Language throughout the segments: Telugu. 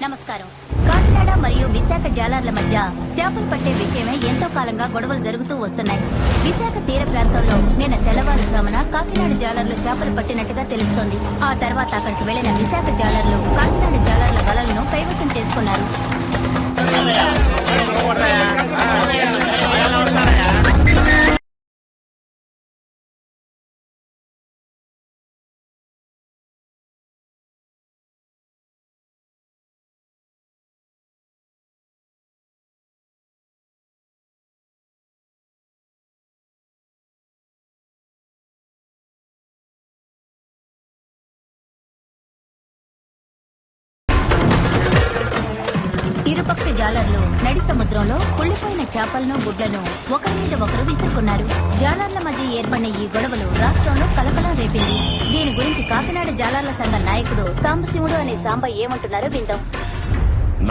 నమస్కారం. కాకినాడ మరియు విశాఖ జాలర్ల మధ్య చేపలు పట్టే విషయమై ఎంతో కాలంగా గొడవలు జరుగుతూ వస్తున్నాయి. విశాఖ తీర ప్రాంతంలో నిన్న తెల్లవారుజామున కాకినాడ జాలర్లు చేపలు పట్టినట్టుగా తెలుస్తోంది. ఆ తర్వాత అక్కడికి వెళ్లిన విశాఖ జాలర్లు కాకినాడ జాలర్ల వలలను కైవసం చేసుకున్నారు. ఇరుపక్ష జాలర్లు నడి సముద్రంలో కుళ్లిపోయిన చేపలను గుడ్లను ఒకరి మీద ఒకరు విసురుకున్నారు. జాలర్ల మధ్య ఏర్పడిన ఈ గొడవలు రాష్ట్రంలో కలకలం రేపింది. దీని గురించి కాకినాడ జాలర్ల సంఘ నాయకుడు సాంబశివుడు అనే సాంబ ఏమంటున్నారో విందాం.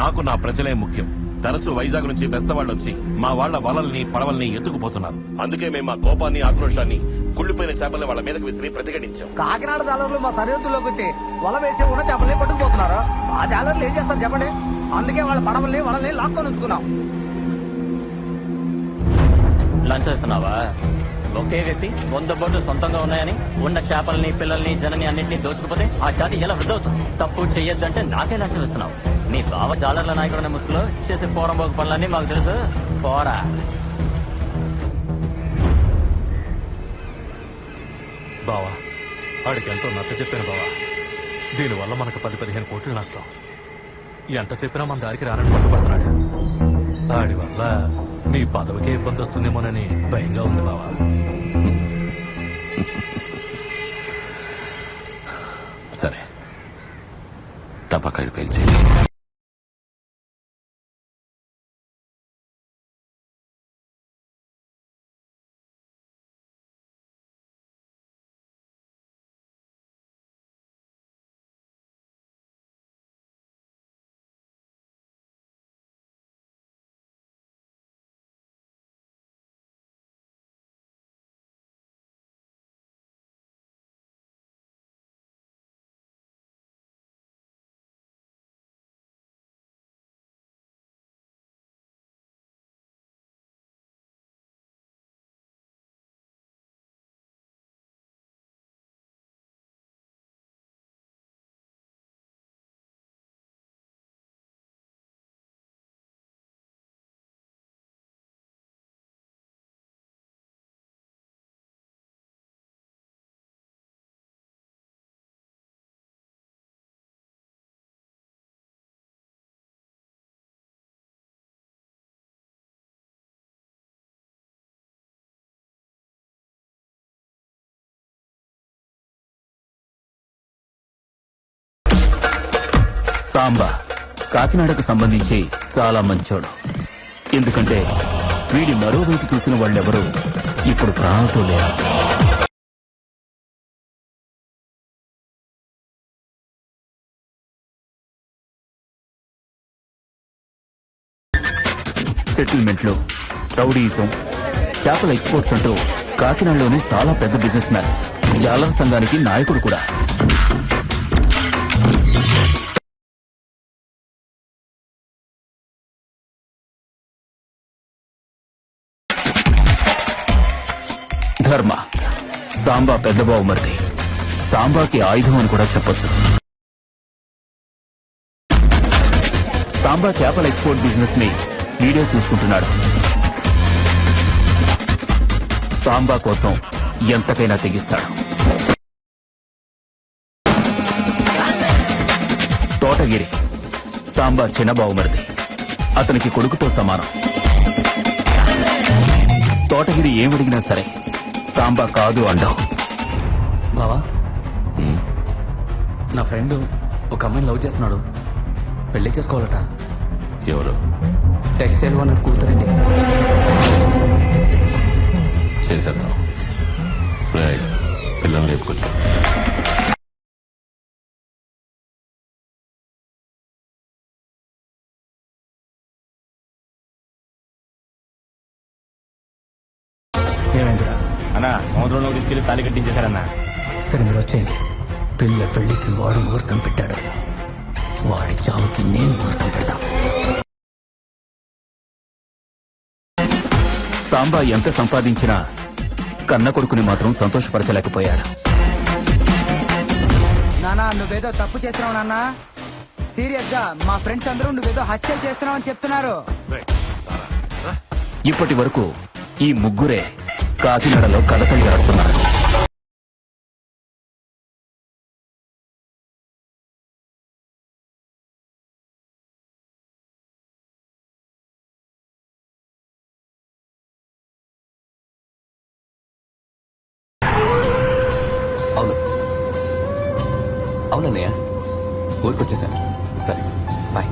నాకు నా ప్రజలే ముఖ్యం. తరచూ వైజాగ్ నుంచి బెస్తవాళ్ళు వచ్చి మా వాళ్ల వలల్ని పడవల్ని ఎత్తుకుపోతున్నారు. అందుకే మేము మా కోపాన్ని ఆక్రోశాన్ని కుళ్లిపోయిన చేపల్ని వాళ్ళ మీదకి విసిరి ప్రతిఘటించాం. కాకినాడ జాలర్లు మా సరిహద్దులోకి వచ్చి వల వేసి ఉన్న చేపల్ని పట్టుకుపోతున్నారు. ఆ జాలర్లు ఏం చేస్తారు చెప్పండి. అందుకే వాళ్ళ పడవల్ని వలల్ని లాక్కొని ఉంచుకున్నాం. లంచ్ చేస్తున్నావా? ఒకే వ్యక్తి 100 బోట్లు సొంతంగా ఉన్నాయని ఉన్న చేపల్ని పిల్లల్ని జనని అన్నింటినీ దోచుకుపోతే ఆ జాతి ఎలా వృద్ధవుతుంది? తప్పు చెయ్యొద్దంటే నాకే లంచం ఇస్తున్నావు. నీ బావ జాలర్ల నాయకుడనే ముసుగులో చేసే పోరంబోక పనులన్నీ మాకు తెలుసు. పోరా. బావా, ఆడికి ఎంతో నచ్చ చెప్పాను బావా. దీనివల్ల మనకు 10-15 కోట్ల నష్టం. ఎంత చెప్పినా మన దారికి రానని పట్టుబడుతున్నాడు. ఆడి వల్ల నీ పదవికే ఇబ్బంది వస్తుందేమోనని భయంగా ఉంది బావా. సరే, టపాకాయలు పేల్చి సాంబా కాకినాడకు సంబంధించి చాలా మంచోడు. ఎందుకంటే వీడి మరోవైపు చూసిన వాళ్ళెవరూ ఇప్పుడు ప్రాణంతో లేరు. సెటిల్మెంట్లు, రౌడీయిజం, చేపల ఎక్స్పోర్ట్స్ అంటూ కాకినాడలోనే చాలా పెద్ద బిజినెస్ మ్యాన్. జాలర్ సంఘానికి నాయకుడు కూడా. ధర్మ సాంబా పెద్ద బావుమరిది. సాంబాకి ఆయుధం అని కూడా చెప్పొచ్చు. సాంబా చేపల ఎక్స్పోర్ట్ బిజినెస్ ని వీడియో చూసుకుంటున్నాడు. సాంబా కోసం ఎంతకైనా తెగిస్తాడు. తోటగిరి సాంబా చిన్న బావుమరిది. అతనికి కొడుకుతో సమానం. తోటగిరి ఏమడిగినా సరే సాంబా కాదు అంటావు. బావా, నా ఫ్రెండ్ ఒక అమ్మాయిని లవ్ చేస్తున్నాడు. పెళ్లి చేసుకోవాలట. ఎవరు? టెక్స్టైల్ ఓనర్ కూతురండి. చేసేద్దాం. పిల్లల్ని లేపుకొచ్చా. ఏమైందిరా అన్నా? సముద్రంలో తీసుకెళ్లి తాళి కట్టించేశారన్నా. సరే మీరు వచ్చేయండి. పెళ్లికి వాడు ముహూర్తం పెట్టాడు. వాడి చావుకి నేను ముహూర్తం పెడతా. సాంబా ఎంత సంపాదించినా కన్న కొడుకుని మాత్రం సంతోషపరచలేకపోయాడు. నానా నువ్వేదో తప్పు చేస్తున్నావు నాన్న. సీరియస్ గా మా ఫ్రెండ్స్ అందరూ నువ్వేదో హత్యలు చేస్తున్నావు అని చెప్తున్నారు. ఇప్పటి వరకు ఈ ముగ్గురే కాకినాడలో కథకళి ఆడుతున్నారు. అవును అవునన్నయ్య, ఊరికొచ్చేసాను. సరే బాయ్.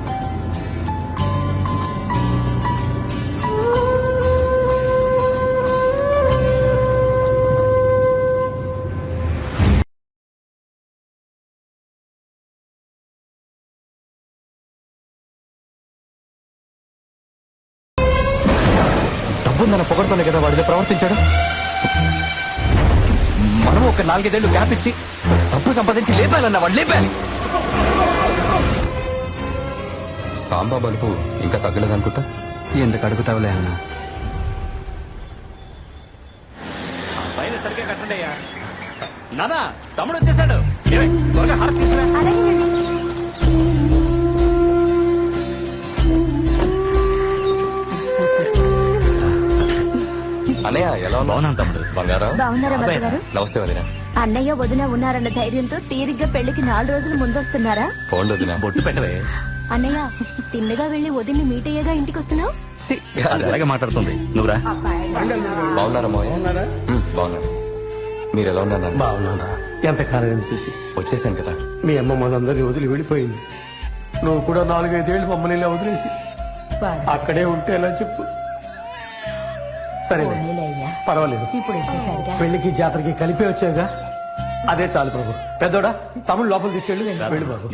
డబ్బుందన్న పొగడుతోనే కదా వాడితో ప్రవర్తించాడు. మనం ఒక 4-5 ఏళ్ళు గ్యాప్ ఇచ్చి డబ్బు సంపాదించి లేపాలన్న వాడు లేపాలి. సాంబా బలుపు ఇంకా తగ్గలేదనుకుంటా. ఎందుకు అడుగుతావులే అన్న? పైన సరిగ్గా కట్టండి అయ్యా. నానా తమ్ముడు వచ్చేసాడు. ఏమే, త్వరగా హారతి తీసుకురా. అన్నయ్య ఎలా ఉన్నావు? బాగున్నాను తమ్ముడు. బంగారా? బాగున్నారా అబ్బాయి. గారు? నమస్తే వదిన. అన్నయ్య వదిన ఉన్నారన్న ధైర్యంతో తీరిగ్గా పెళ్లికి 4 రోజులు ముందొస్తున్నారా? ఫోన్ వదిన. బొట్టు పెట్టవే. అన్నయ్య తిన్నగా వెళ్లి వదిన్ని మీట్ అయ్యేగా ఇంటికి వస్తున్నావు? అది అలాగే మాట్లాడుతుంది. నువ్వురా. బాగున్నారా మావయ్య? బాగున్నారు. మీరు ఎలా ఉన్నారు నాన్న? బాగున్నారా? ఎంతకాలం చూసి వచ్చేసాను కదా. మీ అమ్మ మనందరినీ వదిలి వెళ్ళిపోయింది. నువ్వు కూడా 4-5 ఏళ్ళు మమ్మల్ని ఇలా వదిలేసి అక్కడే ఉంటే ఎలా చెప్పు? సరే పర్వాలేదు, ఇప్పుడు వచ్చేసరిగా పెళ్లికి జాతరకి కలిపి వచ్చావుగా, అదే చాలు బాబు. పెద్దోడా తమ్ముడు లోపల తీసుకెళ్ళి వెళ్ళు బాబు.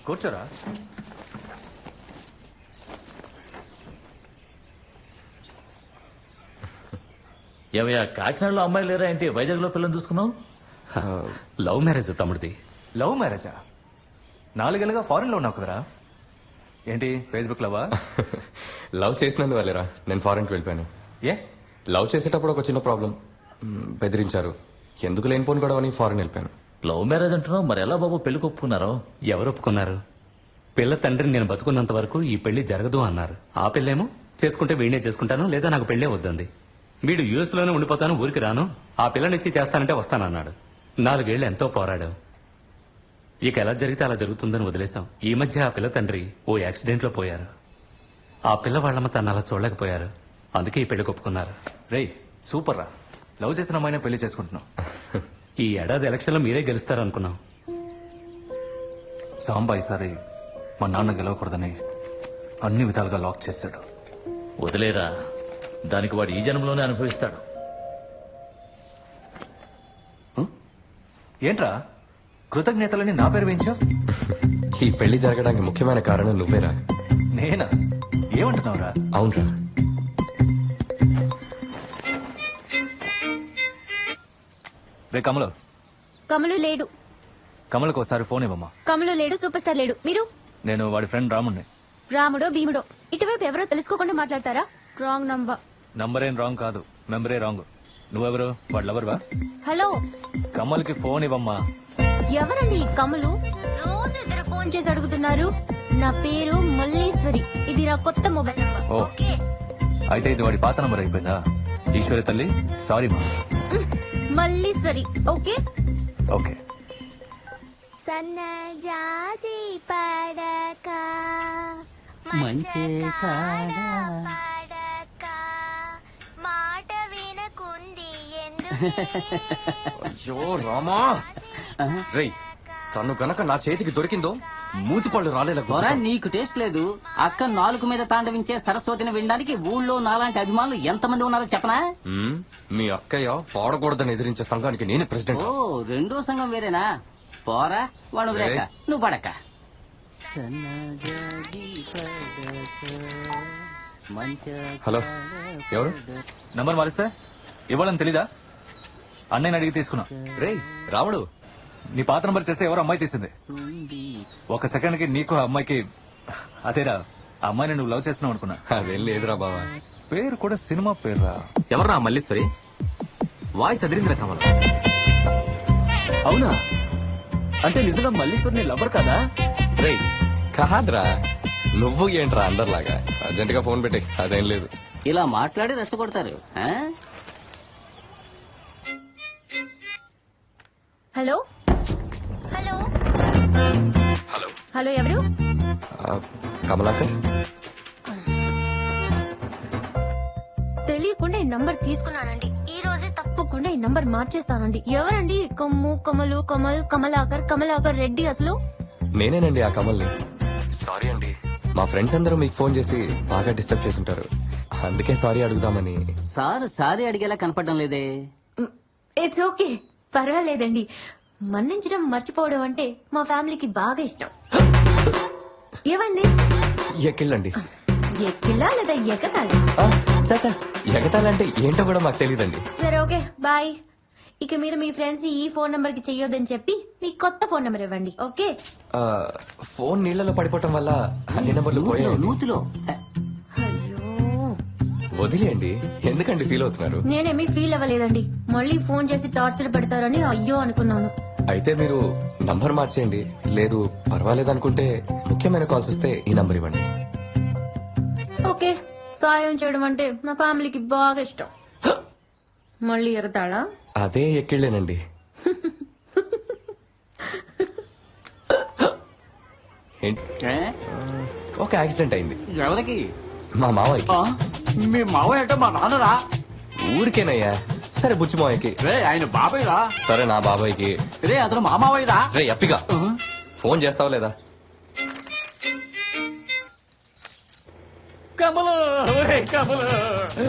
కూర్చోరా. ఏమయ్యా, కాకినాడలో అమ్మాయి లేరా ఏంటి? వైజాగ్ లో పిల్లలు చూసుకున్నావు? లవ్ మ్యారేజ్ తమ్ముడిది. లవ్ మ్యారేజా? 4 ఏళ్ళుగా ఫారెన్ లో ఉన్నావు కదరా? ఏంటి ఫేస్బుక్ లవా? లవ్ చేసినందువల్లేరా నేను ఫారెన్ కి వెళ్ళిపోయాను. ఏ లవ్ చేసేటప్పుడు ఒక చిన్న ప్రాబ్లం, బెదిరించారు. ఎందుకు లేనిపోని గొడవని ఫారెన్ వెళ్ళిపోయాను. లవ్ మ్యారేజ్ అంటున్నావు, మరి ఎలా బాబు పెళ్లికి ఒప్పుకున్నారో? ఎవరు ఒప్పుకున్నారు? పిల్ల తండ్రిని నేను బతుకున్నంత వరకు ఈ పెళ్లి జరగదు అన్నారు. ఆ పెళ్ళేమో చేసుకుంటే వీడినే చేసుకుంటాను, లేదా నాకు పెళ్లే వద్దంది. వీడు యుఎస్ లోనే ఉండిపోతాను, ఊరికి రాను, ఆ పిల్లనిచ్చి చేస్తానంటే వస్తానన్నాడు. 4 ఏళ్లు ఎంతో పోరాడావు. ఇక ఎలా జరిగితే అలా జరుగుతుందని వదిలేశాం. ఈ మధ్య ఆ పిల్ల తండ్రి ఓ యాక్సిడెంట్ లో పోయారు. ఆ పిల్ల వాళ్ళమ్మ తను అలా చూడలేకపోయారు. అందుకే ఈ పెళ్లి ఒప్పుకున్నారు. రేయ్ సూపర్ రా, లవ్ చేసిన అమ్మాయినే పెళ్లి చేసుకుంటున్నావు. ఈ ఏడాది ఎలక్షన్ లో మీరే గెలుస్తారనుకున్నాం. సాంబా ఈసారి మా నాన్న గెలవకూడదని అన్ని విధాలుగా లాక్ చేశాడు. వదిలేరా, దానికి వాడు ఈ జన్మలోనే అనుభవిస్తాడు. ఏంట్రా కృతజ్ఞతలని నా పేరు వేయించావు? ఈ పెళ్లి జరగడానికి ముఖ్యమైన కారణం నువ్వేరా. నేనా? ఏమంటున్నావురా? అవునరా. రే కమలు. కమలు లేడు. కమలకు ఒకసారి ఫోన్ ఇవ్వమ్మా. కమలు లేడు, సూపర్ స్టార్ లేడు. మీరు? నేను వాడి ఫ్రెండ్ రాముణ్ణి. రాముడో భీముడో ఇటువైపు ఎవరో తెలుసుకోకుండా మాట్లాడతారా? Wrong number. నంబర్ ఏం రాంగ్ కాదు, మెంబరే రాంగ్. నువ్వెవరు? వాడు లవర్వా? హలో, కమల్కి ఫోన్ ఇవ్వమ్మా. ఎవరండి ఈ కమలు? రోజు ఇద్దరు ఫోన్ చేసి అడుగుతున్నారు. నా పేరు మల్లీశ్వరి, ఇది నా కొత్త మొబైల్ నంబర్. ఓ. ఓకే. అయితే ఇది వాడి పాత నంబర్ అయిపోయిందా? ఈశ్వరి తల్లి సారీ మా. మల్లీశ్వరి. Okay okay. సన్నజాజి పడక మంచే కాడ. పడక మాట వినకుంది ఎందుకు అయ్యో రామా రేయ్ తను గనక నా చేతికి దొరికిందో మూతిపళ్ళు రాలేలా పోరా, నీకు టేస్ట్ లేదు. అక్క నాలుగు మీద తాండవించే సరస్వతిని వినడానికి ఊళ్ళో నాలాంటి అభిమానులు ఎంతమంది ఉన్నారో చెప్పనా? మీ అక్కయ్య పాడకూడదని ఎదిరించే సంఘానికి నేనే ప్రెసిడెంట్. ఓ, రెండో సంఘం వేరేనా? పోరా, వాడు వదిలేక నువ్వు పడక. హలో ఎవరు? నంబర్ మారిస్తే ఇవ్వాలని తెలీదా? అన్నయ్యని అడిగి తీసుకున్నా. రేయ్ రాముడు, నీ పాత నంబర్ చేస్తే ఎవరు అమ్మాయి తీసింది. ఒక సెకండ్ కి నీకు ఆ అమ్మాయికి అదేరా, ఆ అమ్మాయిని నువ్వు లవ్ చేస్తున్నావు అనుకున్నా. అదేం లేదురా బావా. పేరు కూడా సినిమా పేరురా. ఎవర్రా మల్లీశ్వరి? వాయిస్ అదిరిందిరా కమల. అవునా? అంటే నిజంగా మల్లీశ్వరిని లవ్వర్ కదా? రేయ్ కాదురా, నువ్వు ఏంట్రా అందరిలాగా అర్జెంట్ గా ఫోన్ పెట్టి. అదేం లేదు. ఇలా మాట్లాడి రెచ్చగొడతారు. ఆ? హలో హలో హలో ఎవరు? కమలాకర్. తెలియకుండా ఈ నంబర్ తీసుకున్నానండి. ఈ రోజే తప్పకుండా ఈ నంబర్ మార్చేస్తానండి. ఎవరండి కమ్ము కమలు కమలాకర్ రెడ్డి? అసలు నేనేనండి ఆ కమల్ని. సారీ అండి, మా ఫ్రెండ్స్ అందరూ మీకు ఫోన్ చేసి బాగా డిస్టర్బ్ చేస్తుంటారు. అందుకే సారీ అడుగుదామని. సారీ అడిగేలా కనపడడం లేదే. ఇట్స్ ఓకే, పర్వాలేదండి. మన్నించడం మర్చిపోవడం అంటే మా ఫ్యామిలీకి బాగా ఇష్టం. ఏమండి? ఎక్కిళ్ళండి. ఎక్కిలా లేదా ఎగతాళి? ఎగతాలంటే ఏంటో కూడా మాకు తెలియదండి. సరే ఓకే బాయ్. ఇక మీద మీ ఫ్రెండ్స్ ఈ ఫోన్ నంబర్ కి చెయ్యొద్దని చెప్పి మీ కొత్త ఫోన్ నంబర్ ఇవ్వండి. ఓకే? ఫోన్ నీళ్లలో పడిపోవటం వల్ల అన్ని నెంబర్లు పోయాయి. నూతిలో అయ్యో, వదిలేయండి, ఎందుకండి ఫీల్ అవుతున్నారు? నేనేమీ ఫీల్ అవ్వలేదండి. మళ్ళీ ఫోన్ చేసి టార్చర్ పెడతారని అయ్యో అనుకున్నాను. అయితే మీరు నంబర్ మార్చేయండి. లేదు పర్వాలేదనుకుంటే ముఖ్యమైన కాల్స్ వస్తే ఈ నంబర్ ఇవ్వండి. ఓకే, సాయం చేయడం అంటే నా ఫ్యామిలీకి బాగా ఇష్టం. మళ్ళీ ఎగతాళా? అదే ఎక్కిళ్ళేనండి. ఏంటి? ఒక యాక్సిడెంట్ అయింది. ఎవరికి? మా మావయ్యకి. మీ మావయ్య అంటే మా నాన్నరా? ఊరికేనయ్యా. సరే బుచ్చి మావయ్యకి. రే, ఆయన బాబాయ్ రా. సరే నా బాబాయ్కి. రే, అతను మా మావయ్య రా. రే అప్పిగా, ఫోన్ చేస్తావా లేదా? కమలు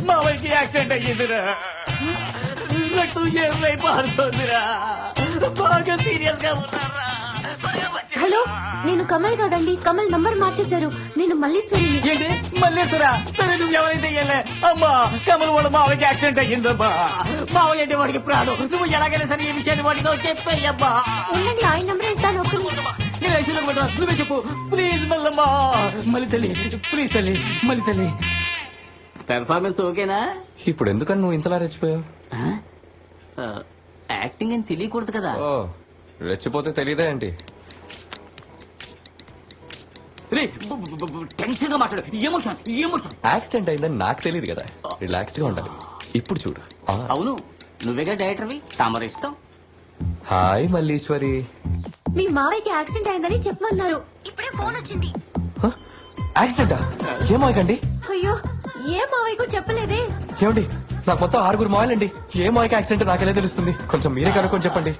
మావయ్యకి యాక్సిడెంట్ అయ్యిందిరా. రక్తం ఏమై పారుతోందిరా. బాగా సీరియస్ గా ఉన్నారా? హలో, నేను కమల్ కాదండి. కమల్ నంబర్ మార్చేశారు. నేను మల్లీశ్వరిని. ఏంటి మల్లేశ్వరా? సరే నువ్వు ఎవరైతే వెళ్ళే. అమ్మా, కమల్ వాళ్ళ మావయ్యకి యాక్సిడెంట్ అయ్యిందమ్మా. మావయ్య అంటే వాడికి ప్రాణం. నువ్వు ఎలాగైనా సరే ఈ విషయాన్ని వాడితో చెప్పేయమ్మా. ఉండండి, ఆయన నంబర్ ఇస్తాను. ఒక్క నిమిషం. నేను ఐసీలోకి పెట్టా, నువ్వే చెప్పు ప్లీజ్. మల్లమ్మా, మళ్ళీ తల్లి ప్లీజ్, తల్లి మళ్ళీ తల్లి. పెర్ఫార్మెన్స్ ఓకేనా? ఇప్పుడు ఎందుకని నువ్వు ఇంతలా రెచ్చిపోయావు? యాక్టింగ్ అని తెలియకూడదు కదా. ఓ, రెచ్చిపోతే తెలియదా ఏంటి? టెన్షన్ గా మాట్లాడు. ఎమోషన్. యాక్సిడెంట్ అయిందని నాకు తెలియదు కదా. రిలాక్స్డ్ గా ఉండాలి. ఇప్పుడు చూడు. అవును, నువ్వేగా డైరెక్టర్వి, తమరిష్టం. హాయ్ మల్లీశ్వరి. మీ మావయ్యకి యాక్సిడెంట్ అయిందని చెప్పమన్నారు. ఇప్పుడే ఫోన్ వచ్చింది. యాక్సిడెంటా? ఏమాయకండి? అయ్యో, ఏ మావయ్యకు చెప్పలేదే. ఏమండి, నాకు మొత్తం 6 మాయలండి. ఏ మాయకి యాక్సిడెంట్ నాకెలా తెలుస్తుంది? కొంచెం మీరే కనుక్కొని చెప్పండి.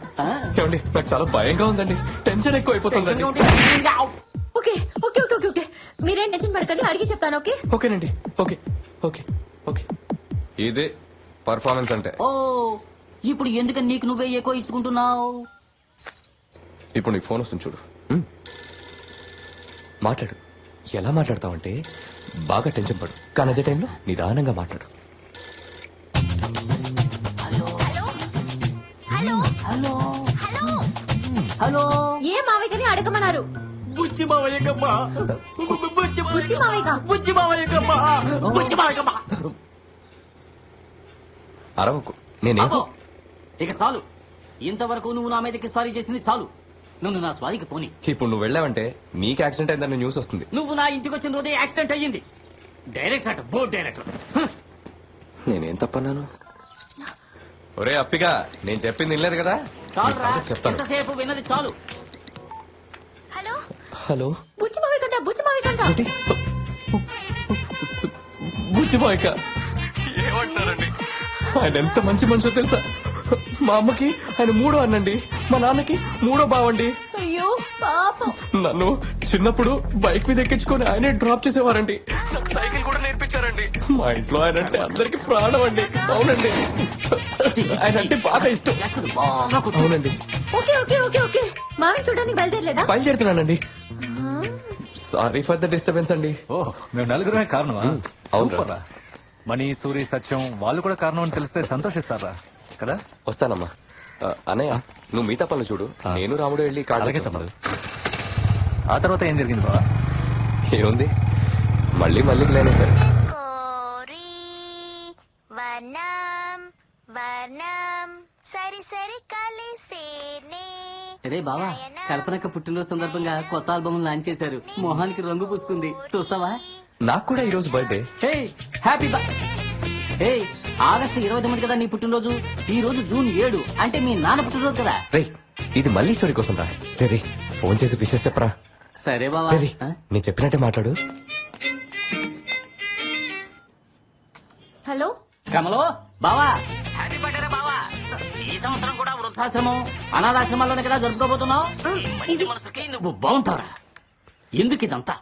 ఏమండి, నాకు చాలా భయంగా ఉందండి. టెన్షన్ ఎక్కువ అయిపోతుందండి. Okay okay okay okay okay, మీరేం టెన్షన్ పడకండి, అడిగి చెప్తాను. ఓకే? ఓకేనండి. Okay okay okay. ఇదే పర్ఫార్మెన్స్ అంటే. ఓ, ఇప్పుడు ఎందుకని నీకు నువ్వే ఎక్కువ ఇచ్చుకుంటున్నావు? ఇప్పుడు నీకు ఫోన్ వస్తుంది చూడు. మాట్లాడు. ఎలా మాట్లాడతావంటే బాగా టెన్షన్ పడు, కానీ అదే టైంలో నిదానంగా మాట్లాడు. హలో హలో హలో హలో, ఏ మావయ్యని అడగమన్నారు? బుచ్చి మావయ్యకమ్మా. బుజ్జి మావయ్య. బుచ్చి మావయ్యకమ్మా. బుచ్చి మావయ్యకమ్మా. అరవకు. నేనే ఇక చాలు. ఇంతవరకు నువ్వు నా మీదకి సారీ చేసింది చాలు. నువ్వు నా స్వారికి పోని. ఇప్పుడు నువ్వు వెళ్ళావంటే నీకు యాక్సిడెంట్ అయిందని న్యూస్ వస్తుంది. నువ్వు నా ఇంటికి వచ్చిన రోజే యాక్సిడెంట్ అయ్యింది. డైరెక్టర్ అట, బోర్డ్ డైరెక్టర్. నేనేం తప్పన్నాను? ఒరే అప్పిగా, నేను చెప్పింది వినలేదు కదా. చాలు రా, చెప్తాను. ఎంతసేపు విన్నది చాలు. హలో బుచ్చి మావి కంట ఏంటి? బుజ్జిమాయక ఏమంటారండి? ఆయన ఎంత మంచి మనిషో తెలుసా? మా అమ్మకి ఆయన మూడో అన్నండి, మా నాన్నకి మూడో బావండి. అయ్యో పాపం. నన్ను చిన్నప్పుడు బైక్ మీద ఎక్కించుకొని ఆయనే డ్రాప్ చేసేవారండి. నాకు సైకిల్ కూడా నేర్పించారండి. మా ఇంట్లో ఆయన అంటే అందరికి ప్రాణం అండి. అవునండి, ఆయన అంటే బాగా ఇష్టం. అవునండి. ఓకే ఓకే ఓకే ఓకే మావిని చూడడానికి బయలుదేరలేదా? బయలుదేరుతున్నానండి. సారీ ఫర్ ద డిస్టర్బెన్స్ అండి. ఓ మేము నలుగురమే కారణమా? అవును. సూపర్రా. మణి, సూరి, సత్యం వాళ్ళు కూడా కారణం అని తెలిస్తే సంతోషిస్తారా కదా? వస్తానమ్మా. అన్నయ్య, నువ్వు మిగతా పనులు చూడు, నేను రాముడు వెళ్ళి అలాగే తమ్ముడు. ఆ తర్వాత ఏం జరిగింది బావా? ఏముంది, మళ్ళీ మళ్ళీ లేనే సార్. కోరి వనం వనం సరి సరి కలిసేనే. రే బావా, కల్పనక్క పుట్టినరోజు సందర్భంగా కొత్త ఆల్బమ్ లాంచ్ చేశారు. మొహానికి రంగు పూసుకుంది, చూస్తావా? నాకు కూడా ఈ రోజు బర్త్డే. హే హ్యాపీ హే ఆగస్టు 29 కదా నీ పుట్టినరోజు. ఈ రోజు జూన్ 7 అంటే మీ నాన్న పుట్టినరోజు కదా. రే, ఇది మల్లీశ్వరి కోసం రా. రే ఫోన్ చేసి విషెస్ చెప్పరా. సరే బావా. రే, నేను చెప్పినట్టే మాట్లాడు. హలో కమలో బావా, హ్యాపీ బర్త్డే బావా. ఈ సంవత్సరం కూడా వృద్ధాశ్రమం అనాథాశ్రమాల్లోనే కదా జరుపుకోబోతున్నావు. ఈ మంచి మనసుకి నువ్వు బాగుంటావురా. ఎందుకు ఇదంతా?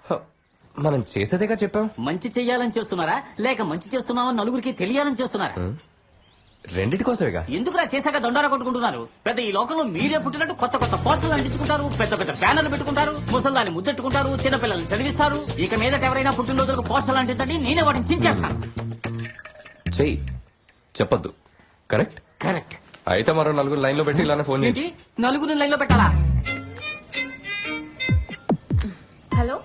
మనం చేసేదేగా చెప్పాం. మంచి చెయ్యాలని చేస్తున్నారా లేక మంచి చేస్తున్నావా నలుగురికి తెలియాలని చేస్తున్నారా? రెండిటి కోసమేగా. ఎందుకురా చేశాక దొండారా కొట్టుకుంటున్నారు? పెద్ద ఈ లోకంలో మీరే పుట్టినట్టు కొత్త కొత్త పోస్టర్లు అంటించుకుంటారు, పెద్ద పెద్ద బ్యానర్లు పెట్టుకుంటారు, ముసల్దాన్ని ముద్దెట్టుకుంటారు, చిన్నపిల్లల్ని చదివిస్తారు. ఇక మీదట ఎవరైనా పుట్టినరోజులకు పోస్టర్లు అంటించండి, నేనే వాటిని చించేస్తాను. చెయ్యి, చెప్పొద్దు. Correct correct. అయితే మరో నలుగురు లైన్ లో పెట్టి ఇలానే ఫోన్ చేసి. ఏంటి నలుగురిని లైన్ లో పెట్టాలా? హలో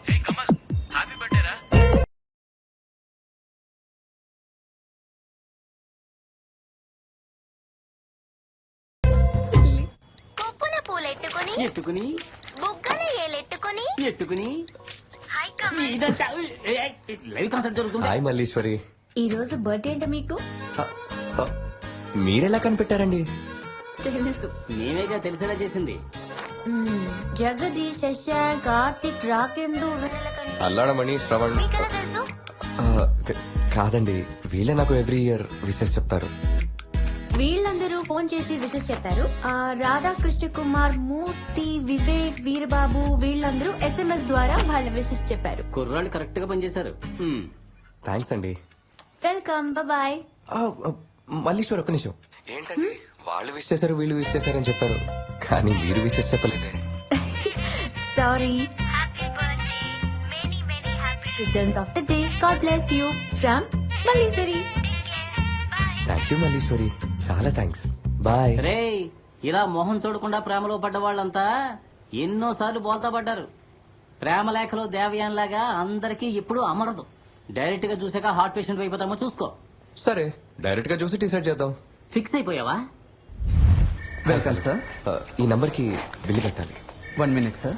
కొప్పున పూలెట్టుకుని ఎట్టుకుని బుగ్గన ఏలెట్టుకుని ఎట్టుకుని ఇదంతా లైవ్ కాన్సర్ట్ జరుగుతుంది. హాయ్ మల్లీశ్వరి. ఈ రోజు బర్త్డే అంటే మీకు మీరెలా కనిపెట్టారండి? తెలుసు. నేనేగా తెలిసేలా చేసింది. జగదీష్, శశాంక్, కార్తిక్, రాకేందు, అల్లాడమణి, శ్రవణ్. మీకెలా తెలుసు? కాదండి, వీళ్ళే నాకు ఎవ్రీ ఇయర్ విషెస్ చెప్తారు. వీళ్ళందరూ ఫోన్ చేసి విషెస్ చెప్పారు. రాధాకృష్ణ కుమార్, మూర్తి, వివేక్, వీరబాబు వీళ్ళందరూ SMS ద్వారా వాళ్ళ విషెస్ చెప్పారు. కుర్రాళ్ళు కరెక్ట్ గా పనిచేశారు. థ్యాంక్స్ అండి. Welcome, bye. మల్లీశ్వర్ ఒక్క నిమిషం. ఏంటండి వాళ్ళు విష్ చేశారు వీళ్ళు విష్ చేశారని చెప్పారు, కానీ మీరు విషెస్ చెప్పలేదే. Sorry. Returns of the day. God bless you from Malleswari. Thank you Malleswari, చాలా థ్యాంక్స్. బాయ్. రే, ఇలా మొహం చూడకుండా ప్రేమలో పడ్డ వాళ్ళంతా ఎన్నోసార్లు బోల్తా పడ్డారు. ప్రేమ లేఖలో దేవయాన్ లాగా అందరికీ ఇప్పుడు అమరదు. డైరెక్ట్ గా చూసాక హార్ట్ పేషెంట్ అయిపోతామో చూసుకో. సరే, డైరెక్ట్ గా చూసి డిసైడ్ చేద్దాం. ఫిక్స్ అయిపోయావా? Welcome sir. ఈ నంబర్ కి బిల్లు పెట్టాలి. 1 minute సార్.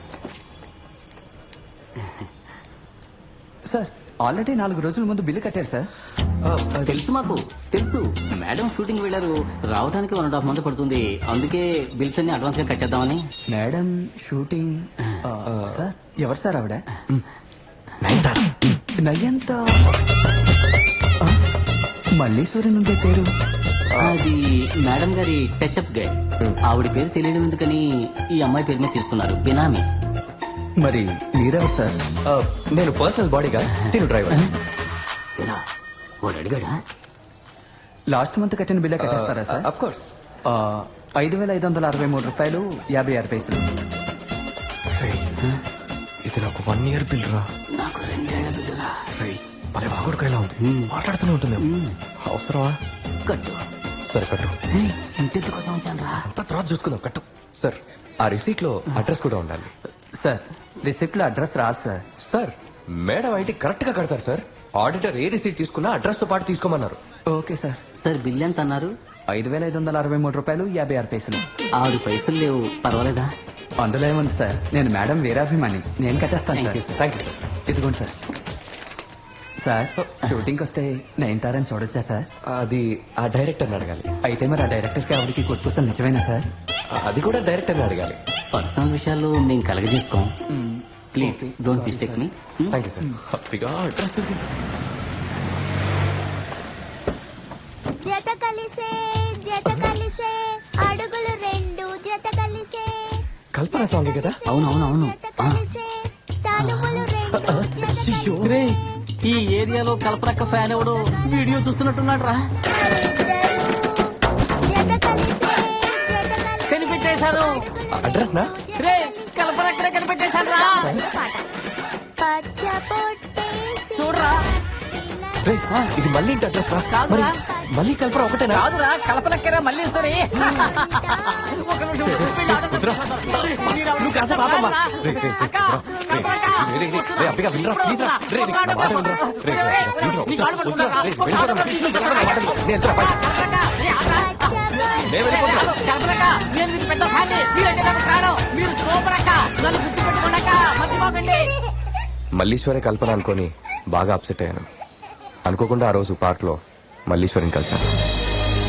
సార్ ఆల్రెడీ 4 రోజుల ముందు బిల్లు కట్టారు సార్. తెలుసు, మాకు తెలుసు. మేడం షూటింగ్ వెళ్ళారు, రావడానికి 1.5 month పడుతుంది. అందుకే బిల్స్ అన్ని అడ్వాన్స్ గా కట్టేద్దామని. Madam shooting. సార్ ఎవరు సార్ ఆవిడ? నయంత మల్లీశ్వరి నుండి పేరు. అది మేడం గారి టచ్అప్ గైడ్. ఆవిడ పేరు తెలియడం ఎందుకని ఈ అమ్మాయి పేరు మీద తీసుకున్నారు, బినామీ. మరి మీరెవరు సార్? నేను పర్సనల్ బాడీగా, తిను డ్రైవర్. వాడు అడిగాడా? లాస్ట్ మంత్ కట్టిన బిల్లు కట్టేస్తారా సార్? Of course. 5,563 రూపాయలు 56 పైసలు. ఇది నాకు 1 year బిల్ రా. నాకు 2 ఏళ్ల బిల్లు రా. మరి వాగుడుకైనా ఉంది, మాట్లాడుతూనే ఉంటుంది. అవసరమా? కట్టు. సరే కట్టు. ఇంటి కోసం వచ్చాను రా. అంతా తర్వాత చూసుకుందాం, కట్టు. సార్, ఆ రిసీట్ లో అడ్రస్ కూడా ఉండాలి. సార్ రిసిప్ట్ లో అడ్రస్ రాదు సార్. సార్, మేడం అయితే కరెక్ట్ గా కడతారు సార్. ఆడిటర్ ఏ రిసీట్ తీసుకున్నా అడ్రస్ తో పాటు తీసుకోమన్నారు. Okay sir. సార్ బిల్ ఎంత అన్నారు? 5,563 రూపాయలు 56 పైసలు. 6 పైసలు లేవు, పర్వాలేదా? అందులో ఏముంది సార్, నేను మేడం వీరాభిమాని, నేను కట్టేస్తాను సార్. Thank you sir. ఇదిగోండి సార్. సార్ షూటింగ్ వస్తే నయనతారని చూడొచ్చా సార్? అది ఆ డైరెక్టర్ని అడగాలి. అయితే మరి ఆ డైరెక్టర్ కి ఆవిడకి కుసకుసలు నిజమేనా సార్? అది కూడా డైరెక్టర్ని అడగాలి. పర్సనల్ విషయాల్లో మేము కలగజేసుకోం. Please don't mistake me. Thank you sir. హ్యాపీగా అడ్రస్ దొరికింది. జత కలిసే అడుగులు రెండు జత కలిసే కల్పన సాంగ్ కదా? అవునవునవును. తనువులు రెండు రే, ఈ ఏరియాలో కల్పనక్క ఫ్యాన్ ఎవడు వీడియో చూస్తున్నట్టున్నాడు రా. కనిపెట్టేశారు. అడ్రస్ నా? రే, కల్పనక్కడే కనిపెట్టేశారు రా. పచ్చ పొట్టేసి చూడరా. రే, ఇది మళ్ళీ ఇంటి అడ్రస్ రా. కాదురా. మరి మళ్ళీ కల్పన ఒకటేనా? కాదురా, కల్పనక్కరా మళ్ళీ సరే. ఒక నిమిషం వీళ్ళు ఆడ వద్దురా. నువ్వు కాసేపు ఆపమ్మా. రే, రే, రే, అక్క, రా. రే, రే, రే, రే, అబ్బిగా వినరా, ప్లీజ్ రా. రే, రే, నా మాట వినరా. రే, రే, రే, ప్లీజ్ రా, వద్దురా, వద్దురా. రే, వెళ్ళిపోరా, ప్లీజ్ వద్దురా, నా మాట విను. నేను వెళ్తున్నా, బై. నేను వెళ్ళిపోతున్నా. కల్పనక్క, నేను మీకు పెద్ద ఫ్యాన్. మీరంటే నాకు ప్రాణం. మీరు సూపర్ అక్క. నన్ను గుర్తు పెట్టుకోండి, మర్చిపోకండి. మల్లీశ్వరి కల్పన అనుకొని బాగా అప్సెట్ అయ్యాను. అనుకోకుండా ఆ రోజు పార్క్ లో మల్లీశ్వరిని కలిశాను.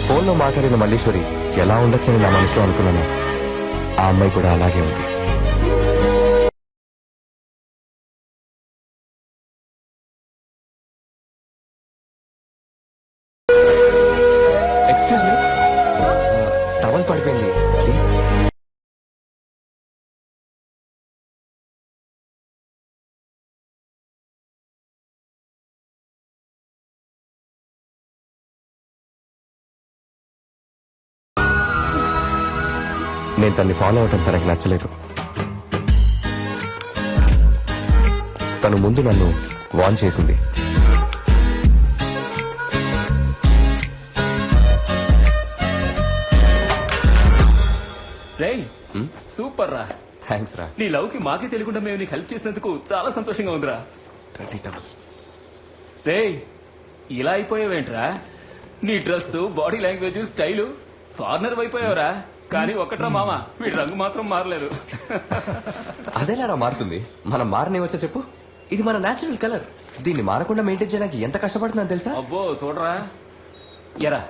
ఫోన్ లో మాట్లాడిన మల్లీశ్వరి ఎలా ఉండొచ్చని నా మనసులో అనుకున్నాను. ఆ అమ్మాయి కూడా అలాగే ఉంది. ఎక్స్క్యూజ్ మీ, టవల్ పడిపోయింది ప్లీజ్. నేను తన్ని ఫాలో అవటం తనకి నచ్చలేదు. తను ముందు నన్ను వార్న్ చేసింది. రేయ్, సూపర్ రా. థ్యాంక్స్ రా. నీ లవ్ కి మాకే తెలియకుండా మేము నీకు హెల్ప్ చేసినందుకు చాలా సంతోషంగా ఉందిరా. రేయ్, ఇలా అయిపోయావేంట్రా? నీ dress, body language, style foreigner అయిపోయావురా. కానీ ఒక్కట్రా మామ, వీడి రంగు మాత్రం మారలేదు. అదేలా మారుతుంది? మనం మారనే వచ్చా చెప్పు. ఇది మన నేచురల్ కలర్. దీన్ని మారకుండా మెయింటైన్ చేయడానికి ఎంత కష్టపడుతుందని తెలుసా? అబ్బో చూడరా. ఎరా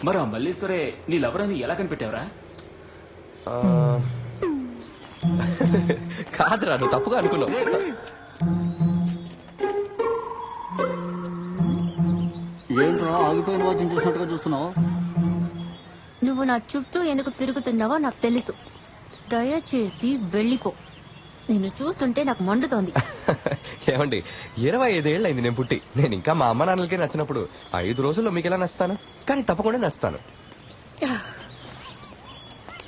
మరి ఆ మల్లీశ్వరే నీ లవర్ అని ఎలా కనిపెట్టావురా? కాదురా, నువ్వు తప్పుగా అనుకున్నావు. ఏంట్రా ఆగిపోయిన వాచ్ని చూసినట్టుగా చూస్తున్నావు? నువ్వు నా చుట్టూ ఎందుకు తిరుగుతున్నావో నాకు తెలుసు. దయచేసి వెళ్ళిపో. నిన్ను చూస్తుంటే నాకు మండుతోంది. ఏమండి, 25 ఏళ్ళైంది నేను పుట్టి. నేను ఇంకా మా అమ్మ నాన్నలకే నచ్చినప్పుడు 5 రోజుల్లో మీకు ఎలా నచ్చుతాను? కానీ తప్పకుండా నచ్చుతాను.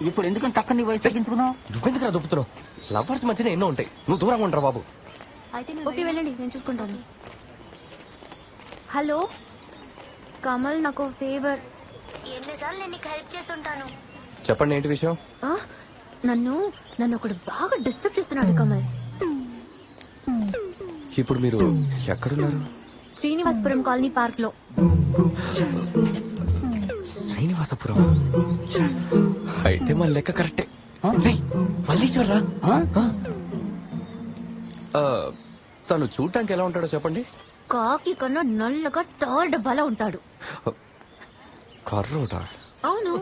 ఇప్పుడు ఎందుకంటే టక్క నీ వయసు తగ్గించుకున్నావు? నువ్వెందుకు దుప్పుతున్నావు? లవర్స్ మధ్యన ఎన్నో ఉంటాయి. నువ్వు దూరంగా ఉంటారా బాబు. ఓకే వెళ్ళండి, నేను చూసుకుంటాను. హలో కమల్, నాకు ఫేవర్. ఎన్నిసార్లు నేను నీకు హెల్ప్ చేస్తుంటాను. చెప్పండి, ఏంటి విషయం? నన్ను ఒకడు బాగా డిస్టర్బ్ చేస్తున్నాడు కమల్. ఇప్పుడు మీరు ఎక్కడున్నారు? శ్రీనివాసపురం కాలనీ పార్క్ లో. శ్రీనివాసపురం అయితే మన లెక్క కరెక్టే. మల్లీశ్వరరా? తను చూడటానికి ఎలా ఉంటాడో చెప్పండి. కాకి కన్నా నల్లగా థర్డ్ బల ఉంటాడు. కర్రోడా? అవును.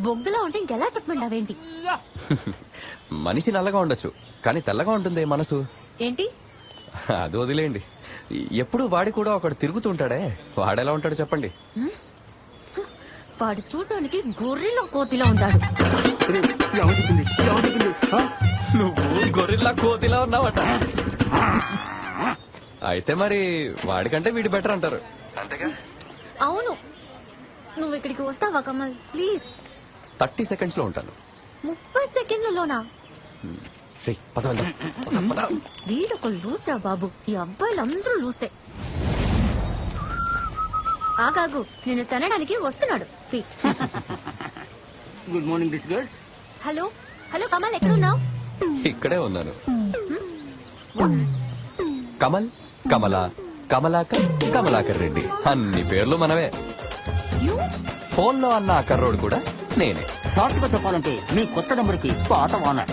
బొగ్గులా ఉంటే ఇంకెలా చెప్పమంటావేంటి? మనిషి నల్లగా ఉండొచ్చు, కానీ తెల్లగా ఉంటుంది మనసు. ఏంటి? అది వదిలేండి. ఎప్పుడు వాడి కూడా ఒకడు తిరుగుతుంటాడే, వాడెలా ఉంటాడు చెప్పండి. వాడు చూడటానికి గొర్రెలో కోతిలా ఉంటాడు. నువ్వు గొర్రెల్లా కోతిలా ఉన్నావట. అయితే మరి వాడికంటే వీడి బెటర్ అంటారు, అంతేగా? అవును. నువ్వు ఇక్కడికి వస్తావా కమల్ ప్లీజ్? 30 seconds లో ఉంటాను. 30 సెకండ్లలోనా? వీడొక లూసా బాబు. ఈ అబ్బాయిలందరూ లూసే. ఆగాగు, నేను తినడానికి వస్తున్నాడు. Good morning rich girls. Hello Kamal, ఎక్కడున్నావు? ఇక్కడే ఉన్నాను. కమల్, కమల, కమలాకర్, కమలాకర్ రెడ్డి అన్ని పేర్లు మనవే. ఫోన్ లో అన్న కర్రోడు కూడా నేనే. షార్ట్ గా చెప్పాలంటే మీ కొత్త నెంబర్ కి పాత ఓనర్.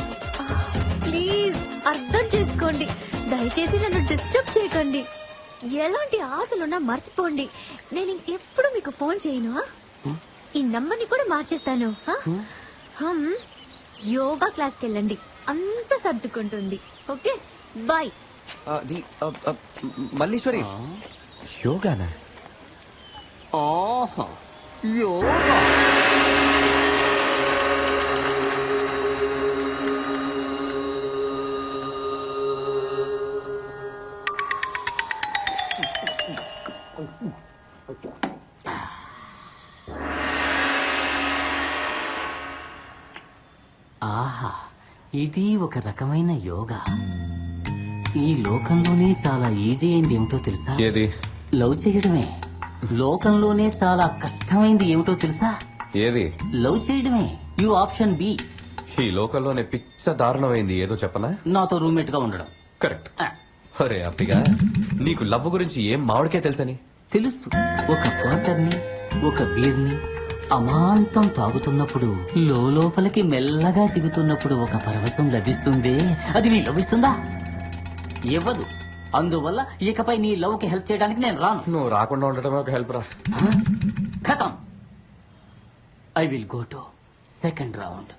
ప్లీజ్ అర్థం చేసుకోండి. దయచేసి నన్ను డిస్టర్బ్ చేయకండి. ఎలాంటి ఆశలున్నా మర్చిపోండి. నేను ఇంకెప్పుడు మీకు ఫోన్ చేయను. ఈ నంబర్ ని కూడా మార్చేస్తాను. యోగా క్లాస్కి వెళ్ళండి. అంత సర్దుకుంటుంది. Okay bye. మల్లీశ్వరి యోగానా? ఆహా యోగా. ఆహా ఇది ఒక రకమైన యోగా. ఈ లోకంలోనే చాలా ఈజీ అయింది ఏమిటో తెలుసా? ఏది? లవ్ చేయడమే. లోకంలోనే చాలా కష్టమైంది ఏమిటో తెలుసా? ఏది? లవ్ చేయడమే. You option B. ఈ లోకంలోనే పిచ్చ దారుణమైంది ఏదో చెప్పనా? నాతో రూమ్మేట్ గా ఉండడం. కరెక్ట్. అరే అప్పిగా, నీకు లవ్ గురించి ఏం మామిడికే తెలుసని? తెలుసు. ఒక క్వార్టర్ ని, ఒక బీర్ ని అమాంతం తాగుతున్నప్పుడు లోపలికి మెల్లగా దిగుతున్నప్పుడు ఒక పరవశం లభిస్తుంది. అది నీ లభిస్తుందా? ఇవ్వదు. అందువల్ల ఇకపై నీ లవ్ కి హెల్ప్ చేయడానికి నేను రాను. నువ్వు రాకుండా ఉండటమే ఒక హెల్ప్ రా. ఖతం. I will go to second round.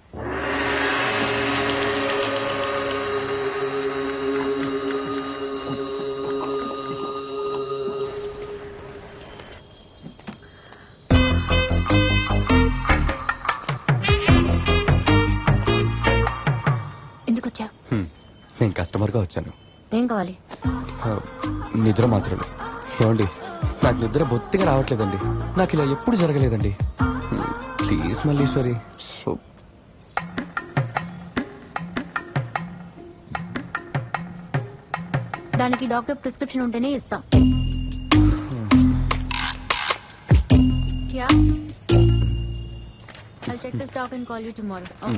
ఎందుకు వచ్చా? నేను కస్టమర్ గా వచ్చాను. ఏం కావాలి? నిద్ర మాత్రలు. ఏమండి, నాకు నిద్ర బొత్తిగా రావట్లేదండి. నాకు ఇలా ఎప్పుడు జరగలేదండి. ప్లీజ్ మల్లీశ్వరి. దానికి డాక్టర్ ప్రిస్క్రిప్షన్ ఉంటేనే ఇస్తాం. Yeah I'll check this doc and call you tomorrow. Oh.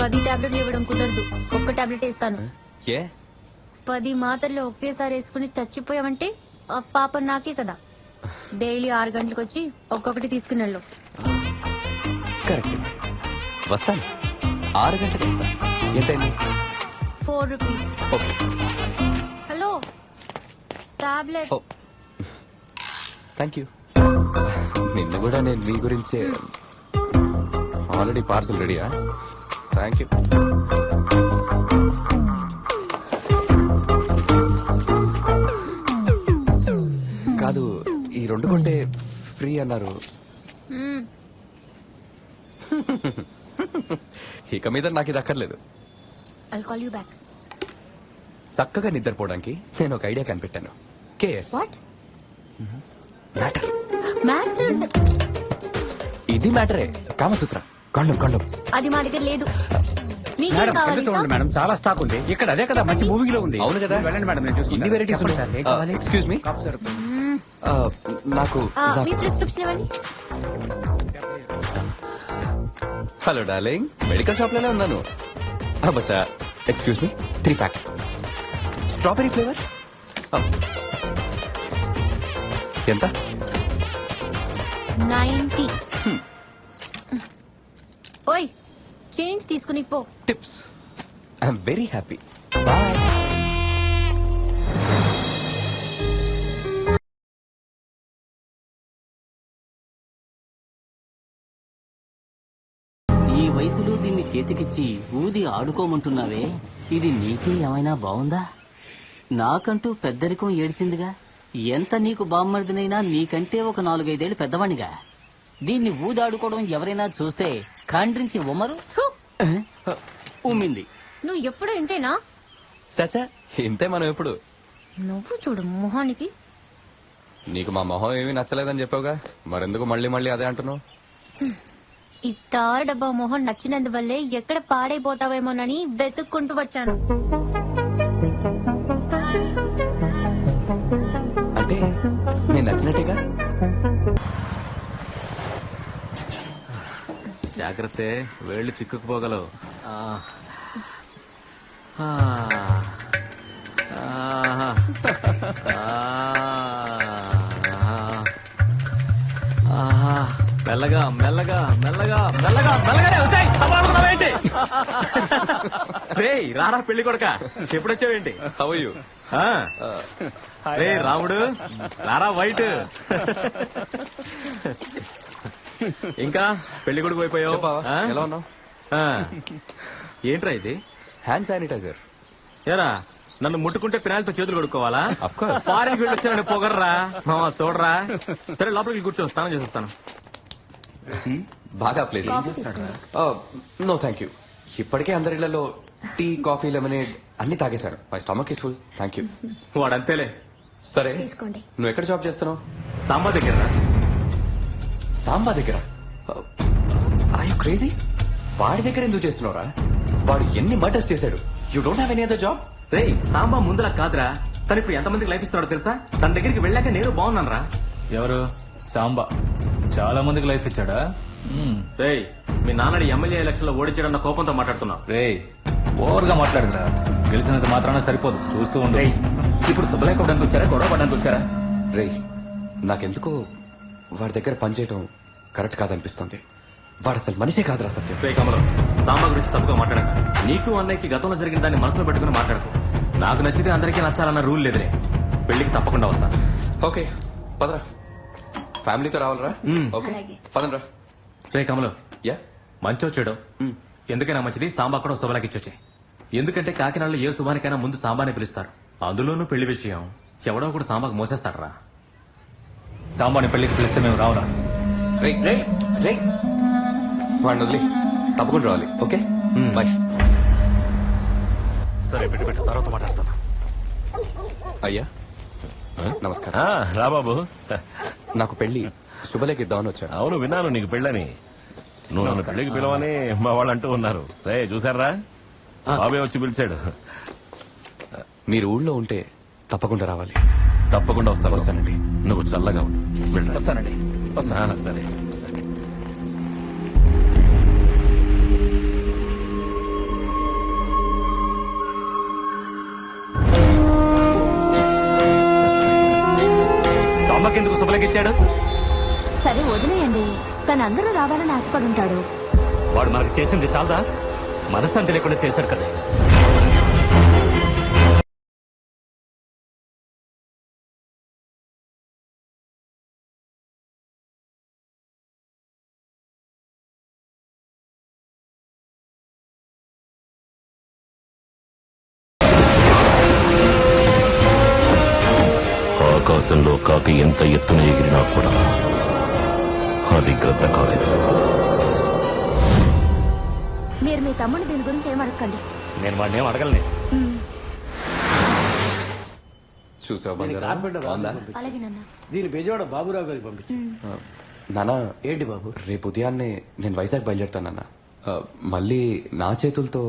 పది టాబ్లెట్లు ఇవ్వడం కుదరదు. ఒక్క టాబ్లెట్ ఇస్తాను. 10 మాత్రలు ఒకేసారి వేసుకుని చచ్చిపోయావంటే ఆ పాప నాకే కదా. డైలీ 6 గంటలకు వచ్చి ఒక్కొక్కటి తీసుకుని వెళ్ళు. కరెక్ట్. వస్తాను. 6 గంటలకు వస్తాను. ఎంతైంది? 4 rupees. Hello, tablet. Thank you. నిన్న కూడా నేను మీ గురించే. ఆల్రెడీ పార్సల్ రెడీయా? Thank you. కాదు, ఈ 2 కొంటే ఫ్రీ అన్నారు. ఇక మీద నాకు ఇది అక్కర్లేదు. I'll call you back. చక్కగా నిద్రపోవడానికి నేను ఒక ఐడియా కనిపెట్టాను. కేఎస్. What? మ్యాటర్. Matter? ఇది మ్యాటరే. కామసూత్ర. కొండం. అది మా దగ్గర లేదు. మీకేం కావాలి? చూడండి మేడం, చాలా స్టాక్ ఉంది ఇక్కడ. అదే కదా మంచి మూవీలో ఉంది. అవును కదా? వెళ్ళండి మేడం, నేను చూసుకుంటాను. ఇన్ని వెరైటీస్ చెప్పండి సార్, ఏం కావాలి? Excuse me. నాకు మీ ప్రిస్క్రిప్షన్ ఇవ్వండి. హలో డార్లింగ్, మెడికల్ షాప్ లోనే ఉన్నాను. బచ్చా, excuse me. 3 pack strawberry flavour. ఎంత? 90. ఓయ్, చేంజ్ తీసుకుని పో. Tips. I'm very happy. Bye. ఈ వయసులో దీన్ని చేతికిచ్చి ఊది ఆడుకోమంటున్నావే, ఇది నీకే ఏమైనా బావుందా? నాకంటూ పెద్దరికం ఏడిసిందిగా. ఎంత నీకు బామ్మర్దినైనా నీకంటే ఒక 4-5 ఏళ్ళు పెద్దవాణ్ణిగా. దీన్ని ఊదాడుకోవడం ఎవరైనా చూస్తే ఖండ్రించి ఉమ్మరు. ఉమ్మింది. నువ్వు ఎప్పుడు ఇంతేనా? చాచా, ఇంతే మనం ఎప్పుడు. నువ్వు చూడు మొహానికి. నీకు మా మొహం ఏమీ నచ్చలేదని చెప్పావుగా, మరెందుకు మళ్ళీ అదే అంటున్నావు? ఈ తారు డబ్బా మొహం నచ్చినందువల్లే ఎక్కడ పాడైపోతావేమోనని వెతుక్కుంటూ వచ్చాను. అంటే నేను నచ్చినట్టేగా. జాగ్రత్త, వేళ్ళు చిక్కుకుపోగలవు. మెల్లగా మెల్లగా మెల్లగా మెల్లగా మెల్లగానే వస్తాయి. రే రారా పెళ్లి కొడక ఎప్పుడొచ్చావేంటి హవయ్యూ రే రాముడు రారా వైట్ ఇంకా పెళ్లి కొడుకు అయిపోయావు ఎలా ఉన్నావు? ఏంట్రా ఇది హ్యాండ్ శానిటైజర్. ఏరా నన్ను ముట్టుకుంటే పినాలతో చేతులు కొడుకోవాలా? Of course. ఫారెన్కి వెళ్ళి వచ్చానని పొగర్రా మామ చూడరా. సరే లోపలికి కూర్చో, స్నానం చేసేస్తాను. బాగా ప్లేస్. No thank you. ఇప్పటికే అందరిళ్లలో టీ, కాఫీ, లెమనేడ్ అన్ని తాగేశాను. My stomach is full. Thank you. వాడంతేలే. సరే నువ్వు ఎక్కడ జాబ్ చేస్తున్నావు? సాంబా దగ్గర. సాంబా దగ్గర? Are you crazy? వాడి దగ్గర ఎందుకు చేస్తున్నావురా? వాడు ఎన్ని మర్డర్స్ చేశాడు. You don't have any other job? రే సాంబా ముందులా కాదురా, తను ఇప్పుడు ఎంతమందికి లైఫ్ ఇస్తున్నాడో తెలుసా? తన దగ్గరికి వెళ్ళాక నేను బాగున్నాను రా. ఎవరు? సాంబా చాలా మందికి లైఫ్ ఇచ్చాడా? రే మీ నాన్నడి ఎమ్మెల్యే ఎలక్షన్ లో ఓడించాడన్న కోపంతో మాట్లాడుతున్నావు. రే ఓవర్ గా మాట్లాడుతున్నా. గెలిచినంత మాత్రాన సరిపోదు, చూస్తూ ఉండు. ఇప్పుడు శుభలేఖ ఇవ్వడానికి వచ్చారా, గొడవ పడడానికి వచ్చారా? రే నాకెందుకో వాడి దగ్గర పనిచేయటం కరెక్ట్ కాదనిపిస్తుంది. వాడు అసలు మనిషే కాదురా సత్యం. రే కమలం, సాంబా గురించి తప్పుగా మాట్లాడక. నీకు అన్నయ్యకి గతంలో జరిగిన దాన్ని మనసులో పెట్టుకుని మాట్లాడుకో. నాకు నచ్చితే అందరికీ నచ్చాలన్న రూల్ లేదులే. పెళ్లికి తప్పకుండా వస్తాను. ఓకే పదరా. ఫ్యామిలీతో రావాలరా? ఓకే పదండ్రా. రే కమలం, యా మంచో చెడో ఎందుకైనా మంచిది సాంబా కూడా శుభలాకి ఇచ్చొచ్చే. ఎందుకంటే కాకినాడలో ఏ శుభానికైనా ముందు సాంబానే పిలుస్తారు. అందులోనూ పెళ్లి విషయం ఎవడో ఒకడు సాంబాకు మోసేస్తాడరా. సాంబాని పెళ్లికి పిలిస్తే మేము రావురా. రే రే రే వాడిని వదిలి తప్పకుండా రావాలి. Okay bye. సరే పెట్టు తర్వాత మాట్లాడతాను. అయ్యా నమస్కారం. రా బాబు. నాకు పెళ్లి శుభలేఖ ఇద్దామని వచ్చాను. అవును విన్నాను నీకు పెళ్ళని. నువ్వు నన్ను పెళ్లికి పిలవని మా వాళ్ళు అంటూ ఉన్నారు. రే చూసారా, బాబే వచ్చి పిలిచాడు. మీరు ఊళ్ళో ఉంటే తప్పకుండా రావాలి. తప్పకుండా వస్తానండి. నువ్వు చల్లగా ఉండు. వెళ్ళరా. వస్తానండి. సరే. సాంబాకి ఎందుకు శుభలేఖ ఇచ్చాడు? సరే వదిలేయండి, తను అందరూ రావాలని ఆశపడుంటాడు. వాడు మనకు చేసింది చాలదా? మనశ్శాంతి లేకుండా చేశాడు కదా. ఆకాశంలో కాకి ఎంత ఎత్తున ఎగిరినా కూడా అది గ్రద్ద కాలేదు. మీరు మీ తమ్ముడు దీని గురించి ఏమడకండి. నేను వాడిని ఏం అడగలని. చూసావు బాగుందా? అలాగే నాన్న. దీని బెజవాడ బాబురావు గారికి పంపించు. నానా ఏంటి బాబు? రేపు ఉదయాన్నే నేను వైజాగ్ బయలుదేరుతానన్నా. మళ్ళీ నా చేతులతో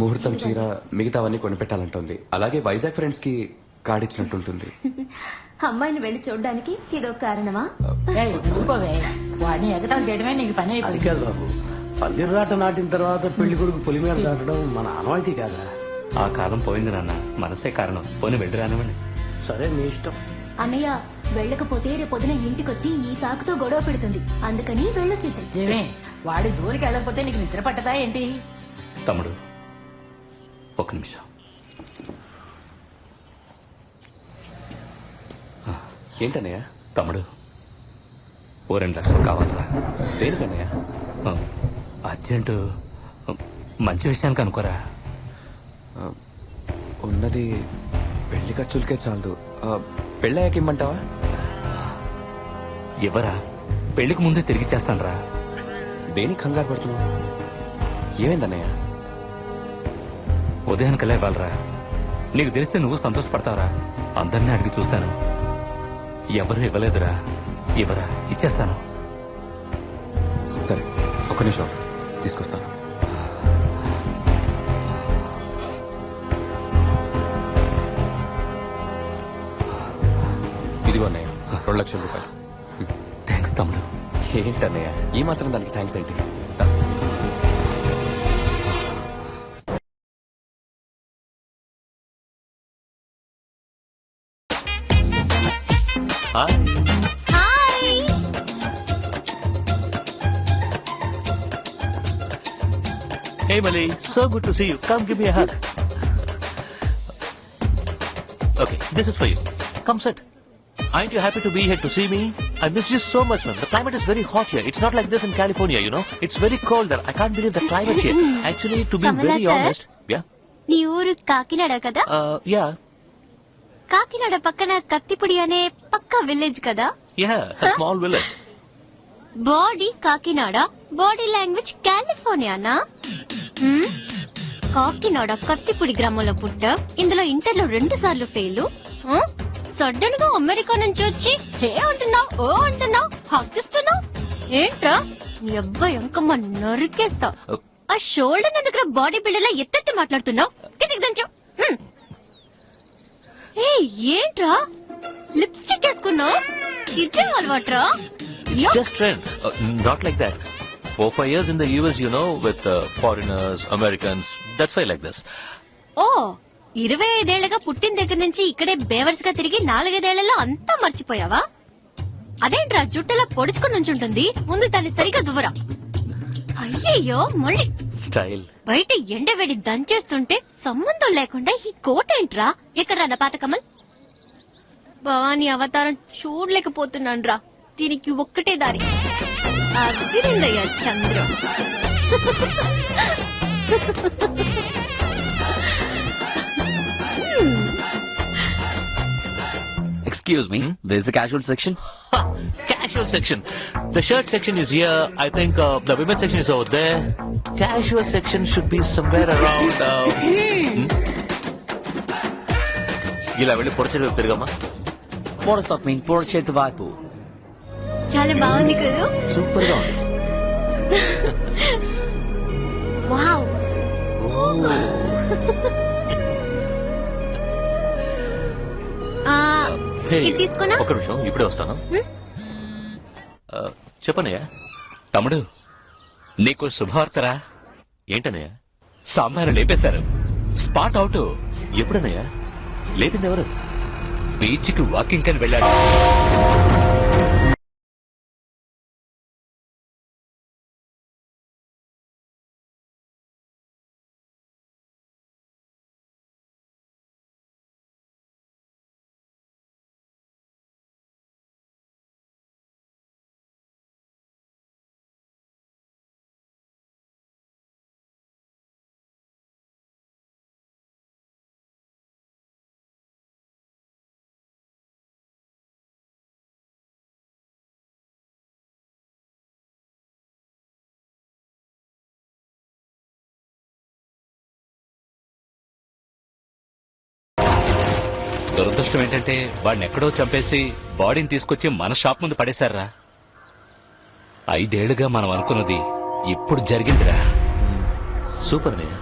ముహూర్తం చీర మిగతావన్నీ కొనిపెట్టాలంటుంది. అలాగే వైజాగ్ ఫ్రెండ్స్ కి కార్డ్ ఇచ్చినట్టుంటుంది. అమ్మాయిని వెళ్లి చూడడానికి ఇదో కారణమా? వాడిని ఎగతాలు చేయడమే నీకు పని అది అయిపోయింది. కాదు బాబు, పందిర్రాట నాటిన తర్వాత పెళ్లి కొడుకు పొలి మీద దాటడం మన ఆనవాయితీ కాదా? ఆ కాలం పోయింది నాన్న, మనసే కారణం. పోనీ వెళ్ళి రానివ్వండి. సరే మీ ఇష్టం. అన్నయ్య వెళ్ళకపోతే రేపొద్దున ఇంటికొచ్చి ఈ సాకుతో గొడవ పెడుతుంది. అందుకని వెళ్ళొచ్చేసాయి. ఏమే వాడి జోలికి వెళ్ళకపోతే నీకు నిద్ర పట్టదా ఏంటి? తమ్ముడు ఒక నిమిషం. ఏంటన్నయ్య? తమ్ముడు ఓ 2 లక్షలు కావాలరా. దేనికన్నయ్య? అర్జెంటు మంచి విషయానికి అనుకోరా. ఉన్నది పెళ్లి ఖర్చులకే చాలదు. పెళ్ళయ్యాక ఇమ్మంటావా? ఎవరా? పెళ్లికి ముందే తిరిగి చేస్తానరా. దేనికి కంగారు పడుతున్నావు? ఏమైందన్నయ్య? ఉదయానికల్లా ఇవ్వాలరా. నీకు తెలిస్తే నువ్వు సంతోషపడతావరా. అందరినీ అడిగి చూశాను, ఎవరు ఇవ్వలేదురా. ఇవ్వరా, ఇచ్చేస్తాను. సరే ఒక నిమిషం తీసుకొస్తాను. ఇదిగో అన్నయ్య 2 లక్షల రూపాయలు. థ్యాంక్స్ తమ్ముడు. ఏంటన్నయ్య ఈ మాత్రం దానికి థ్యాంక్స్ ఏంటి? Hey, Mali. So good to see you. Come give me a hug. Okay, this is for you. Come sit. Aren't you happy to be here to see me? I miss you so much, man. The climate is very hot here. It's not like this in California, you know. It's very cold there. I can't believe the climate here. Actually, to be very honest, yeah. నీ ఊరు కాకినాడ కదా? Yeah. కాకినాడ పక్కన కత్తిపుడి అనే పక్క విలేజ్ కదా? Yeah, a small village. Body Kakinada, body language కాలిఫోర్నియానా? కాకినాడ కత్తిపుడి గ్రామంలో పుట్ట, ఇందులో ఇంటర్లో 2 సార్లు ఫెయిల్. సడన్ గా అమెరికా నుంచి వచ్చి హే అంటున్నావు, ఓ అంటున్నావు, హక్కిస్తున్నావు ఏంట్రా? నీ అబ్బాయి అంకమ్మ నరికేస్తా. ఆ షోల్డర్ దగ్గర బాడీ బిల్డర్ లా ఎత్తెత్తి మాట్లాడుతున్నావు. కిందికి దంచు. ఏ ఏంట్రా లిప్స్టిక్ వేసుకున్నావు? ఇదే అలవాట్రా? It's just trend. Not like that. 4-5 years in the US, you know, with foreigners, Americans. That's why like this. ఓ 25 ఏళ్లుగా పుట్టిన దగ్గర నుంచి ఇక్కడే బేవర్స్ గా తిరిగి 4-5 ఏళ్లలో అంతా మర్చిపోయావా? అదేంట్రా జుట్టలా పొడుచుకుని నుంచుంటుంది. ముందు దాన్ని సరిగా దువ్వరా. అయ్యయ్యో మళ్ళీ Style. బయట ఎండవేడి దంచేస్తుంటే సంబంధం లేకుండా ఈ కోట్ ఏంట్రా? ఎక్కడ నా పాత కమల్? భవానీ అవతారం చూడలేకపోతున్నాను రా. దీనికి ఒక్కటే దారి. అదిరిందయ్యా Chandram. Excuse me, where's the casual section? Casual section. The shirt section is here. I think the women's section is over there. Casual section should be somewhere around. ఇలా వెళ్ళి పొడిచేది వైపు తిరగమ్మా. What does that mean? పొడిచేతి వైపు. చాలా బాగుంది కదా? సూపర్ గా ఉంది. వావ్. Hey, ఇది తీసుకున్నా? ఒక్క నిమిషం ఇప్పుడే వస్తాను. చెప్పనయ్యా. తమ్ముడు నీకు శుభవార్తరా. ఏంటనయ్యా? సాంబారు లేపేశారు. Spot out. ఎప్పుడనయ్యా? లేపింది ఎవరు? బీచ్కి వాకింగ్ అని వెళ్ళాడు. దురదృష్టం ఏంటంటే వాడిని ఎక్కడో చంపేసి బాడీని తీసుకొచ్చి మన షాప్ ముందు పడేశారా. 5 ఏళ్లుగా మనం అనుకున్నది ఇప్పుడు జరిగిందిరా. సూపర్ అన్నయ్య.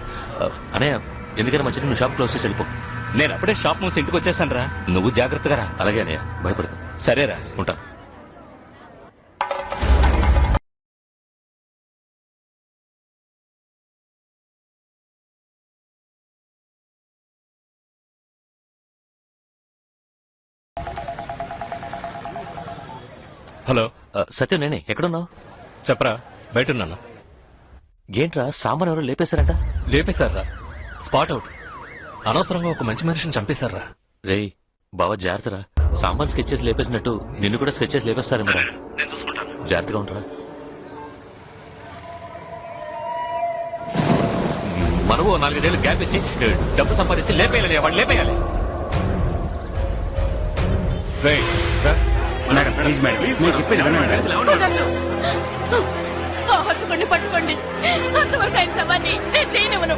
అన్నయ్య ఎందుకని మంచిది నువ్వు షాప్ క్లోజ్ చేసి వెళ్ళిపో. నేను అప్పుడే షాప్ మూసి ఇంటికి వచ్చేసాను రా. నువ్వు జాగ్రత్తగా రా. అలాగే అన్నయ్య, భయపడకు. సరేరా, ఉంటా. హలో సత్యం, నేనే. ఎక్కడున్నావు? చెప్పరా. బయటున్నాను. ఏంట్రా సాంబార్ ఎవరో లేపేశారంట? లేపేశారా? Spot out. అనవసరంగా ఒక మంచి మనిషిని చంపేశారా. రేయ్ బావ జాగ్రత్తరా. సాంబార్ స్కెచ్ చేసి లేపేసినట్టు నిన్ను కూడా స్కెచ్ చేసి లేపేస్తారేమరా. జాగ్రత్తగా ఉంటారా. మనము 4 ఏళ్ళు గ్యాప్ ఇచ్చి డబ్బు సంపాదించి లేపేయాలి. వాడు లేపేయాలి. పట్టుకోండి. అంతవరకు ఆయన శవాన్ని నేను తీయనివ్వను.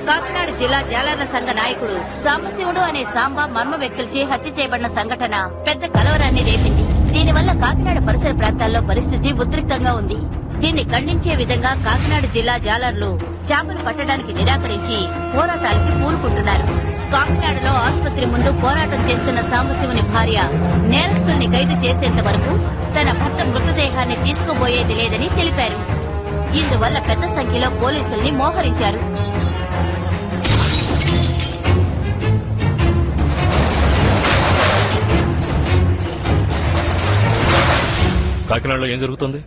కాకినాడ జిల్లా జాలర్ల సంఘ నాయకుడు సాంబశివుడు అనే సాంబా మర్మ వ్యక్తులచే హత్య చేయబడిన సంఘటన పెద్ద కలవరాన్ని రేపింది. దీనివల్ల కాకినాడ పరిసర ప్రాంతాల్లో పరిస్థితి ఉద్రిక్తంగా ఉంది. దీన్ని ఖండించే విధంగా కాకినాడ జిల్లా జాలర్లు చేపలు పట్టడానికి నిరాకరించి పోరాటాలకి పూనుకుంటున్నారు. కాకినాడలో ఆసుపత్రి ముందు పోరాటం చేస్తున్న సాంబశివుని భార్య నేరస్తుల్ని ఖైదు చేసేంత వరకు తన భర్త మృతదేహాన్ని తీసుకుపోయేది లేదని తెలిపారు. ఇందువల్ల పెద్ద సంఖ్యలో పోలీసుల్ని మోహరించారు. కాకినాడలో ఏం జరుగుతుంది?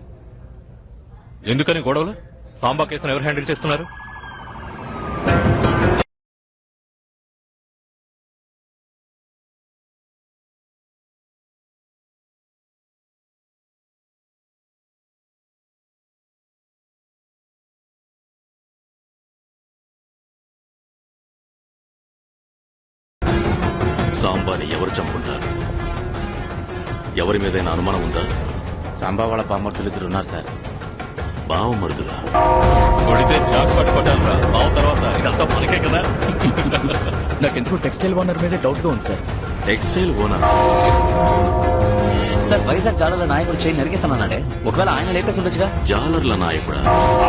ఎందుకని గొడవలు? సాంబా కేసును ఎవరు హ్యాండిల్ చేస్తున్నారు? సాంబాని ఎవరు చంపుకుంటారు? ఎవరి మీదైనా అనుమానం ఉందా? సాంబా వాళ్ళ బామ్మర్తులు ఇద్దరు ఉన్నారు సార్. బావమరుదులా? కొడితే చాకు పట్టుకోవటాలరా బావ తర్వాత ఇదంతా మనకే కదా. నాకెందుకు టెక్స్టైల్ ఓనర్ మీద డౌట్ గా ఉంది sir. Textile owner sir Vizag జాలర్ల నాయకుడు చేయి నరికేస్తామన్నాడే, ఒకవేళ ఆయన లేపేసి ఉండొచ్చుగా. జాలర్ల నాయకుడా?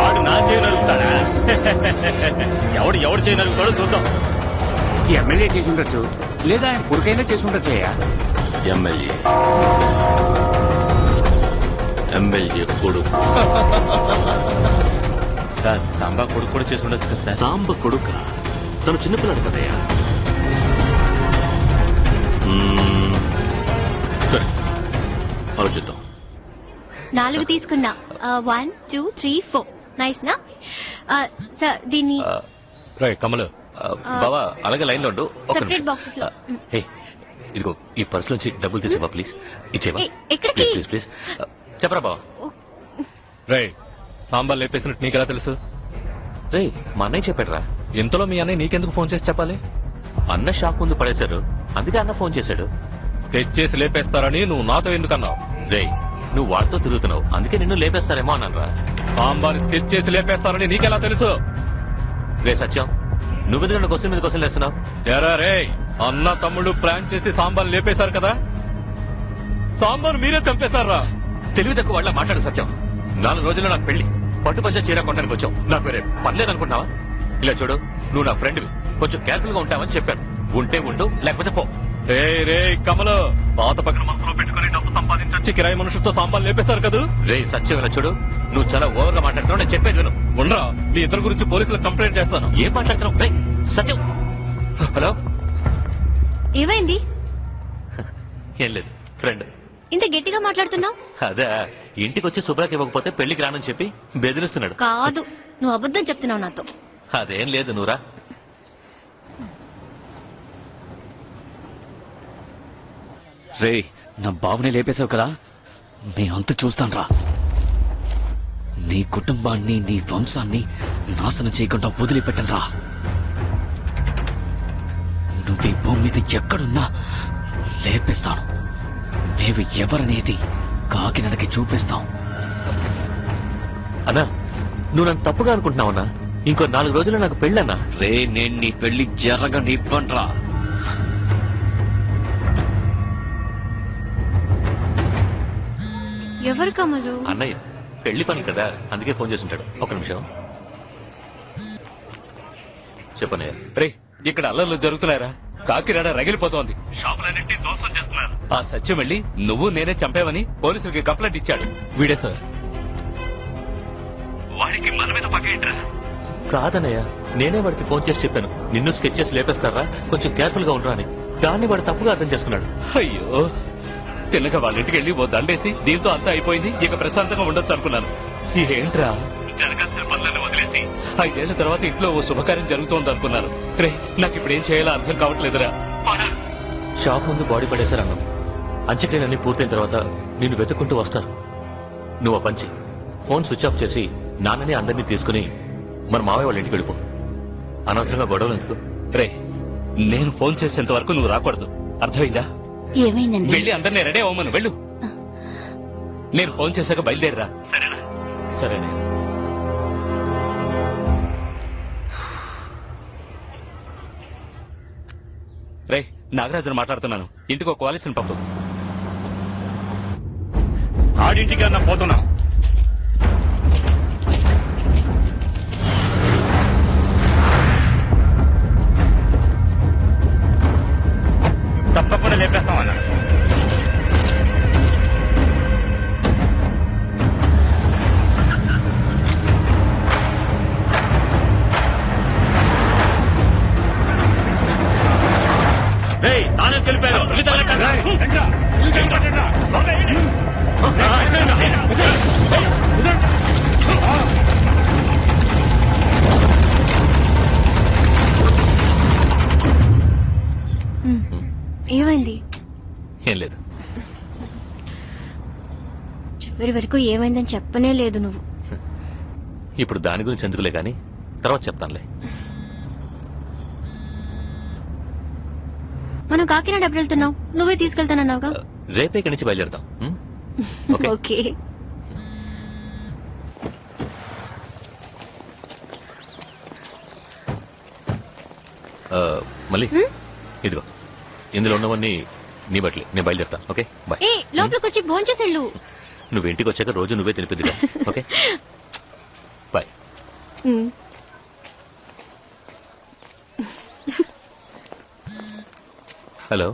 ఆడు నా చేయి నరుకుతాడా? ఎవడు చేయి నరుకుతాడో చూద్దాం. ఎమ్మెల్యే చేసి ఉండొచ్చు, లేదా ఆయన కొడుకైనా చేసి ఉండొచ్చయ్యా. ఎమ్మెల్యే కొడుకు. సార్ సాంబా కొడుకు కూడా చేసి ఉండొచ్చు కదా సార్. సాంబ కొడుక? తను చిన్నపిల్లడు కదయ్యా. సరే ఆలోచిద్దాం. 4 తీసుకున్నా. 1 2 3 4 నైస్ నా సార్. దీన్ని కమలు బావా అలాగే లైన్ లో ఉండు. సెపరేట్ బాక్సెస్ లో. హే ఇదిగో ఈ పర్స్ నుంచి డబ్బులు తీసేవా ప్లీజ్. ఇచ్చేవా ఎక్కడికి? Please please please. చెప్పరా బావా. రే సాంబా లేపేసినట్టు నీకెలా తెలుసు? రే మా అన్నయ్య చెప్పాడురా. ఇంతలో మీ అన్నయ్య నీకెందుకు ఫోన్ చేసి చెప్పాలి? అన్న షాప్ ముందు పడేశారు, అందుకే అన్న ఫోన్ చేశాడు. స్కెచ్ చేసి లేపేస్తారని నువ్వు నాతో ఎందుకన్నావు? రే నువ్వు వాడితో తిరుగుతున్నావు, అందుకే నిన్ను లేపేస్తారేమో అన్నారా. సాంబాని స్కెచ్ చేసి లేపేస్తారని నీకెలా తెలుసు? రే సత్యం, నువ్వెందుకు నన్ను క్వశ్చన్ మీద క్వశ్చన్ వేస్తున్నావు? ఎరా రే, అన్న తమ్ముడు ప్లాన్ చేసి సాంబాన్ లేపేశారు కదా, సాంబాన్ మీరే చంపేశారా? తెలివి తక్కువ వాళ్ళ మాట్లాడు సత్యం. 4 రోజుల్లో నాకు పెళ్లి, పట్టుపంచ చీర కొనడానికి వచ్చావు. నాకు వేరే పర్లేదనుకుంటున్నావా? ఇలా చూడు, నువ్వు నా ఫ్రెండ్వి, కొంచెం కేర్ఫుల్ గా ఉంటావని చెప్పాను. ఉంటే ఉండు, లేకపోతే పో. రే రే కమలు, పాత పక్కన మనసులో పెట్టుకుని డబ్బు సంపాదించొచ్చి కిరాయి మనుషులతో సాంబాన్ లేపేశారు కదా. రే సత్యం ఇలా చూడు, నువ్వు చాలా ఓవర్ గా మాట్లాడుతున్నావు. నేను చెప్పేది విను. ఉండరా, మీ ఇద్దరు గురించి పోలీసులకు కంప్లైంట్ చేస్తాను. ఏం మాట్లాడుతున్నావు? రే సత్యం. హలో, ఏమైంది? ఏం లేదు, ఫ్రెండ్. ఇంత గట్టిగా మాట్లాడుతున్నావు? అదే ఇంటికి వచ్చి శుభ్రకి ఇవ్వకపోతే పెళ్లికి రానని చెప్పి బెదిరిస్తున్నాడు. కాదు, నువ్వు అబద్ధం చెప్తున్నావు నాతో. అదేం లేదు, నువ్వురా. రే నా బావనే లేపేశావు కదా, నీ అంత చూస్తాను రా. నీ కుటుంబాన్ని, నీ వంశాన్ని నాశనం చేయకుండా వదిలిపెట్టను రా. నువ్వు ఈ భూమి మీద ఎక్కడున్నా లేపేస్తాను. మేము ఎవరనేది కాకినాడకి చూపిస్తాం. అన్నా నువ్వు నన్ను తప్పుగా అనుకుంటున్నావన్నా. ఇంకో 4 రోజుల్లో నాకు పెళ్ళన్నా. రే నేను నీ పెళ్లి జరగనివ్వనురా. ఎవరు కమలు? అన్నయ్య పెళ్లి పని కదా, అందుకే ఫోన్ చేసి ఉంటాడు. ఒక నిమిషం చెప్పనయ్య. రే ఇక్కడ అల్లర్లు జరుగుతున్నారా? కాకినాడ రగిలిపోతోంది. షాపులన్నింటినీ దోసం చేస్తున్నారు. ఆ సత్యం వెళ్ళి నువ్వు నేనే చంపావని పోలీసులకి కంప్లైంట్ ఇచ్చాడు. వీడే సార్. వాడికి మన మీద పగేంట్రా? కాదన్నయ్య, నేనే వాడికి ఫోన్ చేసి చెప్పాను, నిన్ను స్కెచ్ చేసి లేపేస్తారా, కొంచెం కేర్ఫుల్ గా ఉండరా అని. దాన్ని వాడు తప్పుగా అర్థం చేసుకున్నాడు. అయ్యో, చిన్నగా వాళ్ళ ఇంటికి వెళ్ళి ఓ దండేసి దీంతో అంతా అయిపోయింది, ఇక ప్రశాంతంగా ఉండొచ్చు అనుకున్నాను. ఏంట్రా జరగాల్సిన పనులను వదిలేసి 5 ఏళ్ల తర్వాత ఇంట్లో ఓ శుభకార్యం జరుగుతోంది అనుకున్నాను. రే నాకు ఇప్పుడు ఏం చేయాలో అర్థం కావట్లేదురా. షాప్ ముందు బాడీ పడేశారు అన్నం. అంత్యక్రియలన్నీ పూర్తయిన తర్వాత నిన్ను వెతుక్కుంటూ వస్తారు. నువ్వు ఆ పంచి ఫోన్ స్విచ్ ఆఫ్ చేసి నాన్నని అందరినీ తీసుకుని మన మావయ్య వాళ్ళ ఇంటికి వెళ్ళిపో. అనవసరంగా గొడవలు ఎందుకు? రే నేను ఫోన్ చేసేంత వరకు నువ్వు రాకూడదు, అర్థమైందా? ఏమైందండి? వెళ్ళి అందరినీ రెడీ అవ్వమను, వెళ్ళు. నేను ఫోన్ చేశాక బయలుదేరరా. సరేనే. రే నాగరాజును మాట్లాడుతున్నాను, ఇంటికి ఒక కాలేసిన పంపు. ఆడింటికి అన్నా పోతున్నా. తప్పకుండా లేపేస్తామన్నా. వరకు ఏమైందని చెప్పనే లేదు నువ్వు. ఇప్పుడు దాని గురించి ఎందుకులే గాని తర్వాత చెప్తానులే. మనం కాకినాడ ఎప్పుడు వెళ్తున్నావు? నువ్వే తీసుకెళ్తానన్నావుగా. రేపే ఇక్కడి నుంచి బయలుదేరతాం. ఓకే. మళ్ళీ ఇదిగో ఇందులో ఉన్నవన్నీ నీ బట్టలే. నేను బయలుదేరతా. Okay bye. ఏ లోపలికి వచ్చి భోంచేసెళ్ళు. నువ్వు ఇంటికి వచ్చాక రోజు నువ్వే తినిపిద్దిగా. Okay bye. హలో,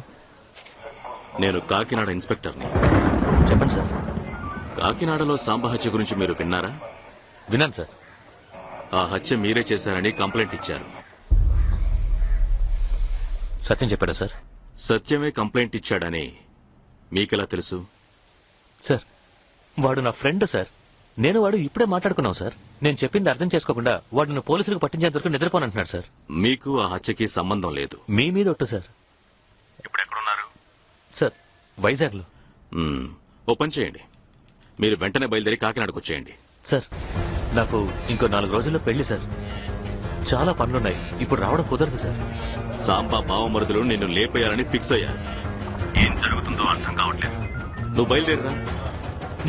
నేను కాకినాడ ఇన్స్పెక్టర్ని. చెప్పండి సార్. కాకినాడలో సాంబ హత్య గురించి మీరు విన్నారా? విన్నాను సార్. ఆ హత్య మీరే చేశారని కంప్లైంట్ ఇచ్చారు. సత్యం చెప్పాడా సార్? సత్యమే కంప్లైంట్ ఇచ్చాడని మీకెలా తెలుసు? సార్ వాడు నా ఫ్రెండ్ సార్. నేను వాడు ఇప్పుడే మాట్లాడుకున్నాం సార్. నేను చెప్పింది అర్థం చేసుకోకుండా వాడు నన్ను పోలీసులకు పట్టించేంత వరకు నిద్రపోనంటున్నాడు సార్. మీకు ఆ హత్యకి సంబంధం లేదు. మీ మీద ఒట్టు సార్. ఇప్పుడు ఎక్కడున్నారు? సార్ వైజాగ్ లో. ఓ పని చేయండి, మీరు వెంటనే బయలుదేరి కాకినాడకు వచ్చేయండి. సార్ నాకు ఇంకో 4 రోజుల్లో పెళ్లి సార్. చాలా పనులున్నాయి. ఇప్పుడు రావడం కుదరదు సార్. సాంబా బావమరుదులు నిన్ను లేపేయాలని ఫిక్స్ అయ్యారు. ఏం జరుగుతుందో అర్థం కావట్లేదు. నువ్వు బయలుదేరిరా.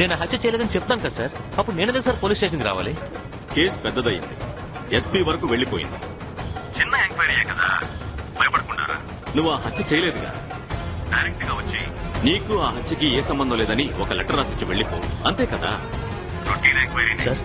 నేను హత్య చేయలేదని చెప్తాను కదా సార్. అప్పుడు నేను సార్ పోలీస్ స్టేషన్కి రావాలి. కేసు పెద్దదయ్యింది, ఎస్పీ వరకు వెళ్లిపోయింది. చిన్న ఎంక్వైరీయే కదా, భయపడకుండారా. నువ్వు ఆ హత్య చేయలేదుగా. డైరెక్ట్ గా వచ్చి నీకు ఆ హత్యకి ఏ సంబంధం లేదని ఒక లెటర్ రాసిచ్చి వెళ్లిపో. అంతే కదా. Routine enquiry sir.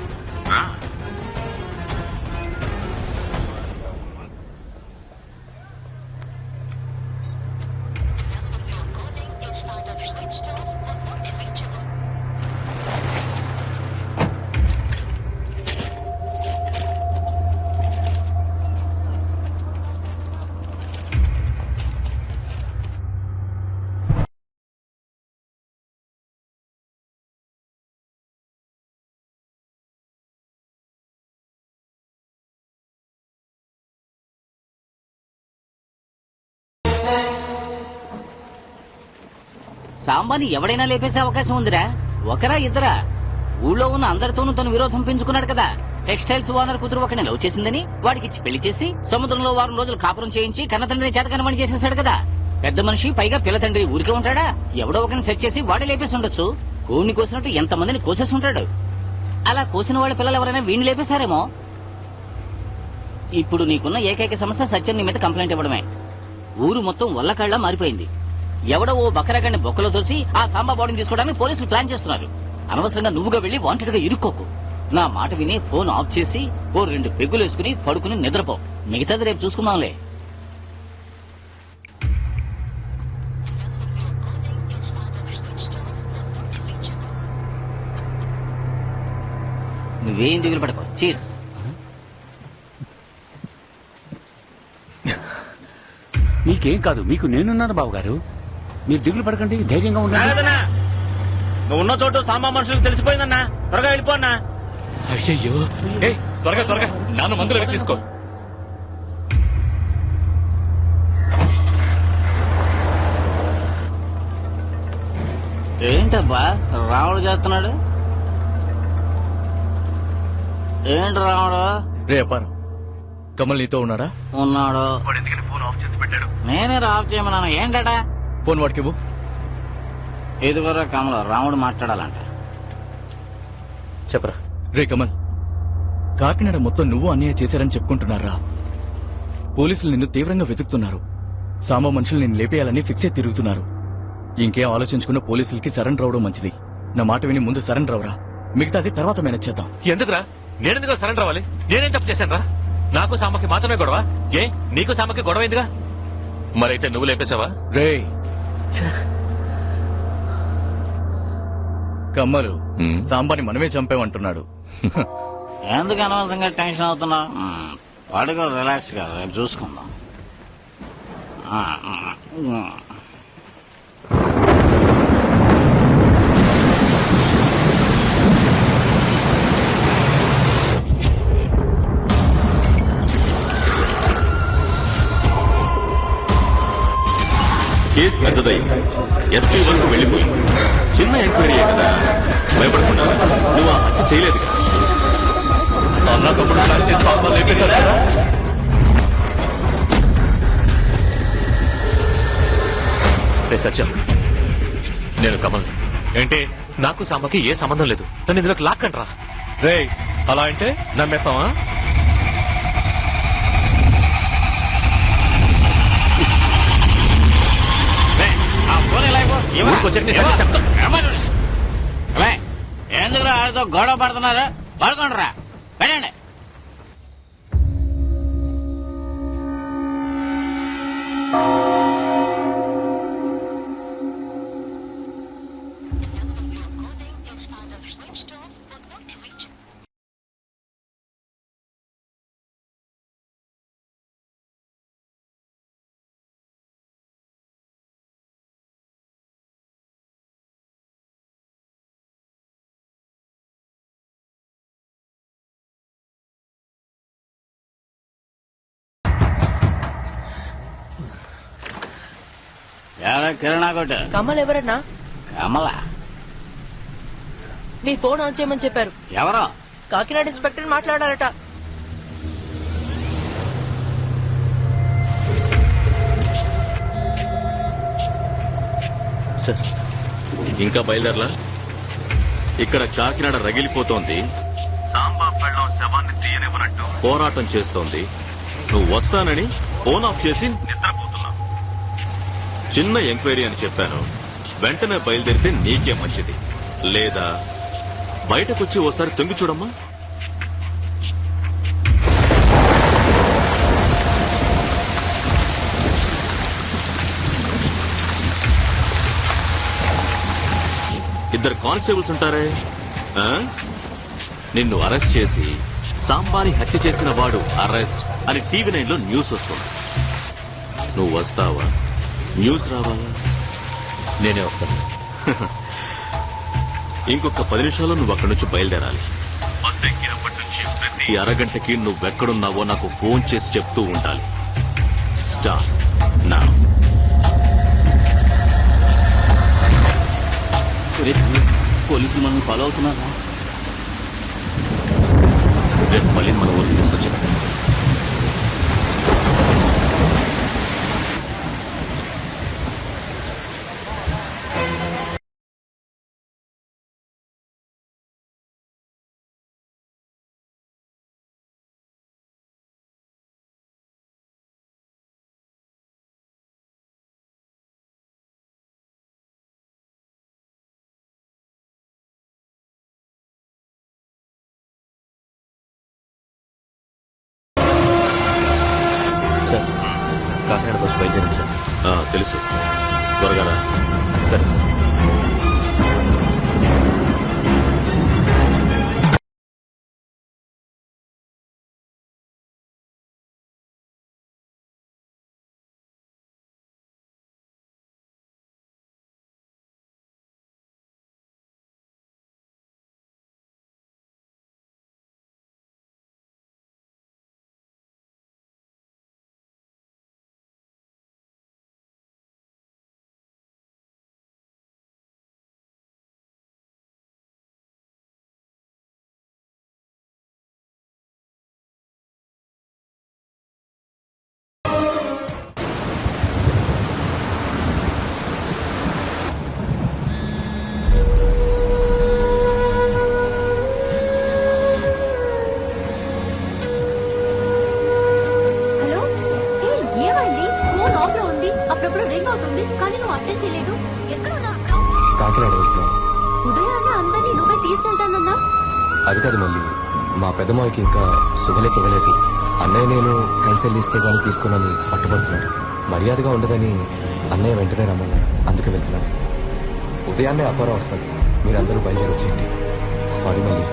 సాంబాని ఎవడైనా లేపేసే అవకాశం ఉందిరా. ఒకరా ఇద్దరా? ఊళ్ళో ఉన్న అందరితోనూ తను విరోధం పెంచుకున్నాడు కదా. టెక్స్టైల్స్ ఓనర్ కూతురు ఒకని లవ్ చేసిందని వాడికిచ్చి పెళ్లి చేసి సముద్రంలో 1 వారం రోజులు కాపురం చేయించి కన్నతండ్రిని చేతకనమని చేసేసాడు కదా. పెద్ద మనిషి, పైగా పిల్ల తండ్రి ఊరికే ఉంటాడా? ఎవడో ఒకరిని సెట్ చేసి వాడే లేపేసి ఉండొచ్చు. కోడిని కోసినట్టు ఎంతమందిని కోసేసి ఉంటాడు. అలా కోసిన వాళ్ళ పిల్లలు ఎవరైనా వీణ్ణి లేపేశారేమో. ఇప్పుడు నీకున్న ఏకైక సమస్య సత్యం నీ మీద కంప్లైంట్ ఇవ్వడమే. ఊరు మొత్తం వల్లకాళ్లా మారిపోయింది. ఎవడో ఓ బకరగాన్ని బొక్కలో తోసి ఆ సాంబా బాడీని తీసుకోవడానికి పోలీసులు ప్లాన్ చేస్తున్నారు. అనవసరంగా నువ్వుగా వెళ్లి వాంటెడ్ గా ఇరుక్కోకు. నా మాట విని ఫోన్ ఆఫ్ చేసి ఓ 2 పెగ్గులు వేసుకుని పడుకుని నిద్రపో. మిగతాది రేపు చూసుకుందాంలే. నువ్వేం దిగులు పడకో. చీర్స్. మీకేం కాదు, మీకు నేనున్నాను బావగారు. మీరు దిగులు పడకండి, ధైర్యంగా ఉండండి. నువ్వు ఉన్న చోటు సాంబా మనుషులకు తెలిసిపోయిందన్నా. త్వరగా వెళ్ళిపోన్నా. అయ్యయ్యో, త్వరగా త్వరగా నాన్న మందులు తీసుకో. ఏంటబ్బా రాముడు చేస్తున్నాడు? ఏంటి రాముడు? రేపారు కమల్ నీతో ఉన్నాడా? ఉన్నాడు. నేనే ఆఫ్ చేయమన్నాను. ఏంటడా? ఫోన్ వాడికి ఇవ్వు. ఇదిగోరా కమల్, రాముడు మాట్లాడాలంట. చెప్పరా. రే కమల్, కాకినాడ మొత్తం నువ్వు అన్నయ్య చేశారని చెప్పుకుంటున్నారా? పోలీసులు నిన్ను తీవ్రంగా వెతుకుతున్నారు. సాంబా మనుషులు నిన్ను లేపేయాలని ఫిక్స్ అయి తిరుగుతున్నారు. ఇంకేం ఆలోచించుకున్న పోలీసులకి సరెండర్ అవడం మంచిది. నా మాట విని ముందు సరెండర్ అవరా. మిగతాది తర్వాత మేనేజ్ చేద్దాం. ఎందుకురా? నేనెందుకు సరెండర్ అవ్వాలి? నేనేం తప్పు చేశాను రా? నాకు సాంబకి మాత్రమే గొడవ. ఏ నీకు సాంబకి గొడవ ఎందుగా? మరైతే నువ్వు లేపేశావా? రే కమ్మలు, సాంబాని మనమే చంపామంటున్నాడు. ఎందుకు అనవసరంగా టెన్షన్ అవుతున్నావు? పడుకో, రిలాక్స్ గా, రేపు చూసుకుందాం. కేసు పెద్దదై ఎస్పీ వరకు వెళ్లిపోయింది. చిన్న ఎంక్వైరీ కదా, భయపడకుండా నువ్వు ఆ హత్య చేయలేదుగా. అన్న తమ్ముడు ప్లాన్ చేసి సాంబార్ లేపేశారు కదా. సత్యం, నేను కమల్. ఏంటి? నాకు సాంబాకి ఏ సంబంధం లేదు. నన్ను ఇందులోకి లాక్కండ్రా. రే అలా అంటే నమ్మేస్తావా? ఎందుకు ఆడితో గొడవ పడుతున్నారు? పడుకోండిరా, వెళ్ళండి. ఎవరా కిరణా కొట్టు? కమల్ ఎవరన్నా? కమల మీ ఫోన్ ఆన్ చేయమని చెప్పారు. ఎవరో? కాకినాడ ఇన్స్పెక్టర్ మాట్లాడారట. సార్, ఇంకా బయలుదేరలా? ఇక్కడ కాకినాడ రగిలిపోతోంది. సాంబా పెళ్ళం శవాన్ని తీయనివ్వనట్టు పోరాటం చేస్తోంది. నువ్వు వస్తానని ఫోన్ ఆఫ్ చేసి నిద్రపోతున్నావు. చిన్న ఎంక్వైరీ అని చెప్పాను, వెంటనే బయలుదేరితే నీకే మంచిది. లేదా బయటకొచ్చి ఓసారి తొంగి చూడమ్మా. ఇద్దరు కానిస్టేబుల్స్ ఉంటారే, నిన్ను అరెస్ట్ చేసి సాంబాని హత్య చేసిన వాడు అరెస్ట్ అని టీవీ 9 లో న్యూస్ వస్తుంది. నువ్వు వస్తావా? న్యూస్ రావాలా? నేనే వస్తాను. ఇంకొక 10 నిమిషాల్లో నువ్వు అక్కడి నుంచి బయలుదేరాలి. బస్సు ఎక్కినప్పటి నుంచి ప్రతి అరగంటకి నువ్వెక్కడున్నావో నాకు ఫోన్ చేసి చెప్తూ ఉండాలి. Start now. పోలీసులు మనం ఫాలో అవుతున్నారా? రేపు మళ్ళీ మన ఊరికి తీసుకొచ్చాను. సార్, కాకినాడ బస్సు బయలుదేరింది సార్. తెలుసు, త్వరగా రా. సరే సార్. కాకినాడ వెళ్తున్నాం. ఉదయాన్నే అందరినీ నువ్వే తీసుకెళ్తానన్నా? అది కాదు మళ్ళీ, మా పెద్దమ్మాయికి ఇంకా శుభలేఖ ఇవ్వలేదు. అన్నయ్య నేను కన్సల్ట్ ఇస్తే గానీ తీసుకున్నాను పట్టుబడుతున్నాడు. మర్యాదగా ఉండదని అన్నయ్య వెంటనే రమ్మన్నాడు, అందుకే వెళ్తున్నాను. ఉదయాన్నే అప్పారా వస్తాడు, మీరందరూ బయలుదేరి వచ్చేయండి. సారీ మళ్ళీ.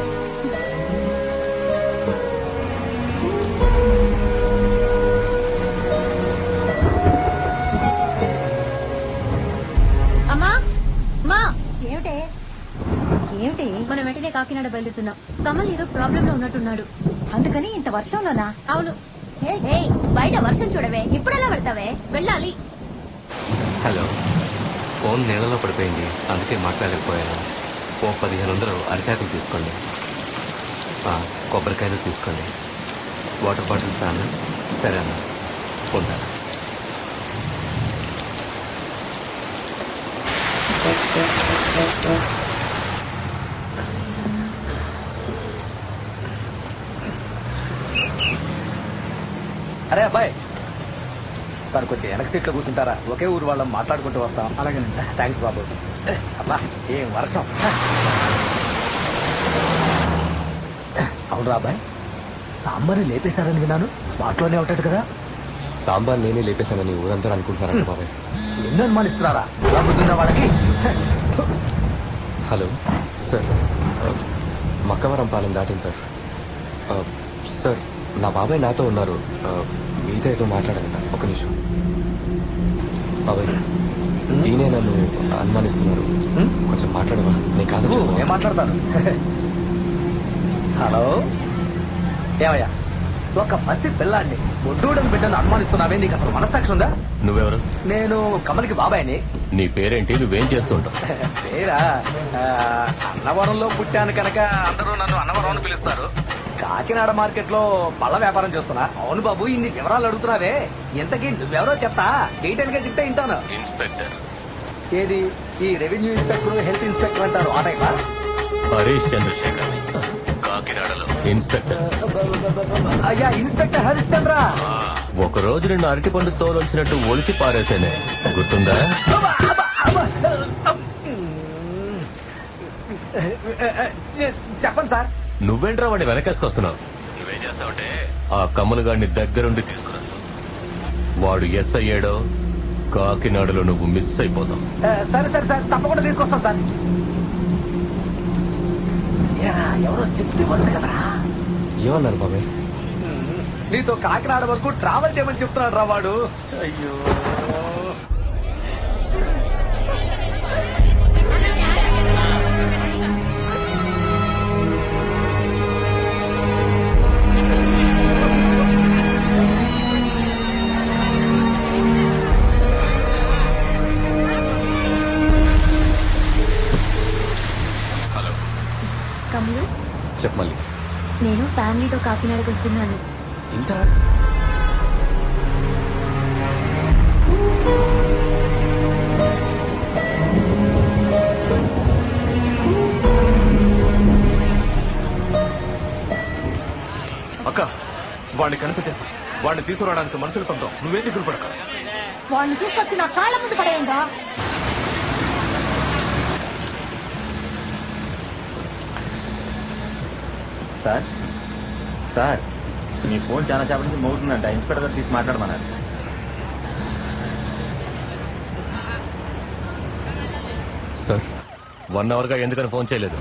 ఏమిటి? మనం వెంటనే కాకినాడ బయలుదేరుతున్నాం. కమల్ ఏదో ప్రాబ్లం లో ఉన్నట్టున్నాడు. అందుకని ఇంత వర్షంలోనా? అవును. బయట వర్షం చూడవే, ఇప్పుడెలా పెడతావే? వెళ్ళాలి. హలో, ఫోన్ నీళ్ళలో పడిపోయింది, అందుకే మాట్లాడలేకపోయాను. ఓ 1500 అరిటాకులు తీసుకోండి, కొబ్బరికాయలు తీసుకోండి, వాటర్ బాటిల్స్ అన్న. సరే అన్న, ఉంటాను. అరే అబ్బాయి, సార్ కొంచెం వెనక సీట్లో కూర్చుంటారా? ఒకే ఊరు వాళ్ళం మాట్లాడుకుంటూ వస్తాం. అలాగే థ్యాంక్స్ బాబు. అబ్బా ఏం వర్షం. అవునరా అబ్బాయి, సాంబార్ని లేపేశారని విన్నాను. స్పాట్లోనే ఉంటాడు కదా? సాంబార్ నేనే లేపేశానని ఊరంతా అనుకుంటున్నారంట బాబాయ్. ఎన్నో అనుమానిస్తున్నారా? ఎలా బుద్ధిందా వాళ్ళకి? హలో సార్, మక్కవరం పాలెం దాటింది సార్. సార్, నా బాబాయ్ నాతో ఉన్నారు. మీతో ఏదో మాట్లాడాలంట. ఒక నిమిషం. బాబాయ్, ఈయనే నన్ను అనుమానిస్తున్నారు. కొంచెం మాట్లాడవా? నేను కాదు. ఏం మాట్లాడతాను? హలో, ఏమయ్యా, ఒక పసి పిల్లాన్ని బొడ్డూడని బిడ్డను అనుమానిస్తున్నావే? నీకు అసలు మనస్సాక్షి ఉందా? నువ్వెవరు? నేను కమల్కి బాబాయ్ని. నీ పేరేంటి? నువ్వేం చేస్తుంటావు? పేరా? అన్నవరంలో పుట్టాను కనుక అందరూ నన్ను అన్నవరం అని పిలుస్తారు. కాకినాడ మార్కెట్ లో పళ్ళ వ్యాపారం చేస్తున్నా. అవును బాబు, ఇన్ని వివరాలు అడుగుతున్నావే, ఇంతకీ నువ్వెవరో చెప్తా. డీటెయిల్ గా చెప్తే వింటాను. ఇన్స్పెక్టర్. ఏది? ఈ రెవెన్యూ ఇన్స్పెక్టర్, హెల్త్ ఇన్స్పెక్టర్ అంటారు ఆ టైపా? హరీష్ చంద్రశేఖర్, కాకినాడలో ఇన్స్పెక్టర్. అయ్యా, ఇన్స్పెక్టర్ హరీష్ చంద్ర. ఒక రోజు నిన్ను అరటిపండు తోలొచ్చినట్టు ఒలికి పారేసేనే, గుర్తుందా? చెప్పండి సార్. నువ్వేంట్రా వాడిని వెనకేసుకొస్తున్నావు? నువ్వేం చేస్తావంటే ఆ కమ్మలు గాడిని దగ్గరుండి తీసుకురా. వాడు ఎస్ అయ్యాడో కాకినాడలో నువ్వు మిస్ అయిపోతావు. సరే సరే సార్, తప్పకుండా తీసుకొస్తాను సార్. ఎవరో చెప్తే వచ్చు కదరా. ఏమన్నారు బాబాయ్? నీతో కాకినాడ వరకు ట్రావెల్ చేయమని చెప్తున్నాడు రా వాడు. అయ్యో, కమలు, చెప్ప మళ్ళీ. నేను ఫ్యామిలీతో కాకినాడకు వస్తున్నాను. ఇంత అక్క, వాడిని కనిపెట్టేసి వాడిని తీసుకురావడానికి మనుషులు పంపాం. నువ్వేం దిగులు పడక. వాడిని తీసుకొచ్చి నా కాళ్ళ ముందు పడేయండా. సార్, సార్, మీ ఫోన్ చాలా సేపటి నుంచి మోగుతుందంట. ఇన్స్పెక్టర్ గారు తీసి మాట్లాడమన్నారు. సార్, 1 అవర్ గా ఎందుకని ఫోన్ చేయలేదు?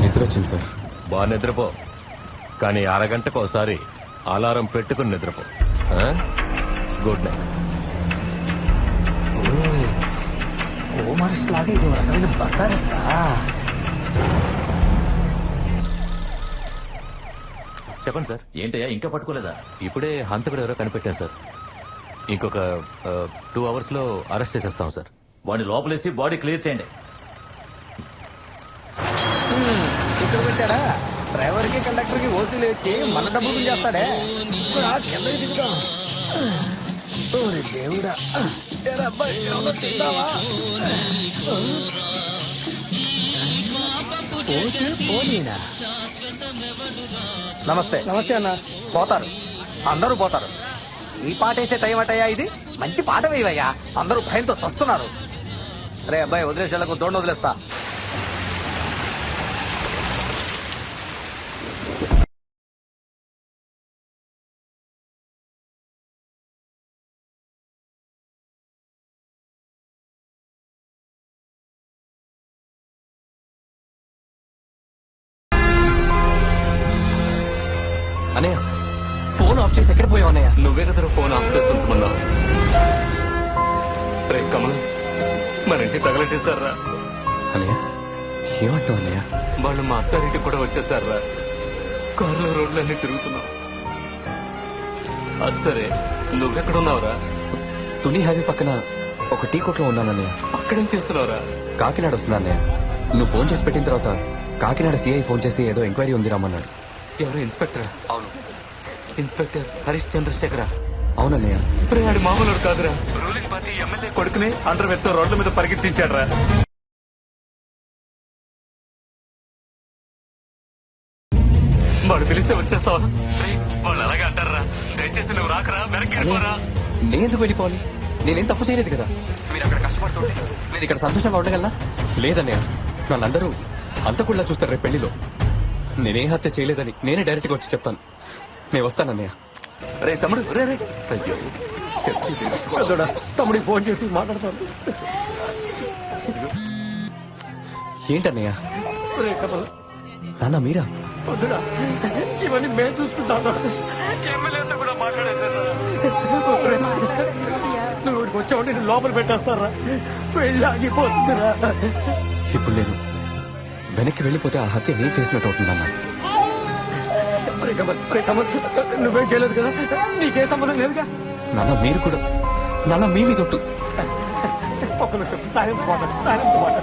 నిద్ర వచ్చింది సార్. బాగా నిద్రపో, కానీ అరగంటకు ఒకసారి అలారం పెట్టుకుని నిద్రపో. Good night. హోమ్ అరెస్ట్ లాగా ఇది ఒక రకమైన బస్ అరెస్టా? చెప్పండి సార్. ఏంటయ్యా ఇంకా పట్టుకోలేదా? ఇప్పుడే హంతకుడు ఎవరో కనిపెట్టాం సార్. ఇంకొక 2 అవర్స్ లో అరెస్ట్ చేసేస్తాం సార్. వాడిని లోపలేసి బాడీ క్లియర్ చేయండి. ఇక్కడ వచ్చాడా? డ్రైవర్ కి కండక్టర్ కి ఓసీలు ఇచ్చి మన డబ్బులు చేస్తాడే. కిందకి దిగుదాం. ఓరి దేవుడా, అబ్బాయి ఏమన్నా తిందావా? పోతే పోనీనా. నమస్తే. నమస్తే అన్న. పోతారు, అందరూ పోతారు. ఈ పాట వేసే టైం అటయ్యా ఇది? మంచి పాట వేయవయ్యా, అందరూ భయంతో చస్తున్నారు. రే అబ్బాయి, వదిలేసేళ్లకు దోణ వదిలేస్తా. అన్నయ్య, ఫోన్ ఆఫ్ చేసి ఎక్కడ పోయావు అన్నయ్య? నువ్వే కదా ఫోన్ ఆఫ్ చేసి ఉంచమన్నావు. రే కమల్, మన ఇంటి తగలటిస్తారా? అన్నయ్య, ఏమంటావు అన్నయ్య? వాళ్ళు మా అత్తారింటికి కూడా వచ్చేసారా? కారులో రోడ్లన్నీ తిరుగుతున్నావు. అది సరే, నువ్వెక్కడున్నావురా? తుని హైవే పక్కన ఒక టీ కొట్లో ఉన్నానన్నయ్య. అక్కడేం చేస్తున్నావురా? కాకినాడ వస్తున్నా అన్నయ్య. నువ్వు ఫోన్ చేసి పెట్టిన తర్వాత కాకినాడ సిఐ ఫోన్ చేసి ఏదో ఎంక్వైరీ ఉంది రమ్మన్నాడు. ఎవరు ఇన్స్పెక్టర్? అవును. ఇన్స్పెక్టర్ హరీష్ చంద్రశేఖర. అవునన్నయ్య. ఆడి మామూలు కాదురా, రూలింగ్ పార్టీ ఎమ్మెల్యే కొడుకుని అండర్ వెత్తో రోడ్ల మీద పరిగెత్తించాడ్రా. వాడు పిలిస్తే వచ్చేస్తావా? వాళ్ళు అలాగే అంటారా? దయచేసి నువ్వు రాకరా, వెనక్కి వెళ్ళిపోరా. నేను ఎందుకు వెళ్ళిపోవాలి? నేనేం తప్పు చేయలేదు కదా. మీరు అక్కడ కష్టపడుతుంటే నేను ఇక్కడ సంతోషంగా ఉండగలనా? లేదన్నయ్య, నన్ను అందరూ అంతకుళ్ళ చూస్తారు రేపు పెళ్లిలో. నేనే హత్య చేయలేదని నేనే డైరెక్ట్ గా వచ్చి చెప్తాను. నేను వస్తానన్నయ్య. రే తమ్ముడు, రే రే. అయ్యో తమ్ముడికి ఫోన్ చేసి మాట్లాడతాను. ఏంటన్నయ్య? నాన్న మీరా? వద్దురా, ఇవన్నీ మేము చూసుకుంటాను. ఎమ్మెల్యేతో కూడా మాట్లాడేశారు. నువ్వు ఇక్కడికి వచ్చావు, నేను లోపల పెట్టేస్తారా? పెళ్ళి ఆగిపోతుందిరా. ఇప్పుడు నేను వెనక్కి వెళ్ళిపోతే ఆ హత్య నేను చేసినట్టు అవుతుందన్న. నువ్వేం చేయలేదు కదా, నీకే సంబంధం లేదుగా. నాన్న మీరు కూడా, నాన్న మీ మీద ఒట్టు. ఒక్క నిమిషం, నాయనతో మాట్లాడు.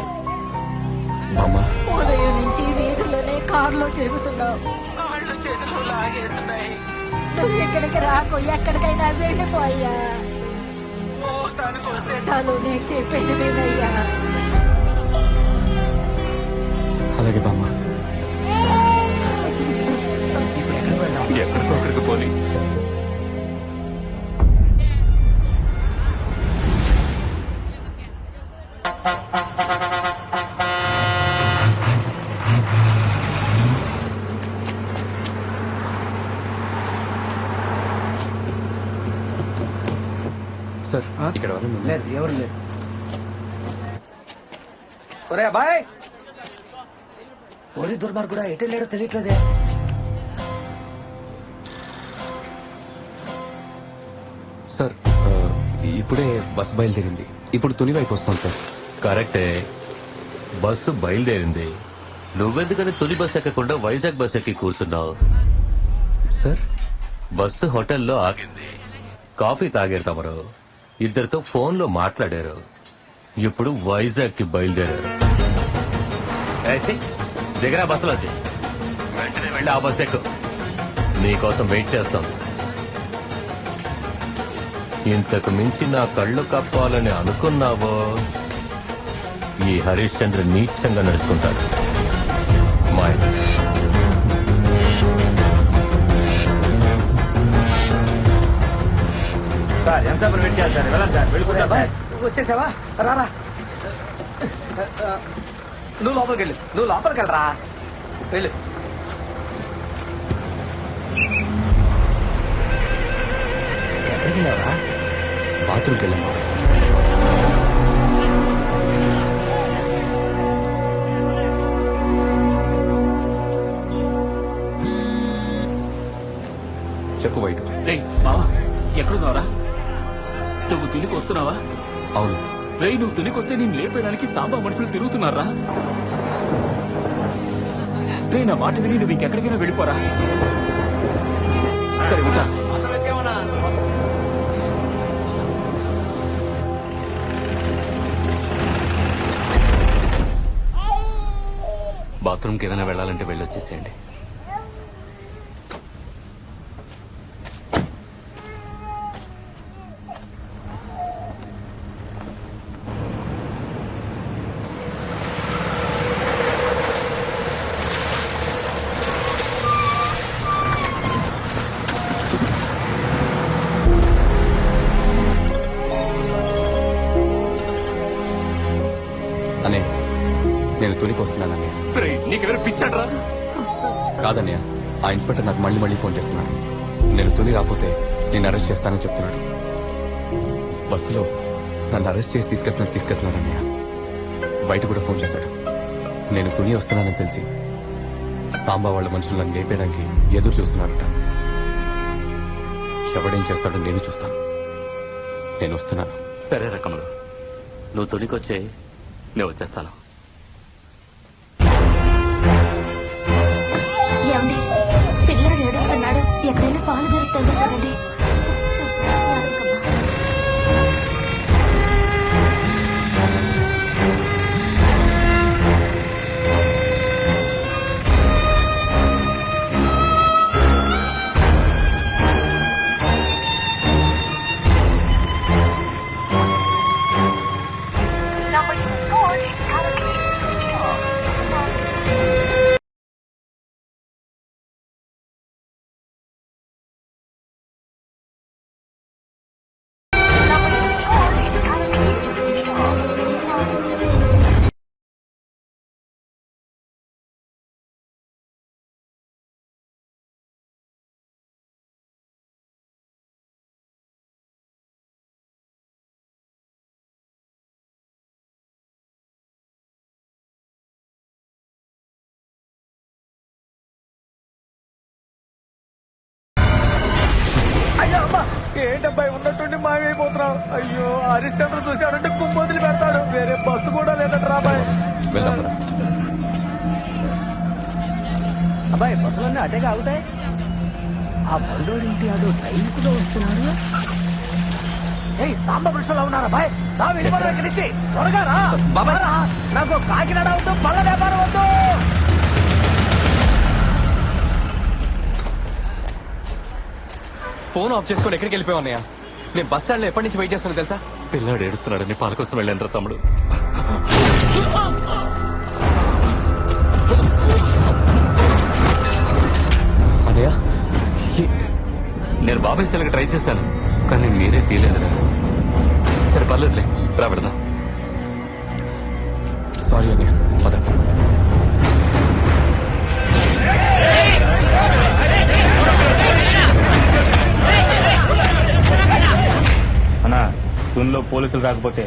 బామ్మ, ఉదయం నుంచి వీధుల్లోనే కారులో తిరుగుతున్నావు. కాళ్ళు చేతులు లాగేస్తున్నాయి. నువ్వు ఎక్కడికి రాకు, ఎక్కడికైనా వెళ్ళిపోయా. ముహూర్తానికి వస్తే చాలు, నేను చెప్పేది వినయ్యా. అలాగే బామ్మ. ఎక్కడికొక్కడికి పోనీ. సార్ ఇక్కడ లేదు, ఎవరు లేదు. ఒరే అబ్బాయ్, ఓరి దుర్మార్గుడా, ఎటు లేడో తెలియట్లేదే. సార్ ఇప్పుడే బస్సు బయలుదేరింది. ఇప్పుడు తుని వైపు వస్తాం సార్. కరెక్టే, బస్సు బయలుదేరింది. నువ్వెందుకని తొలి బస్సు ఎక్కకుండా వైజాగ్ బస్సు ఎక్కి కూర్చున్నావు? సార్ బస్సు హోటల్లో ఆగింది. కాఫీ తాగారు తమరు, ఇద్దరితో ఫోన్లో మాట్లాడారు. ఇప్పుడు వైజాగ్ కి బయలుదేరారు. దిగరా బస్సులో వచ్చి, వెంటనే వెళ్ళి ఆ బస్సు ఎక్కు. నీకోసం వెయిట్ చేస్తాం. ఇంతకు మించి నా కళ్ళు కప్పాలని అనుకున్నావో ఈ హరీష్ చంద్ర నీచంగా నడుచుకుంటాడు. మాయ సార్, ఎంత వెయిట్ చేయాలి సార్? వెళ్ళండి సార్, వెళ్ళిపోతాం సార్. వచ్చేసావా? రారా, నువ్వు లోపలికి వెళ్ళు. నువ్వు లోపలికి వెళ్ళరా, వెళ్ళు. ఎక్కడికి వెళ్ళావరా? బాత్రూమ్కి వెళ్ళమ్మా. చెప్పు వైట్. బావా ఎక్కడున్నావరా? నువ్వు తిరిగి వస్తున్నావా? అవును. రేయ్, నువ్వు తిరిగొస్తే నేను లేపేయడానికి సాంబా మనుషులు తిరుగుతున్నారా? రే, నా మాట విని నువ్వు ఇంకెక్కడికైనా వెళ్ళిపోరా. సరే ఉంటా. బాత్రూమ్కి ఏదైనా వెళ్ళాలంటే వెళ్ళొచ్చేసేయండి. అనే నేను తునికి వస్తున్నానన్నయ్య. నీకెవరు పిచ్చాడ్రా? కాదన్నయ్య, ఆ ఇన్స్పెక్టర్ నాకు మళ్ళీ మళ్ళీ ఫోన్ చేస్తున్నాడు. నేను తుని రాకపోతే నేను అరెస్ట్ చేస్తానని చెప్తున్నాడు. బస్సులో నన్ను అరెస్ట్ చేసి తీసుకెళ్తున్నాడు అన్నయ్య. బయట కూడా ఫోన్ చేశాడు. నేను తుని వస్తున్నానని తెలిసి సాంబా వాళ్ళ మనుషులు నన్ను లేపేయడానికి ఎదురు చూస్తున్నారట. ఎవడేం చేస్తాడో నేను చూస్తాను. నేను వస్తున్నాను. సరే రకములు, నువ్వు తొలికొచ్చే, నేను వచ్చేస్తాను. ఏమండి, పిల్లాడు ఏడుస్తున్నాడు. ఎక్కడైనా పాలు దొరుకుతుందో చూడండి. ఏంటబ్బాయి ఉన్నట్టుండి మాయమైపోతున్నావు. అయ్యో హరిశ్చంద్ర చూశాడంటే కుమ్మొదిలి పెడతాడు. వేరే బస్సు కూడా లేదంట రాబాయ్. అబ్బాయి బస్సులన్నీ అటేగా ఆగుతాయి. ఆ బండోడింటి అదో టైంకులో వస్తున్నాడు. ఏయ్ సాంబ పురుషులు ఉన్నారా బాయ్? నా వెళ్ళిపోవడం ఇక్కడి నుంచి త్వరగా రా. రా. నాకు కాకినాడ వద్దు, పళ్ళ వ్యాపారం వద్దు. ఫోన్ ఆఫ్ చేసుకొని ఎక్కడికి వెళ్ళిపోయావన్నయ్య? నేను బస్ స్టాండ్ లో ఎప్పటి నుంచి వెయిట్ చేస్తాను తెలుసా? పిల్లాడు ఏడుస్తున్నాడని పాల కోసం వెళ్ళాను తమ్ముడు. అన్నయ్య నేను బాబాయ్ సెల్కి ట్రై చేస్తాను, కానీ మీరే తీయలేదురా. సరే పర్లేదులే, రా పెడదాం. సారీ అన్నయ్య, పద. అన్నా తున్లో పోలీసులు రాకపోతే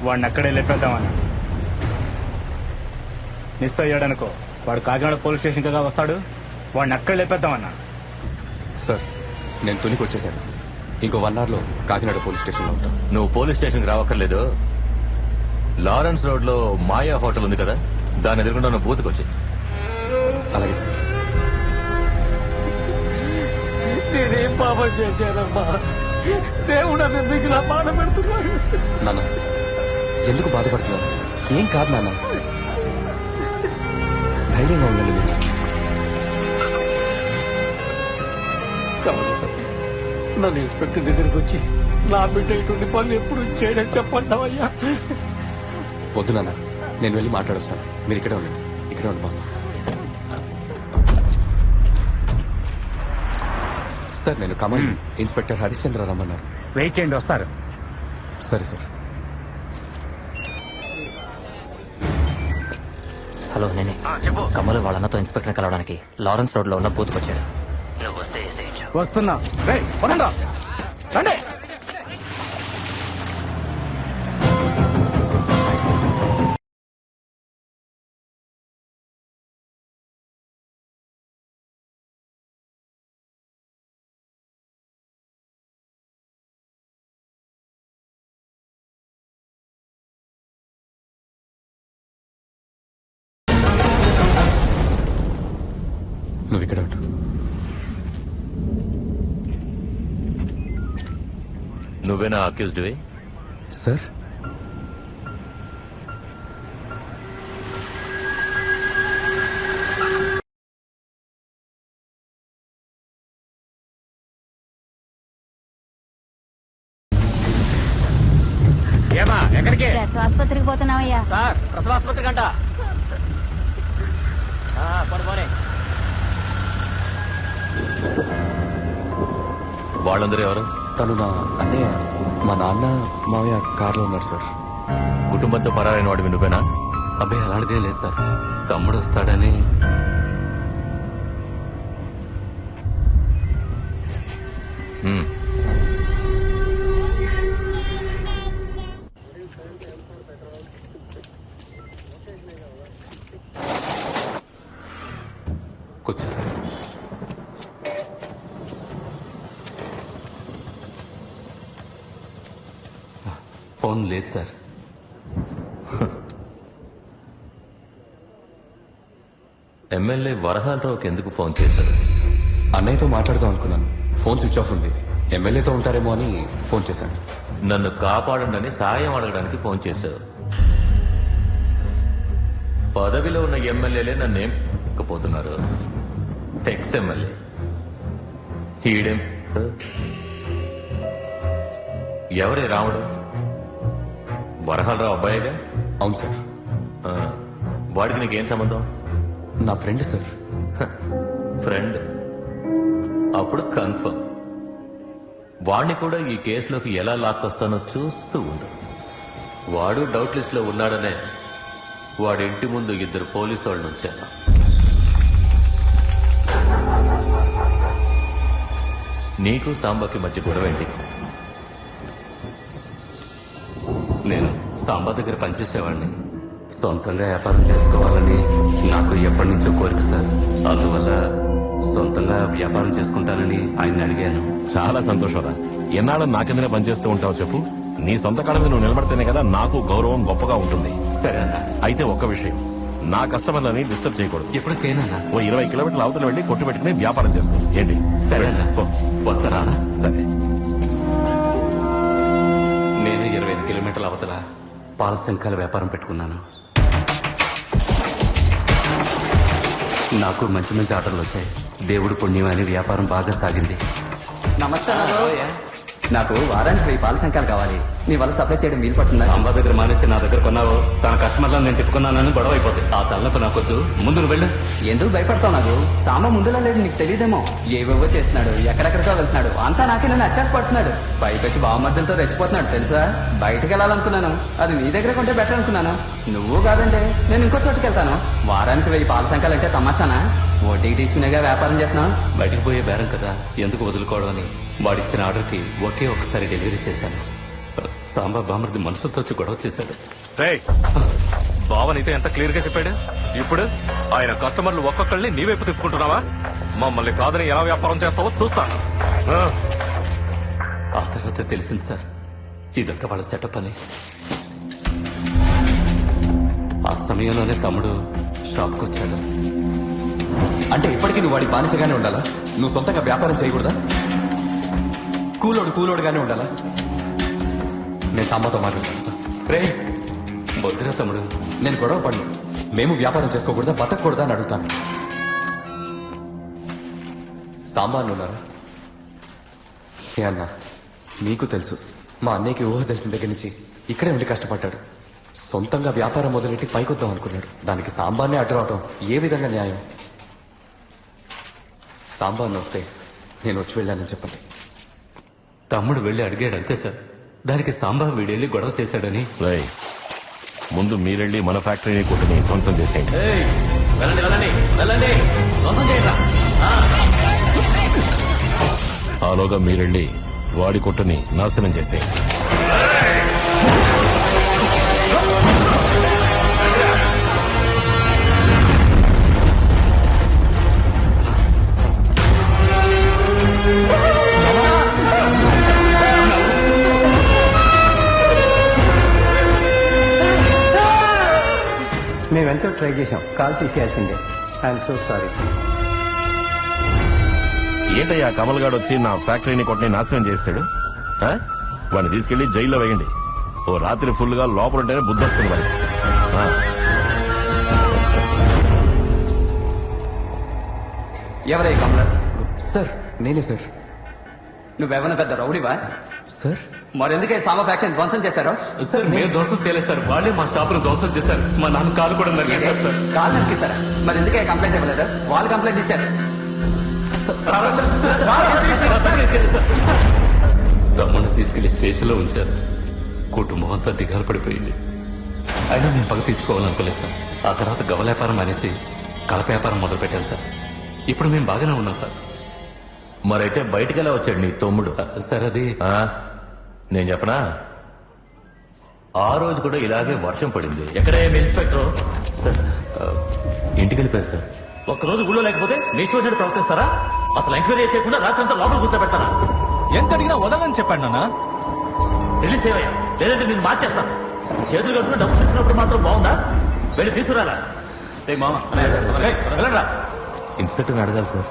వాడిని అక్కడే లేపేద్దామన్నా. మిస్ అయ్యాడనుకో, వాడు కాకినాడ పోలీస్ స్టేషన్ కదా వస్తాడు, వాడిని అక్కడ లేపేద్దామన్నా. సార్ నేను తునికి వచ్చేసాను. ఇంకో 1 hour లో కాకినాడ పోలీస్ స్టేషన్ లో ఉంటాను. నువ్వు పోలీస్ స్టేషన్ కి రావక్కర్లేదు. లారెన్స్ రోడ్ లో మాయా హోటల్ ఉంది కదా, దాని ఎదురుకుండా ఉన్న బూత్కి వచ్చి. అలాగే సార్. నేనేం పాపం చేశానమ్మా? దేవుడు నన్ను ఎందుకు ఇలా బాధ పెడుతున్నాడు? నాన్న ఎందుకు బాధపడుతున్నాను? ఏం కాదు నాన్న, ధైర్యంగా ఉండండి మీరు. కాదు, నన్ను ఇన్స్పెక్టర్ దగ్గరికి వచ్చి నా బిడ్డ ఇటువంటి పనులు ఎప్పుడు చేయడం చెప్పంటావయ్యా? వద్దు నాన్న, నేను వెళ్ళి మాట్లాడొస్తాను. మీరు ఇక్కడే ఉండండి. ఇక్కడే ఉండి బాబు. సార్ నేను కమల్, ఇన్స్పెక్టర్ హరిశ్చంద్ర రమ్మన్నారు. వెయిట్ చేయండి, వస్తారు. సరే సార్. హలో నేనే. కమలు వాళ్ళన్నతో ఇన్స్పెక్టర్ కలవడానికి లారెన్స్ రోడ్ లో ఉన్న బూత్కి వచ్చాడు. నువ్వు వస్తే వస్తున్నా. వదండా రండి. నువ్వు ఇక్కడ ఉండు. నువ్వేనా అక్యూజ్డ్వి? సార్ ఎక్కడికి? ఆసుపత్రికి పోతున్నావయ్యా? సార్ ప్రసవాసుపత్రి కంట. పడుకోనే. వాళ్ళందరూ ఎవరు? తను నా అన్నయ్య. మా నాన్న మావయ్య కార్లో ఉన్నారు సార్. కుటుంబంతో పరారైన వాడివి నువ్వేనా? అబ్బాయి అలాంటిదే లేదు సార్, తమ్ముడు వస్తాడని. కూర్చో. ఫోన్ లేదు సార్. ఎమ్మెల్యే వరహాలరావుకి ఎందుకు ఫోన్ చేశారు? అన్నయ్యతో మాట్లాడదాం అనుకున్నాను. ఫోన్ స్విచ్ ఆఫ్ ఉంది. ఎమ్మెల్యేతో ఉంటారేమో అని ఫోన్ చేశాను. నన్ను కాపాడండి సాయం అడగడానికి ఫోన్ చేశావు. పదవిలో ఉన్న ఎమ్మెల్యేలే నన్ను ఏం పోతున్నారు. ఎక్స్ ఎమ్మెల్యే ఈడేం? ఎవరే రాముడు? వరహాలరావు అబ్బాయిగా? అవును సార్. వాడికి నీకేం సంబంధం? నా ఫ్రెండ్ సార్. ఫ్రెండ్? అప్పుడు కన్ఫర్మ్. వాడిని కూడా ఈ కేసులోకి ఎలా లాక్కొస్తానో చూస్తూ ఉండు. వాడు డౌట్ లిస్ట్ లో ఉన్నాడనే వాడి ఇంటి ముందు 2 పోలీసు వాళ్ళు ఉంచాను. నీకు సాంబాకి మధ్య గొడవ ఏంటి? నేను సాంబా దగ్గర పనిచేసేవాడిని. సొంతంగా వ్యాపారం చేసుకోవాలని నాకు ఎప్పటి నుంచో కోరిక సార్. అందువల్ల సొంతంగా వ్యాపారం చేసుకుంటానని ఆయన్ని అడిగాను. చాలా సంతోషం రా. ఎన్నాళ్ళు నాకెందునే పనిచేస్తూ ఉంటావు చెప్పు. నీ సొంత కాళ్ళ మీద నువ్వు నిలబడితేనే కదా నాకు గౌరవం గొప్పగా ఉంటుంది. సరే అన్న. అయితే ఒక్క విషయం, నా కస్టమర్లని డిస్టర్బ్ చేయకూడదు. ఎప్పుడు చేయనన్నా. ఓ 20 కిలోమీటర్ల అవతల వెళ్లి కొట్టు పెట్టుకుని వ్యాపారం చేసుకో. ఏంటి? సరే వస్తారా? సరే. నేను 25 కిలోమీటర్ల అవతల పాల శంఖాల వ్యాపారం పెట్టుకున్నాను. నాకు మంచి మంచి ఆర్డర్లు వచ్చాయి. దేవుడు పుణ్యం అని వ్యాపారం బాగా సాగింది. నమస్తే నాకు వారానికి 1000 పాల సంఖ్యలు కావాలి. నీ వల్ల సప్లై చేయడం వీలు పడుతుందా? సాంబా దగ్గర మానేసి నా దగ్గర కొన్నావు. తన కస్టమర్లను నేను తిప్పుకున్నానని గొడవ అయిపోతుంది. ఆ తలనొప్పి నాకొద్దు, ముందు నువ్వు వెళ్ళు. ఎందుకు భయపడతావు? నాకు సాంబా ముందులా లేడు, నీకు తెలియదేమో. ఏవేవో చేస్తున్నాడు, ఎక్కడెక్కడికో వెళ్తున్నాడు. అంతా నాకే నన్ను అచ్చేసి పడుతున్నాడు. పైకొచ్చి బావమర్దులతో రెచ్చిపోతున్నాడు తెలుసా. బయటకు వెళ్ళాలనుకున్నాను, అది నీ దగ్గర కొంటే బెటర్ అనుకున్నాను. నువ్వు కాదంటే నేను ఇంకో చోటుకి వెళ్తాను. వారానికి 1000 పాల సంఖ్యలు అంటే తమాషానా? ఓటీకి తీసుకునేగా వ్యాపారం చేస్తున్నావు. బయటకు పోయే బేరం కదా, ఎందుకు వదులుకోవడం అని వాడిచ్చిన ఆర్డర్కి ఒకే ఒక్కసారి డెలివరీ చేశాను. సాంబా బామర్ది మనుషులతో వచ్చి గొడవ చేశాడు. బావనైతే ఎంత క్లియర్ గా చెప్పాడు. ఇప్పుడు ఆయన కస్టమర్లు ఒక్కొక్కళ్ళని నీ వైపు తిప్పుకుంటున్నావా? మమ్మల్ని కాదని ఎలా వ్యాపారం చేస్తావో చూస్తాను. ఆ తర్వాత తెలిసింది సార్, ఇదంతా వాళ్ళ సెటప్ అని. ఆ సమయంలోనే తమ్ముడు షాప్కి వచ్చాడు. అంటే ఇప్పటికీ నువ్వు వాడి బానిసగానే ఉండాలా? నువ్వు సొంతంగా వ్యాపారం చేయకూడదా? కూలోడుగానే ఉండాలా? నేను సాంబాతో మాట్లాడుతాను. రే వద్దురా తమ్ముడు, నేను గొడవ పడను. మేము వ్యాపారం చేసుకోకూడదా, బతకూడదా అని అడుగుతాను. సాంబాను ఉన్నారా? ఏ అన్నా, నీకు తెలుసు మా అన్నయ్యకి ఊహ తెలిసిన దగ్గర నుంచి ఇక్కడే ఉండి కష్టపడ్డాడు. సొంతంగా వ్యాపారం మొదలెట్టి పైకొద్దాం అనుకున్నాడు. దానికి సాంబాన్నే అడ్డు రావటం ఏ విధంగా న్యాయం? సాంబాన్ వస్తే నేను వచ్చి వెళ్ళానని చెప్పండి. తమ్ముడు వెళ్ళి అడిగాడు అంతే సార్. దానికి సాంబా వీడెళ్ళి గొడవ చేశాడని. ముందు మీరెళ్ళి మన ఫ్యాక్టరీని కొట్టుని ధ్వంసం చేసేయండి. ఆలోగా మీరెళ్ళి వాడి కొట్టుని నాశనం చేసేయండి. మేమెంతో ట్రై చేశాం, కాల్ తీసేయాల్సిందే. I'm so sorry. ఏంటయ్యా కమల్ గారు వచ్చి నా ఫ్యాక్టరీని కొట్టుని నాశనం చేస్తాడు? వాడిని తీసుకెళ్లి జైల్లో వేయండి. ఓ రాత్రి ఫుల్ గా లోపల ఉంటేనే బుద్ధి వస్తుంది మరి. ఎవరై కమల? సార్ నేనే సార్. నువ్వేమన్నా పెద్ద రౌడీవా? సార్ మరెందుకే సాంబా ఫ్యాక్టరీ ధ్వంసం చేశారో? సార్ మేము ధ్వంసం చేయలేదు సార్, వాళ్ళే మా షాపును ధ్వంసం చేశారు. మా నాన్న కాలు కూడా నరికేశారు సార్. కాలు నరికేశారా? మరి ఎందుకే కంప్లైంట్ ఇవ్వలేదు? వాళ్ళు కంప్లైంట్ ఇచ్చారు. తమ్ముడిని తీసుకెళ్లి స్టేషన్ లో ఉంచారు. కుటుంబం అంతా దిగాలు పడిపోయింది. అయినా మేము పగ తీర్చుకోవాలనుకోలేదు సార్. ఆ తర్వాత గవ వ్యాపారం అనేసి కలప వ్యాపారం మొదలు పెట్టారు సార్. ఇప్పుడు మేము బాగానే ఉన్నాం సార్. మరైతే బయటకెలా వచ్చాడు నీ తమ్ముడు? సార్ అది నేను చెప్పనా, ఆ రోజు కూడా ఇలాగే వర్షం పడింది. ఎక్కడే మీ ఇన్స్పెక్టర్? సార్ ఇంటికి వెళ్ళిపోయారు సార్. ఒక్కరోజు గుళ్ళో లేకపోతే మీ ఇష్టం వచ్చినట్టు ప్రవర్తిస్తారా? అసలు ఎంక్వైరీ చేయకుండా రాత్రంతా లోపల కూర్చోబెడతారా? ఎంత అడిగినా వదలని చెప్పాడు నాన్న. రిలీజ్ చేయవయ్యా, లేదంటే నేను మార్చేస్తాను. చేతులు కట్టుకుని డబ్బు తీసుకున్నప్పుడు మాత్రం బాగుందా? వెళ్ళి తీసుకురాలా? వెళ్ళరా. ఇన్స్పెక్టర్ని అడగాలి సార్.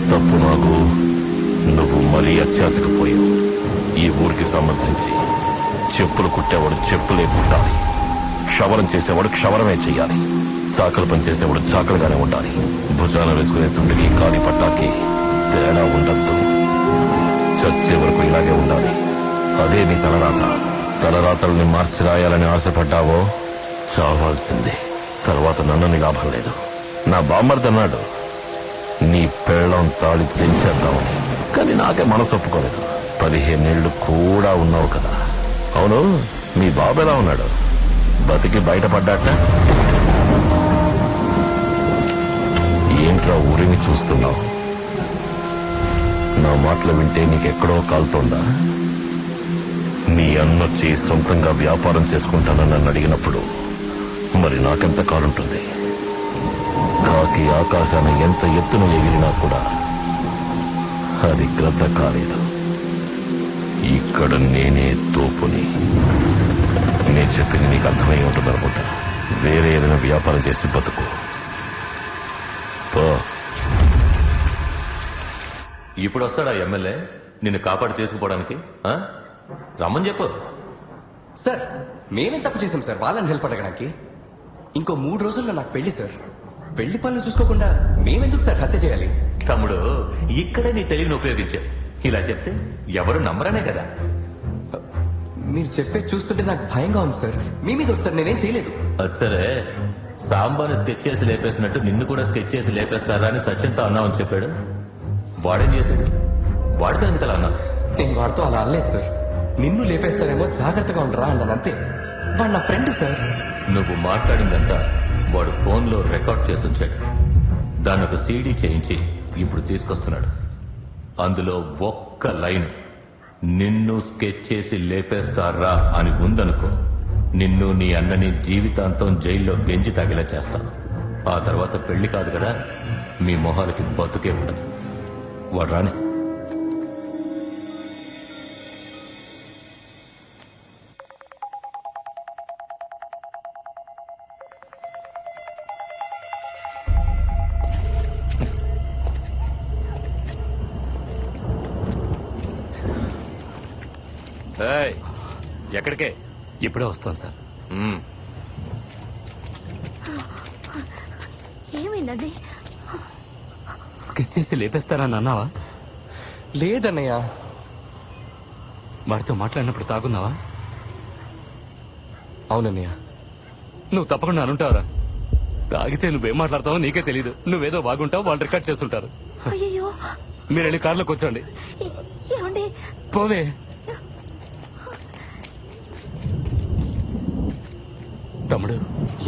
తప్పు నాకు, నువ్వు మరీ అత్యాశకు పోయావు. ఈ ఊరికి సంబంధించి చెప్పులు కుట్టేవాడు చెప్పులే కుట్టాలి, క్షవరం చేసేవాడు క్షవరమే చెయ్యాలి, చాకలి పని చేసేవాడు చాకలిగానే ఉండాలి. భుజాన వేసుకునే తుండికి కాలి పట్టాకి తేడా ఉండద్దు. చచ్చే వరకు ఇలాగే ఉండాలి. అదే నీ తలరాత. తలరాతల్ని మార్చి రాయాలని ఆశపడ్డావో చావాల్సిందే. తర్వాత నన్ను లాభం లేదు. నా బామ్మర్ది అన్నాడు నీ పెళ్ళం తాళి తెంచేద్దామని, కానీ నాకే మనసు ఒప్పుకోలేదు. 15 ఏళ్లు కూడా ఉన్నావు కదా. అవును, మీ బాబు ఎలా ఉన్నాడు? బతికి బయటపడ్డాట? ఏంట్రా ఊరిని చూస్తున్నావు? నా మాటలు వింటే నీకెక్కడో కాలుతోందా? నీ అన్నొచ్చి సొంతంగా వ్యాపారం చేసుకుంటానని నన్ను అడిగినప్పుడు మరి నాకెంత కాలుంటుంది? కాకి ఆకాశాన్ని ఎంత ఎత్తున ఎగిరినా కూడా అది గ్రద్ద కాలేదు. ఇక్కడ నేనే తోపుని. నేను చెప్పింది నీకు అర్థమై ఉంటుందనుకుంటా. వేరే ఏదైనా వ్యాపారం చేసి బతుకు. ఇప్పుడు వస్తాడా ఎమ్మెల్యే నిన్ను కాపాడు చేసుకుపోవడానికి? రమ్మని చెప్పు. సార్ మేమేం తప్పు చేసాం సార్ వాళ్ళని హెల్ప్ అడగడానికి? ఇంకో 3 రోజుల్లో నాకు పెళ్లి సార్. పెళ్లి పనులు చూసుకోకుండా మేమెందుకు సార్ హత్య చేయాలి? తమ్ముడు, ఇక్కడే నీ తెలివిని ఉపయోగించావు. ఇలా చెప్తే ఎవరు నమ్మరనే కదా. మీరు చెప్పేది చూస్తుంటే నాకు భయంగా ఉంది సార్. మీ మీద ఒకసారి నేనేం చేయలేదు. అది సరే, సాంబార్ని స్కెచ్ చేసి లేపేసినట్టు నిన్ను కూడా స్కెచ్ చేసి లేపేస్తారా అని సచిన్తో అన్నామని చెప్పాడు. వాడేం చేశాడు? వాడితో ఎందుకు అలా అన్నా? నేను వాడితో అలా అనలేదు సార్. నిన్ను లేపేస్తారేమో జాగ్రత్తగా ఉండరా అన్నాను అంతే. వాడు నా ఫ్రెండ్ సార్. నువ్వు మాట్లాడిందంతా వాడు ఫోన్లో రికార్డ్ చేసి ఉంచాడు. దాన్ని ఒక సీడీ చేయించి ఇప్పుడు తీసుకొస్తున్నాడు. అందులో ఒక్క లైన్ నిన్ను స్కెచ్ చేసి లేపేస్తారా అని ఉందనుకో, నిన్ను నీ అన్నని జీవితాంతం జైల్లో గెంజి తగిలా చేస్తాను. ఆ తర్వాత పెళ్లి కాదు కదా, మీ మొహాలకి బతుకే ఉండదు. వాడు రాని. ఎక్కడికే? ఇప్పుడే వస్తాం సార్. ఏమైందండి? స్కెచ్ చేసి లేపేస్తారని అన్నావా? లేదన్నయ్య. వాడితో మాట్లాడినప్పుడు తాగున్నావా? అవునన్నయ్య. నువ్వు తప్పకుండా అనుంటావురా. తాగితే నువ్వేం మాట్లాడతావో నీకే తెలీదు. నువ్వేదో బాగుంటావు, వాళ్ళు రికార్డ్ చేస్తుంటారు. అయ్యో, మీరు వెళ్ళి కార్లో కూర్చోండి. ఏమండి? పోవే. తమ్ముడు,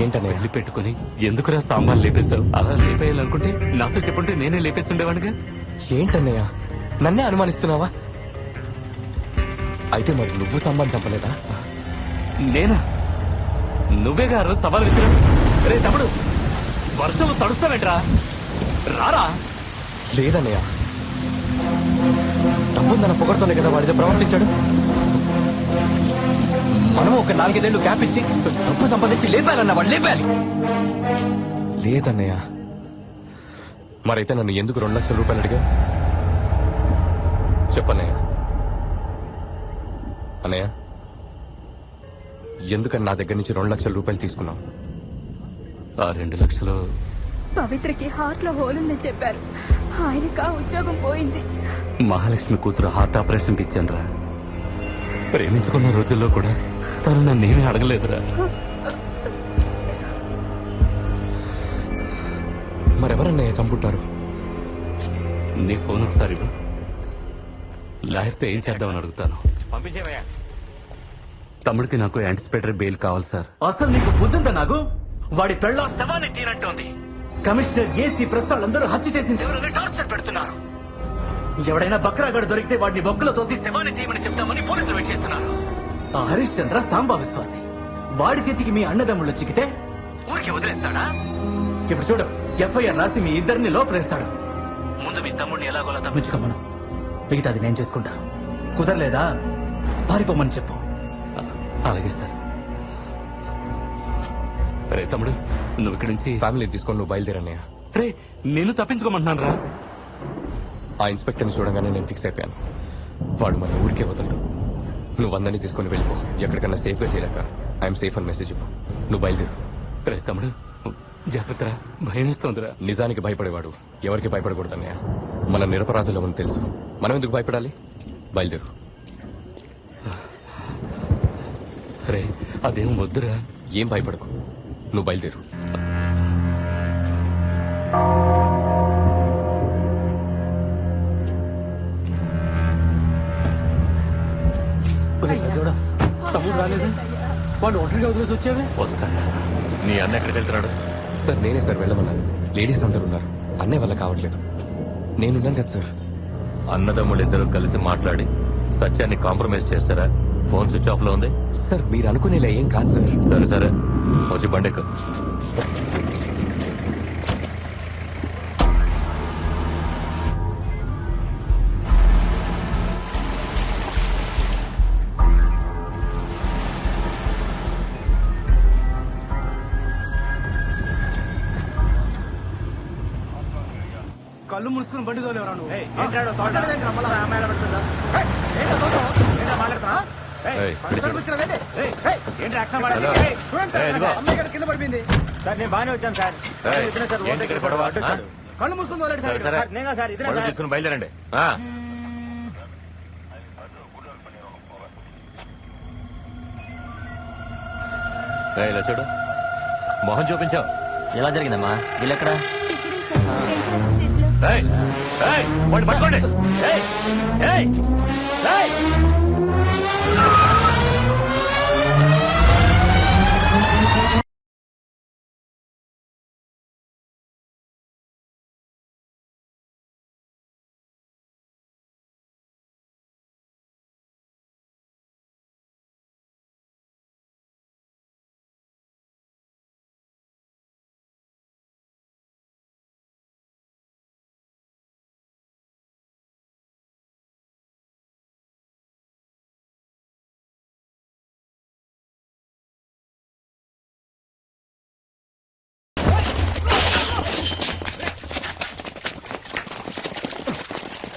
ఏంటనే వెళ్ళి పెట్టుకుని ఎందుకురా సాంబార్ లేపేశావు? అలా లేపేయాలనుకుంటే నాతో చెప్పుంటే నేనే లేపేస్తుండేవాడిగా. ఏంటన్నయ్య, నన్నే అనుమానిస్తున్నావా? అయితే మరి నువ్వు సాంబార్ చంపలేదా? నేనా? నువ్వేగా రోజు సవాల్ విసిరా. రే తమ్ముడు, వర్షం తడుస్తావేంట్రా? రారా. లేదన్నయ్య, తమ్ముందన్న పొగడుతోనే కదా వాడితో ప్రవర్తించాడు. మనం ఒక 4-5 ఏళ్ళు గ్యాప్ ఇచ్చి డబ్బు సంపాదించి లేపాలన్న వాడు లేపాలి. లేదన్నయ్య. మరైతే నన్ను ఎందుకు 2 లక్షల రూపాయలు అడిగా? చెప్పన్నయ్య. అన్నయ్య, ఎందుకని నా దగ్గర నుంచి 2 లక్షల రూపాయలు తీసుకున్నావు? ఆ 2 లక్షలు పవిత్రకి హార్ట్ లో హోల్ ఉందని చెప్పారు. ఆయనకు ఆ ఉద్యోగం పోయింది. మహాలక్ష్మి కూతురు హార్ట్ ఆపరేషన్ కి ఇచ్చానురా. ప్రేమించుకున్న రోజుల్లో కూడా తను నన్నేమీ అడగలేదురా. మరెవరన్నయ్య చంపుంటారు? నీ ఫోన్ ఒకసారి ఇవ్వు. లాయర్తో ఏం చేద్దామని అడుగుతాను. పంపించేవయ్యా. తమ్ముడికి నాకు యాంటిసిపేటరీ బెయిల్ కావాలి సార్. అసలు నీకు బుద్ధుందా? నాకు వాడి పెళ్ళ శవాన్ని తీనంటోంది. కమిషనర్ ఏసీ ప్రెస్ వాళ్ళందరూ హత్య చేసింది ఎవరైనా టార్చర్ పెడుతున్నారు. ఎవడైనా బక్రాగడు దొరికితే వాడిని బొక్కలో తోసి శవాన్ని తీయమని చెప్తామని పోలీసులు వెయిట్ చేస్తున్నారు. ఆ హరీష్ చంద్ర సాంబా విశ్వాసి. వాడి చేతికి మీ అన్నదమ్ముళ్ళు చిక్కితే ఊరికి వదిలేస్తాడా? ఇప్పుడు చూడు, ఎఫ్ఐఆర్ రాసి మీ ఇద్దరిని లోపలేస్తాడు. ముందు మీ తమ్ముడిని ఎలాగోలా తప్పించుకోమను, మిగతాది నేను చేసుకుంటా. కుదరలేదా పారిపోమని చెప్పు. అలాగే సార్. రే తమ్ముడు, నువ్వు ఇక్కడి నుంచి ఫ్యామిలీ తీసుకొని నువ్వు బయలుదేరన్నయ్య. రే, నేను తప్పించుకోమంటున్నాను రా. ఆ ఇన్స్పెక్టర్ని చూడగానే నేను ఫిక్స్ అయిపోయాను. వాడు మన ఊరికే వదలడు. నువ్వు అందరినీ తీసుకొని వెళ్ళిపో. ఎక్కడికన్నా సేఫ్ గా చేయలేక ఐఎమ్ సేఫ్ అని మెసేజ్ ఇవ్వు. నువ్వు బయలుదేరు. రే తమ్ముడు, జాగ్రత్త. భయం ఇస్తోందిరా. నిజానికి భయపడేవాడు ఎవరికి భయపడకూడదన్నయ్య. మన నిరపరాధులమని తెలుసు. మనం ఎందుకు భయపడాలి? బయలుదేరు. రే, అదేం వద్దురా. ఏం భయపడకు, నువ్వు బయలుదేరు. తమ్ముడు రాలేదు. వాడు ఒంటరిగా వదిలేసి వచ్చావే. వస్తాను. నీ అన్న ఎక్కడికి వెళ్తున్నాడు? సార్ నేనే సార్ వెళ్ళమన్నాను. లేడీస్ అందరూ ఉన్నారు. అన్నయ్య వల్ల కావట్లేదు. నేనున్నాను కదా సార్. అన్నదమ్ముళ్ళిద్దరూ కలిసి మాట్లాడి సత్యాన్ని కాంప్రమైజ్ చేస్తారా? ఫోన్ స్విచ్ ఆఫ్ లో ఉంది. సార్ మీరు అనుకునేలా ఏం కాదు సార్. సరే సరే వచ్చి బండెక్కు. కళ్ళు ముసుకుని బండి తోలేవరా నువ్వు? ఏయ్, హలో. ఏయ్, ఇదిగో. కింద పడిపోయింది సార్ నేను బాగానే వచ్చాను సార్. ఏయ్, ఇతనే సార్, ఏంటి ఇక్కడ గొడవ? ఆ? కళ్ళు ముసుకుని తోలేడు సరే సరే సార్, నేనే సార్, ఇతనే పళ్ళు సార్. తీసుకుని బయలుదేరండి. ఆ. ఏయ్, ఇలా చూడు, మొహం చూపించావు. ఎలా జరిగిందమ్మా? వీళ్ళెక్కడ? ఏయ్, ఏయ్, వాడిని పట్టుకోండి. ఏయ్, ఏయ్, ఏయ్.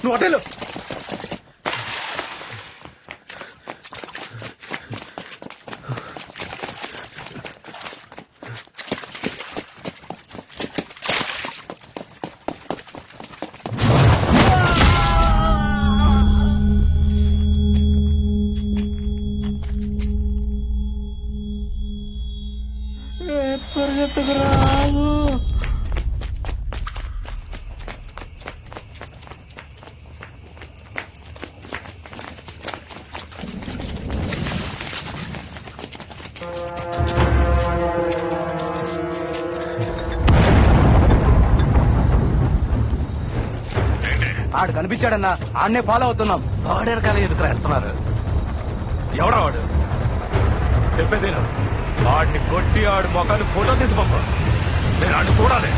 నువ్వు హోటల్ ఆడు కనిపించాడన్నా, ఆడనే ఫాలో అవుతున్నాం. వాడేరు కానీ ఎదురు వెళ్తున్నారు. ఎవడా వాడు? చెప్పేది వాడిని కొట్టి ఆడు మొఖాన్ని ఫోటో తీసి పంప. నేను ఆడు చూడాలి.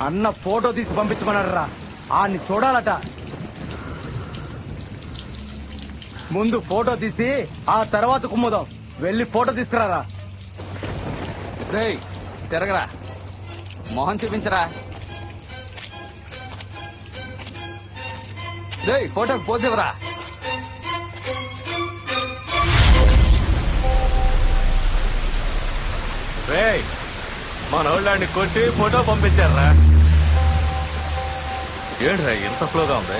అన్న ఫోటో తీసి పంపించమన్నారా, ఆన్ని చూడాలట. ముందు ఫోటో తీసి ఆ తర్వాత కుమ్ముదాం. వెళ్ళి ఫోటో తీసుకురారా. రేయ్ తిరగరా, మొహం చూపించరా. రేయ్ ఫోటోకి పోజ్ ఇవ్వరా. రేయ్, మన వాళ్ళని కొట్టి ఫోటో పంపించారా? ఏంట్రా ఇంత స్లోగా ఉంది?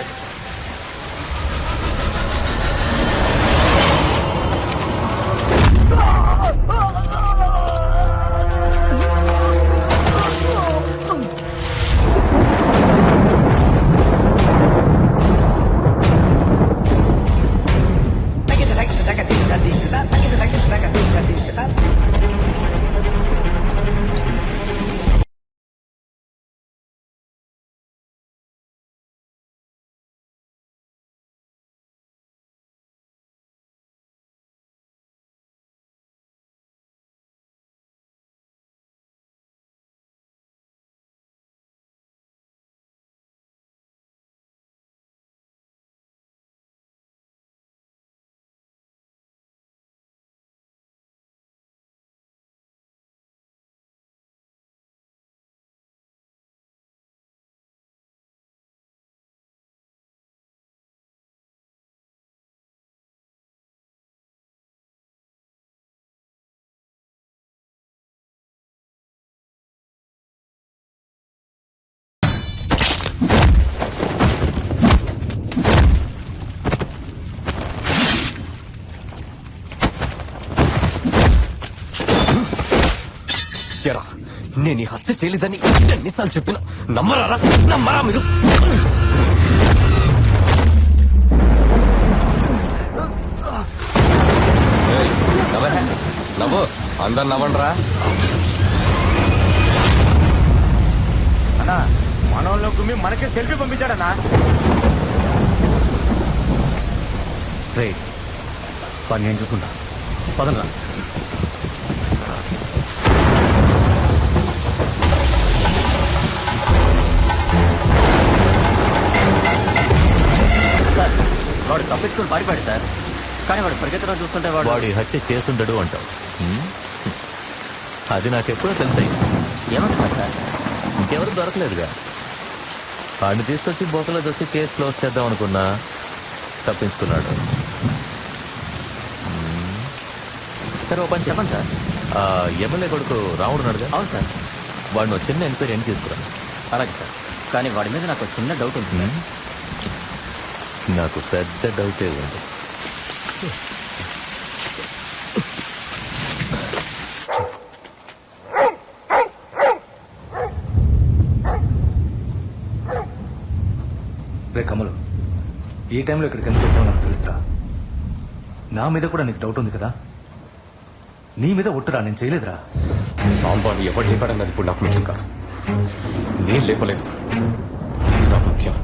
ఎరా నేను ఈ హత్య చేయలేదని ఎన్నిసార్లు చెప్పినా నమ్మరా మీరు? నవ్వు అందరు నవ్వండిరా. అన్నా మనోళ్ళు గుమ్మి మనకే సెల్ఫీ పంపించాడన్నా. రే పని నేను చూసుకుంటా, పదనరా. సార్ వాడు తప్పించుకుని పారిపోయాడు సార్. కానీ వాడు పరిగెత్తడం చూస్తుంటే వాడి హత్య చేసుండడు అంటావు. అది నాకెప్పుడో తెలుసాయి. ఏమంటున్నారు సార్? ఇంకెవరు దొరకలేదుగా. వాడిని తీసుకొచ్చి బోతలో దొచ్చి కేసు క్లోజ్ చేద్దాం అనుకున్నా, తప్పించుకున్నాడు. సరే ఓ పని చెప్పండి సార్. ఎమ్మెల్యే కొడుకు రాముడు ఉన్నాడుగా? అవును సార్. వాడిని చిన్న ఎంక్వైరీ ఏం తీసుకురా. అలాగే సార్. కానీ వాడి మీద నాకు చిన్న డౌట్ ఉంది సార్. నాకు పెద్ద డౌటే ఉంది. రే కమలు, ఈ టైంలో ఇక్కడికి ఎందుకు వచ్చావు నాకు తెలుసా. నా మీద కూడా నీకు డౌట్ ఉంది కదా. నీ మీద ఒట్టురా, నేను చేయలేదురా. సాంబాను ఎవరు లేపాడన్నది ఇప్పుడు నాకు ముఖ్యం కాదు. నేను లేపలేదు, ఇది నాకు ముఖ్యం.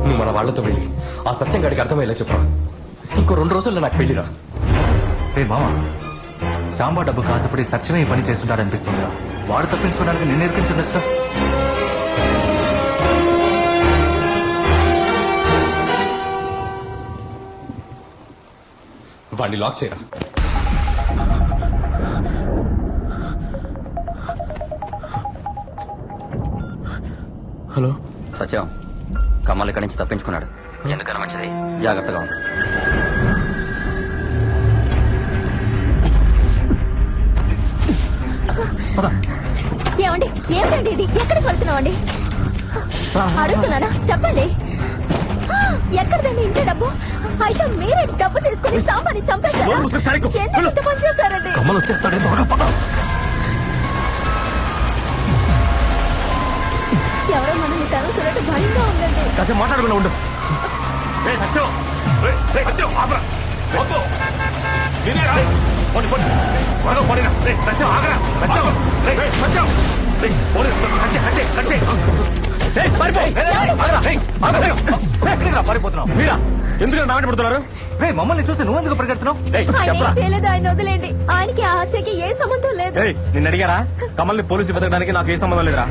నువ్వు మన వాళ్లతో వెళ్ళి ఆ సత్యం గడికి అర్థమయ్యేలా చెప్పా. ఇంకో 2 రోజుల్లో నాకు పెళ్లిరా. రే మామ, సాంబా డబ్బు కాసపడి సత్యమే ఈ పని చేస్తుంటాడనిపిస్తుందిరా. వాడు తప్పించుకోవడానికి నేను నేర్పించుండొచ్చుగా. వాడిని లాక్ చేయరా. హలో సత్యం, కమల్ ఇక్కడి నుంచి తప్పించుకున్నాడు. ఎందుకన్నా మంచిది, జాగ్రత్తగా ఉంది. ఏమండి ఏమిటండి ఇది? ఎక్కడికి వెళ్తున్నామండి? అడుగుతున్నానా? చెప్పండి. ఎక్కడదండి ఇంత డబ్బు? అయితే మీరే డబ్బు తీసుకుని సాంబాని చంపేశారా? ఎందుకు ఇంత పని చేశారండి? కమల్ వచ్చేస్తాడే, త్వరగా పద. ఎవరో మనల్ని తరుగుతున్నట్టు భయంగా ఉందండి. కాసేపు మాట్లాడకుండా ఉండు. పారిపోతున్నావు మీరా ఎందుకు నాట పడుతున్నారు? రే మమ్మల్ని చూసి నువ్వెందుకు పరిగెడుతున్నావు? ఆయన ఏం చేయలేదు, ఆయన వదిలేండి. ఆయనకి ఆ హత్యకి ఏ సంబంధం లేదు. నిన్ను అడిగారా? కమల్ని పోలీసు వెతకడానికి నాకు ఏ సంబంధం లేదురా.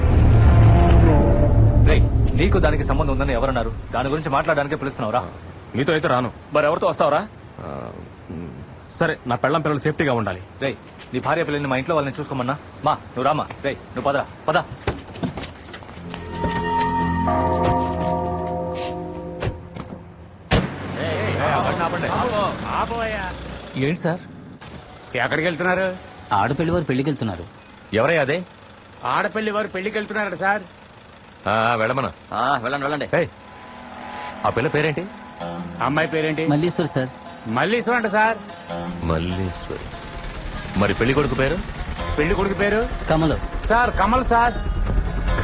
రే నీకు దానికి సంబంధం ఉందని ఎవరన్నారు? దాని గురించి మాట్లాడడానికి పిలుస్తున్నావురా? మీతో అయితే రాను. మరి ఎవరితో వస్తావరా? సరే, నా పెళ్ళం పిల్లలు సేఫ్టీగా ఉండాలి. రే నీ భార్య పిల్లల్ని మా ఇంట్లో వాళ్ళని చూసుకోమన్నా. మా నువ్వు రామా. రే నువ్వు పదరా, పద. ఏంటి సార్ ఎక్కడికి వెళ్తున్నారు? ఆడపెళ్లి వారు పెళ్లికి వెళ్తున్నారు. ఎవరయ్యా అదే? ఆడపెళ్లి వారు పెళ్లికి వెళ్తున్నారట సార్. వెళ్ళమనా? వెళ్ళండి వెళ్ళండి. ఆ పిల్ల పేరేంటి? అమ్మాయి పేరేంటి? మల్లీశ్వర్ సార్. మల్లీశ్వరం అంట సార్. మల్లీశ్వరి. మరి పెళ్లి కొడుకు పేరు? పెళ్లి కొడుకు పేరు కమలు సార్. కమల్ సార్.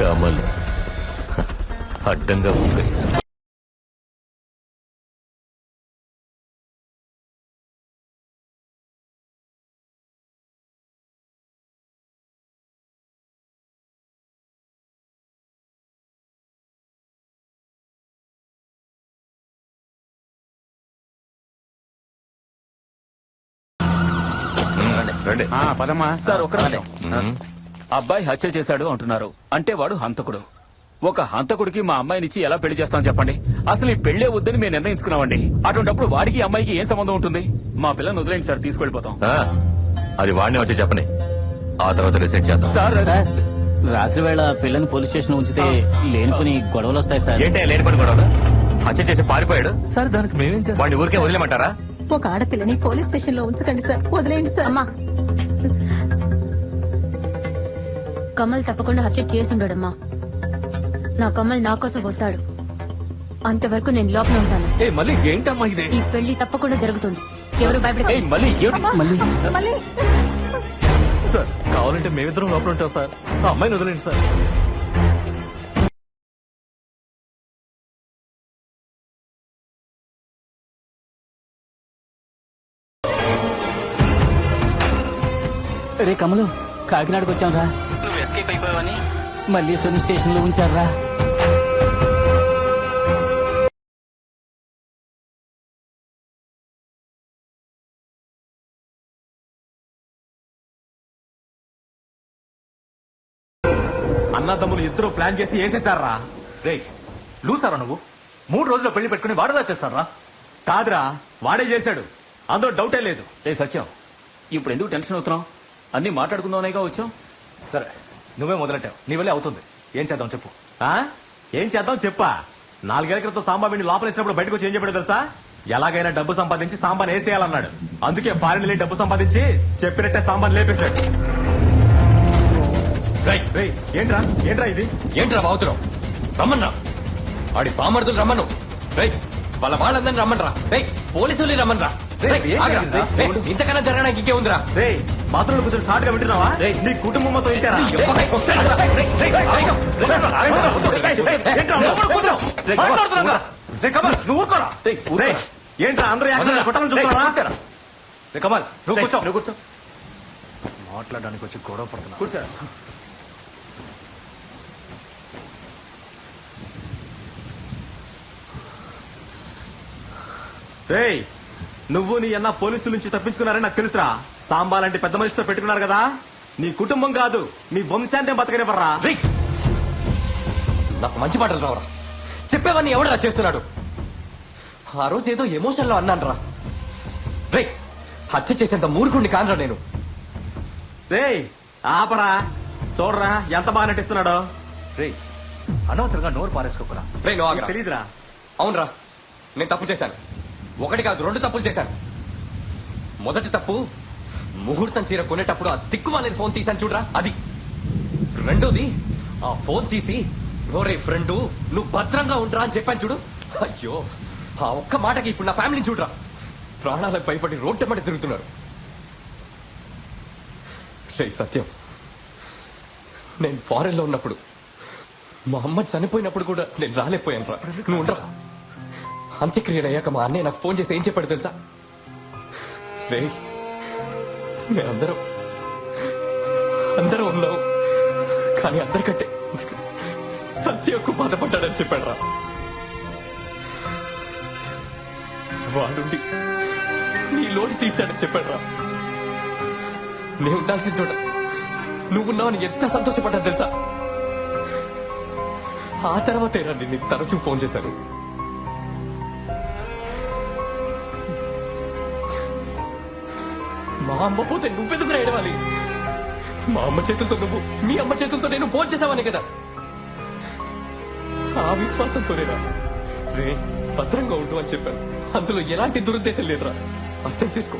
కమల్. అడ్డంగా ఉంది. పదమ్మా. సార్ ఒక్క నిమిషం. అబ్బాయి హత్య చేశాడు అంటున్నారు, అంటే వాడు హంతకుడు. ఒక హంతకుడికి మా అమ్మాయినిచ్చి ఎలా పెళ్లి చేస్తాం చెప్పండి? అసలు ఈ పెళ్లే వద్దని మేము నిర్ణయించుకున్నామండి. అటువంటిప్పుడు వాడికి అమ్మాయికి ఏం సంబంధం ఉంటుంది? మా పిల్లని వదిలేండి సార్, తీసుకెళ్లిపోతాం. అది వాడిని వచ్చి చెప్పని, ఆ తర్వాత డిసైడ్ చేద్దాం. సార్ రాత్రి వేళ పిల్లని పోలీస్ స్టేషన్ ఉంచితే లేనిపోని గొడవలు వస్తాయి సార్. ఏంటే లేనిపోని గొడవలు? హత్య చేసి పారిపోయాడు సార్. దానికి మేమేం చేస్తాం? వాడిని ఊరికే వదిలేమంటారా? ఒక ఆడపిల్లని పోలీస్ స్టేషన్ లో ఉంచకండి సార్, వదిలేండి సార్. అమ్మా, కమల్ తప్పకుండా హత్య చేసుండడమ్మా. నా కమల్ నా కోసం వస్తాడు. అంతవరకు నేను లోపల ఉంటాను. మళ్ళీ ఏంటమ్మా ఇది? ఈ పెళ్లి తప్పకుండా జరుగుతుంది. ఎవరు భయపడకండి. మళ్ళీ మళ్ళీ సార్ కావాలంటే మేమిద్దరం లోపల ఉంటాం సార్ ఆ అమ్మాయిని వదిలేండి సార్. రే కమలు, కాకినాడకు వచ్చాం రా. నువ్వు ఎస్కేప్ అయిపోయావని మళ్ళీ స్టేషన్ లో ఉంచారా? అన్నదమ్ములు ఇద్దరు ప్లాన్ చేసి వేసేసారా? రే లూసారా నువ్వు? 3 రోజుల్లో పెళ్లి పెట్టుకుని వాడదా చేస్తారా? కాదురా, వాడే చేశాడు, అందులో డౌటే లేదు. రే సత్యం, ఇప్పుడు ఎందుకు టెన్షన్ అవుతున్నావు? అన్ని మాట్లాడుకుందామనేగా వచ్చాం. సరే నువ్వే మొదలెట్టావు, నీ వల్లే అవుతుంది. ఏం చేద్దాం చెప్పు. ఏం చేద్దాం చెప్పా? 4 ఏళ్ల క్రితం సాంబా వీడిని లోపలేసినప్పుడు బయటకు వచ్చి ఏం చెప్పాడు తెలుసా? ఎలాగైనా డబ్బు సంపాదించి సాంబాని వేసేయాలన్నాడు. అందుకే ఫారెన్ వెళ్ళి డబ్బు సంపాదించి చెప్పినట్టే సాంబాన్ లేపేశాడు. ఏంట్రా ఏంట్రా ఇది? ఏంట్రా వాగుతున్నావు? రమ్మన్నా ఆడి బామర్దులు రమ్మను. వాళ్ళ వాళ్ళందరినీ రమ్మనరా. పోలీసులు రమ్మనరా. ఇంతకన్నా జరగడానికి ఇంకే ఉందిరా. బాత్రూంలో కూర్చొని చాటుగా వింటున్నావా? నీ కుటుంబం మొత్తం ఇంటారా? ఏంట్రా అందరూ కొట్టాలని చూస్తున్నారా? కమల్ నువ్వు కూర్చో. నువ్వు కూర్చో. మాట్లాడడానికి వచ్చి గొడవ పడుతున్నా. కూర్చో. నువ్వు నీ అన్న పోలీసుల నుంచి తప్పించుకున్నారని నాకు తెలుసురా. సాంబా లాంటి పెద్ద మనిషితో పెట్టుకున్నారు కదా, నీ కుటుంబం కాదు మీ వంశాంతం బతకనివ్వరా. నాకు మంచి మాటలు రావరా. చెప్పేవన్నీ ఎవడరా చేస్తున్నాడు? ఆ రోజు ఏదో ఎమోషన్ లో అన్నాను రా. హత్య చేసేంత మూర్ఖుడిని కానరా నేను. ఆపరా, చూడరా ఎంత బాగా నటిస్తున్నాడో. అనవసరంగా నోరు పారేసుకోకరా. తెలీదురా. అవునరా, నేను తప్పు చేశాను. 1 కాదు 2 తప్పులు చేశాను. మొదటి తప్పు, ముహూర్తం చీర కొనేటప్పుడు ఆ దిక్కుమాలేని ఫోన్ తీశాను చూడరా, అది. రెండోది, ఆ ఫోన్ తీసి ఓరే ఫ్రెండు నువ్వు భద్రంగా ఉండరా అని చెప్పాను చూడు. అయ్యో, ఆ ఒక్క మాటకి ఇప్పుడు నా ఫ్యామిలీని చూడరా, ప్రాణాలకు భయపడి రోడ్డెమ్మటి తిరుగుతున్నారు. సత్యం, నేను ఫారెన్ లో ఉన్నప్పుడు మా అమ్మ చనిపోయినప్పుడు కూడా నేను రాలేకపోయాను రా. నువ్వు ఉండరా. అంత్యక్రియలు అయ్యాక మా అన్నయ్య నాకు ఫోన్ చేసి ఏం చెప్పాడు తెలుసా? మేమందరం ఉన్నావు, కానీ అందరికంటే సత్య ఎక్కువ బాధపడ్డాడని చెప్పాడు రా. వాడుండి నీ లోటు తీర్చాడని చెప్పాడు రా. నేను ఉండాల్సిన చోట నువ్వున్నావని ఎంత సంతోషపడ్డా తెలుసా? ఆ తర్వాతేరా నేను తరచూ ఫోన్ చేశాను. మా అమ్మ పోతే నువ్వెందుకు ఏడవాలి? మా అమ్మ చేతులతో నువ్వు, మీ అమ్మ చేతులతో నేను ఫోన్ చేసావనే కదా. ఆ విశ్వాసంతోనేరా భద్రంగా ఉండు అని చెప్పాను. అందులో ఎలాంటి దురుద్దేశం లేదురా, అర్థం చేసుకో.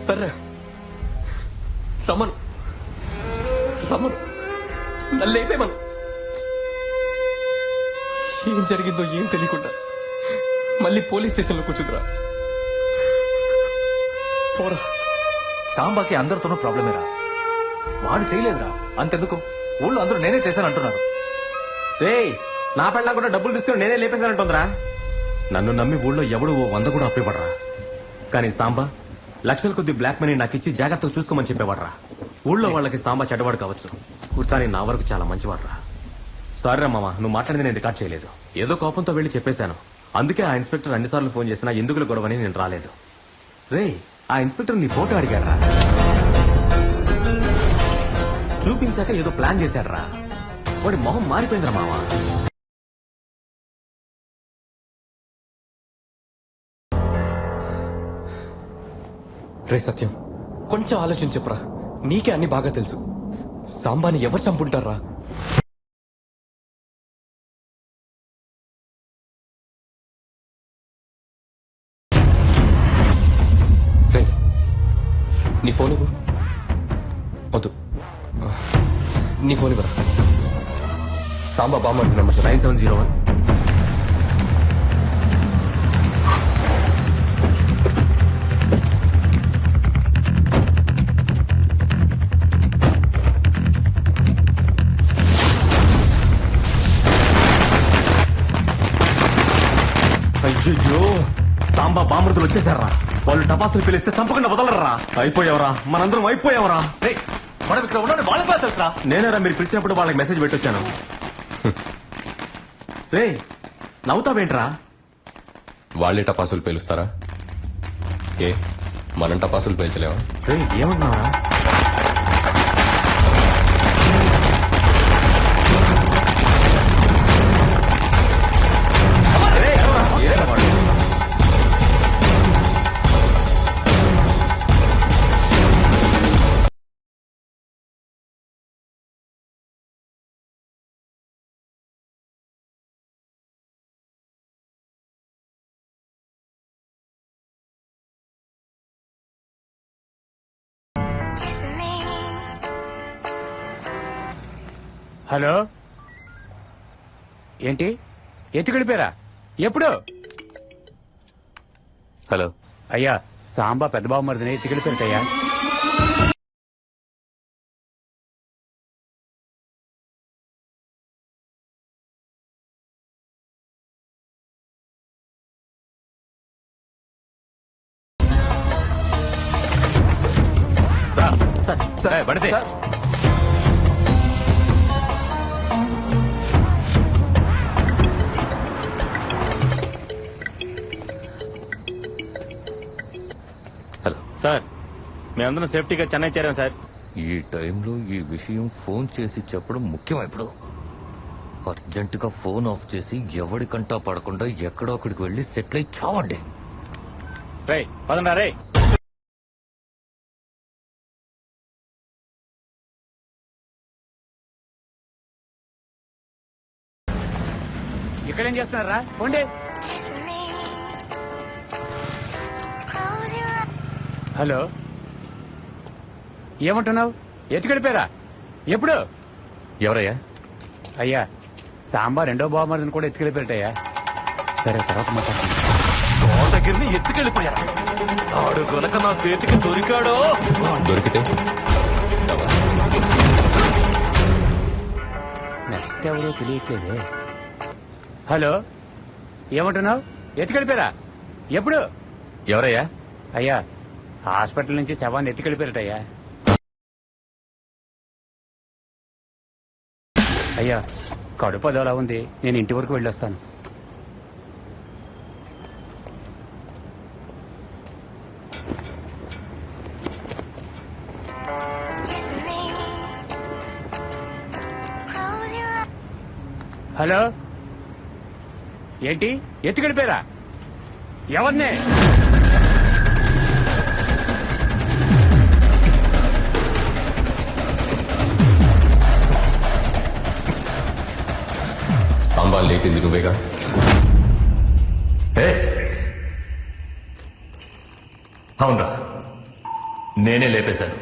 సరే రమను నల్లేపేమను. ఏం జరిగిందో ఏం తెలియకుండా మళ్ళీ పోలీస్ స్టేషన్ లో కూర్చుందిరా. పోరా. సాంబాకి అందరితోనూ ప్రాబ్లమేరా. వాడు చేయలేదురా, అంతెందుకు ఊళ్ళో అందరూ నేనే చేశానంటున్నారు. నా పెళ్ళ కూడా డబ్బులు తీసుకుని నేనే లేపేశానంటుందిరా. నన్ను నమ్మి ఊళ్ళో ఎవడు 100 కూడా అప్పివ్వడరా. కానీ సాంబా లక్షల కొద్ది బ్లాక్ మనీ నాకు ఇచ్చి జాగ్రత్తగా చూసుకోమని చెప్పేవాడ్రా. ఊళ్ళో వాళ్ళకి సాంబా చెడ్డవాడు కావచ్చు, కూర్చాని నా వరకు చాలా మంచివాడ్రా. సారీరా మామ, నువ్వు మాట్లాడింది నేను రికార్డ్ చేయలేదు. ఏదో కోపంతో వెళ్లి చెప్పేశాను. అందుకే ఆ ఇన్స్పెక్టర్ అన్నిసార్లు ఫోన్ చేసినా ఎందుకుల గొడవని నేను రాలేదు. ఆ ఇన్స్పెక్టర్ నీ ఫోటో అడిగాడ్రా. చూపించాక ఏదో ప్లాన్ చేశాడ్రా. వాడి మొహం మారిపోయిందిరా మావా. సత్యం, కొంచెం ఆలోచన చెప్పురా. నీకే అన్ని బాగా తెలుసు. సాంబాని ఎవరు చంపుంటారా? నీ ఫోన్ ఇవ్వు. వద్దు, నీ ఫోన్ ఇవ్వరా. సాంబా బామ్మ 9701. అయ్యో సాంబా బామృతులు వచ్చేసారా? వాళ్ళు టపాసులు పిలిస్తే చంపకుండా వదలరా? అయిపోయావరా, మనందరం అయిపోయావరా. మనం ఇక్కడ ఉన్నాడు వాళ్ళకి తెలుసా? నేనేరా మీరు పిలిచినప్పుడు వాళ్ళకి మెసేజ్ పెట్టొచ్చాను. రే నవ్వుతావేంట్రా? వాళ్ళే టపాసులు పేలుస్తారా? ఏ మనం టపాసులు పేల్చలేవా? రే ఏమంటున్నారా? హలో, ఏంటి ఎత్తుకెళ్ళిపోయారా? ఎప్పుడు? హలో అయ్యా, సాంబా పెద్ద బాబు మరిదిని ఎత్తుకెళ్ళిపోయారటయ్యా. పడితే సార్ మేమందరం సేఫ్టీగా చెన్నై చేరాం సార్. ఈ టైంలో ఈ విషయం ఫోన్ చేసి చెప్పడం ముఖ్యం. ఇప్పుడు అర్జెంటుగా ఫోన్ ఆఫ్ చేసి ఎవడికంటా పడకుండా ఎక్కడో అక్కడికి వెళ్ళి సెటిల్ అయి చావండి. రే పదండా రే. ఇక్కడేం చేస్తున్నారా? పోండి. హలో, ఏమంటున్నావు? ఎత్తుకెళ్ళిపోయారా? ఎప్పుడు? ఎవరయ్యా? అయ్యా, సాంబా రెండో బావమరిదిని కూడా ఎత్తుకెళ్ళిపోయారటయ్యా. సరే, తర్వాత మాట్లాడుతున్నాను. దగ్గరని ఎత్తుకెళ్ళిపోయారా? ఆడు గనక నా చేతికి దొరికాడో. దొరికితే నెక్స్ట్ ఎవరో తెలియట్లేదే. హలో, ఏమంటున్నావు? ఎత్తుకెళ్ళిపోయారా? ఎప్పుడు? ఎవరయ్యా? అయ్యా, హాస్పిటల్ నుంచి శవాన్ని ఎత్తుకెళ్ళిపోయారటయ్యా. అయ్యా, కడుపు అదోలా ఉంది, నేను ఇంటి వరకు వెళ్ళొస్తాను. హలో, ఏంటి ఎత్తుకెళ్ళిపోయారా? ఎవరినే? సాంబార్ లేపింది నువ్వేగా? అవునరా, నేనే లేపేశాను.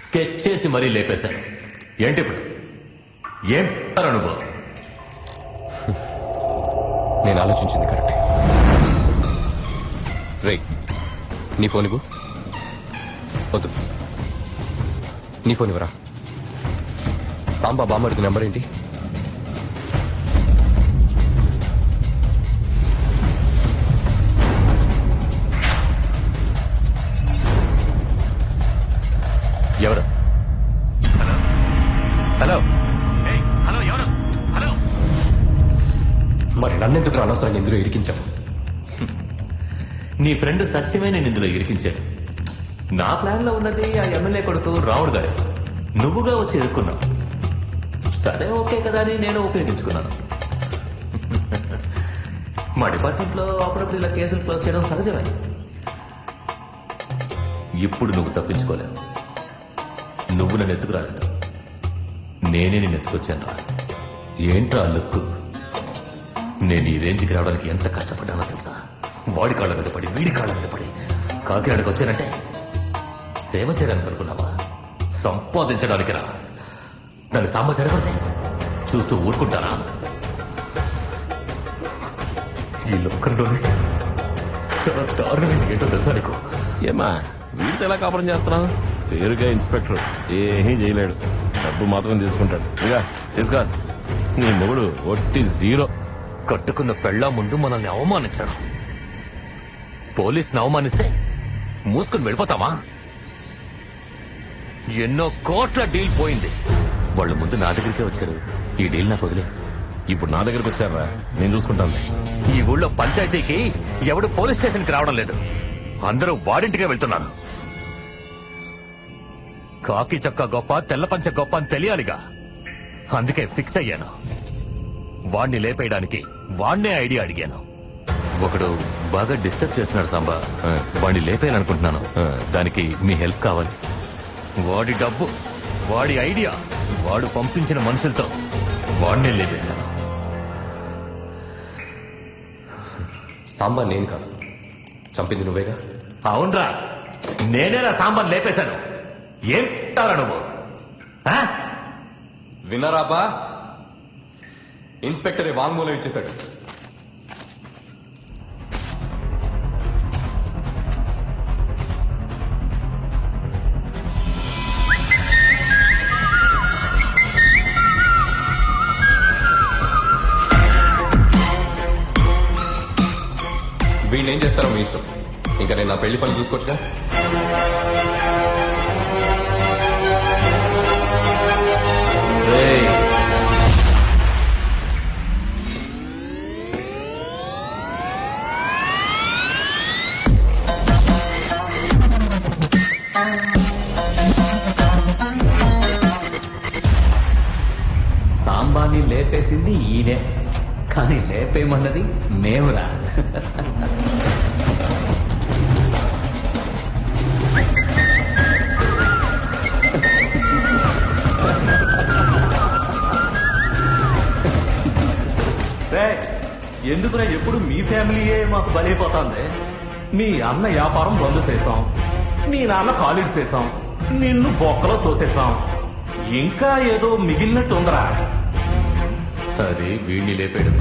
స్కెచ్ చేసి మరీ లేపేశాను. ఏంటి ఇప్పుడు? ఏం నువ్వు? నేను ఆలోచించింది కరెక్టే. రే, నీ ఫోన్ ఇవ్వు. వద్దు, నీ ఫోన్ ఇవ్వరా. సాంబా బామ్మడికి నెంబర్ ఏంటి? ఎవరు? హలో హలో హలో, ఎవరు? హలో. మరి నన్నెందుకు అనవసరంగా ఇందులో ఇరికించావు? నీ ఫ్రెండ్ సత్యమే నేను ఇందులో ఇరికించాడు. నా ప్లాన్ లో ఉన్నది ఆ ఎమ్మెల్యే కొడుకు రావుడు గారే. నువ్వుగా వచ్చి ఇరుక్కున్నావు. సరే, ఓకే కదా అని నేను ఉపయోగించుకున్నాను. మా డిపార్ట్మెంట్ లో అప్పుడప్పుడు ఇలా కేసులు క్లోజ్ చేయడం సహజమే. ఇప్పుడు నువ్వు తప్పించుకోలేవు. నువ్వు నన్ను ఎత్తుకురాలేదు, నేనే నేను ఎత్తుకొచ్చాను రా. ఏంట్రా లుక్? నేను ఈ రేంజ్కి రావడానికి ఎంత కష్టపడ్డానో తెలుసా? వాడి కాళ్ళ మీద పడి, వీడి కాళ్ళ మీద పడి కాకినాడకు వచ్చానంటే సేవ చేయడానికి అనుకున్నావా? సంపాదించడానికి రా. నన్ను సాంబ జరగడితే చూస్తూ ఊరుకుంటానా? ఈ లోకంలోనే చాలా దారుణమైంది ఏంటో తెలుసా నీకు? ఏమా వీడితో ఎలా కాపురం చేస్తున్నావు? పేరుగా ఇన్స్పెక్టర్, ఏమీ చేయలేడు, డబ్బు మాత్రం తీసుకుంటాడు. ఇక తీసుకో. నీ మొగుడు ఒట్టి జీరో. కట్టుకున్న పెళ్ళా ముందు మనల్ని అవమానించడం పోలీసుని అవమానిస్తే మూసుకుని వెళ్ళిపోతావా? ఎన్నో కోట్ల డీల్ పోయింది. వాళ్ళు ముందు నా దగ్గరికే వచ్చారు. ఈ డీల్ నాకు వదిలే. ఇప్పుడు నా దగ్గరకు వచ్చారా? నేను చూసుకుంటాను. ఈ ఊళ్ళో పంచాయతీకి ఎవడు పోలీస్ స్టేషన్కి రావడం లేదు. అందరూ వాడింటికే వెళ్తున్నారు. కాకి చొక్క గొప్ప, తెల్ల పంచ గొప్ప అని తెలియాలిగా. అందుకే ఫిక్స్ అయ్యాను. వాణ్ణి లేపేయడానికి వాణ్ణే ఐడియా అడిగాను. ఒకడు బాగా డిస్టర్బ్ చేస్తున్నాడు సాంబా. వాణ్ణి లేపేయాలనుకుంటున్నాను. దానికి మీ హెల్ప్ కావాలి. వాడి డబ్బు, వాడి ఐడియా, వాడు పంపించిన మనుషులతో వాణ్ణే లేపేశాను. సాంబా నేను కాదు, చంపింది నువ్వేగా? అవునరా, నేనేనా సాంబార్ లేపేశాను. ఏం తారా నువ్వు? విన్నారాబా? ఇన్స్పెక్టర్ వాంగ్మూలం ఇచ్చేశాడు. వీళ్ళు ఏం చేస్తారో మీ ఇష్టం. ఇంకా నేను నా పెళ్లి పని చూసుకోవచ్చుగా. సాంబాన్ని లేపేసింది ఈయనే, కానీ లేపేయమన్నది మేమురా. ఎందుకురా ఎప్పుడు మీ ఫ్యామిలీయే మాకు బలైపోతుంది? మీ అన్న వ్యాపారం బంద్ చేశాం, మీ నాన్న కాలేజ్ చేశాం, నిన్ను బొక్కలో తోసేశాం. ఇంకా ఏదో మిగిలినట్టు ఉందరా. అది వీడిని లేపాడు.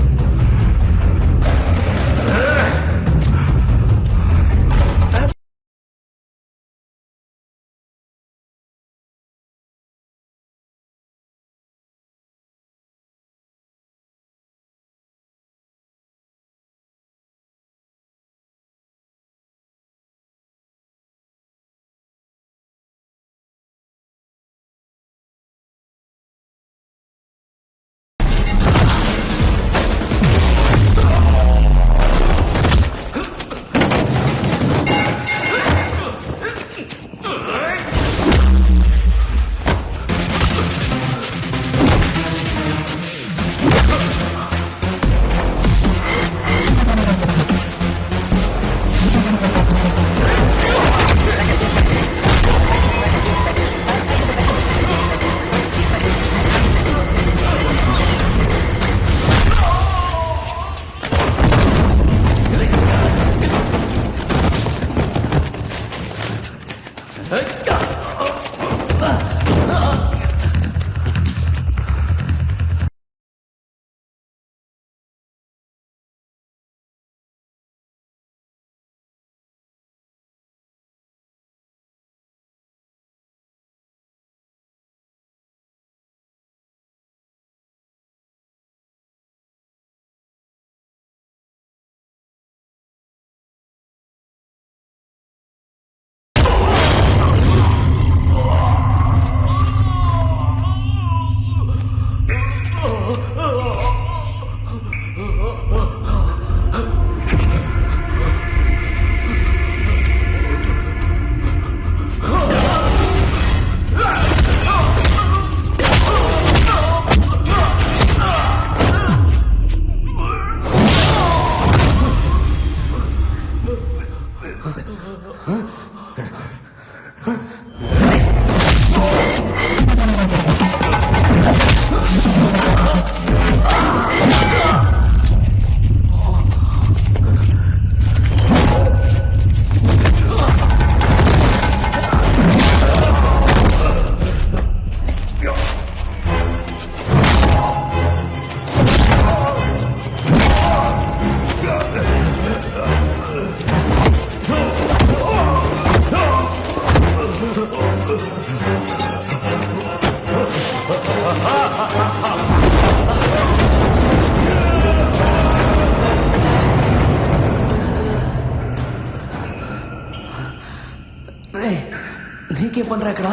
నీకే పనిరా ఇక్కడ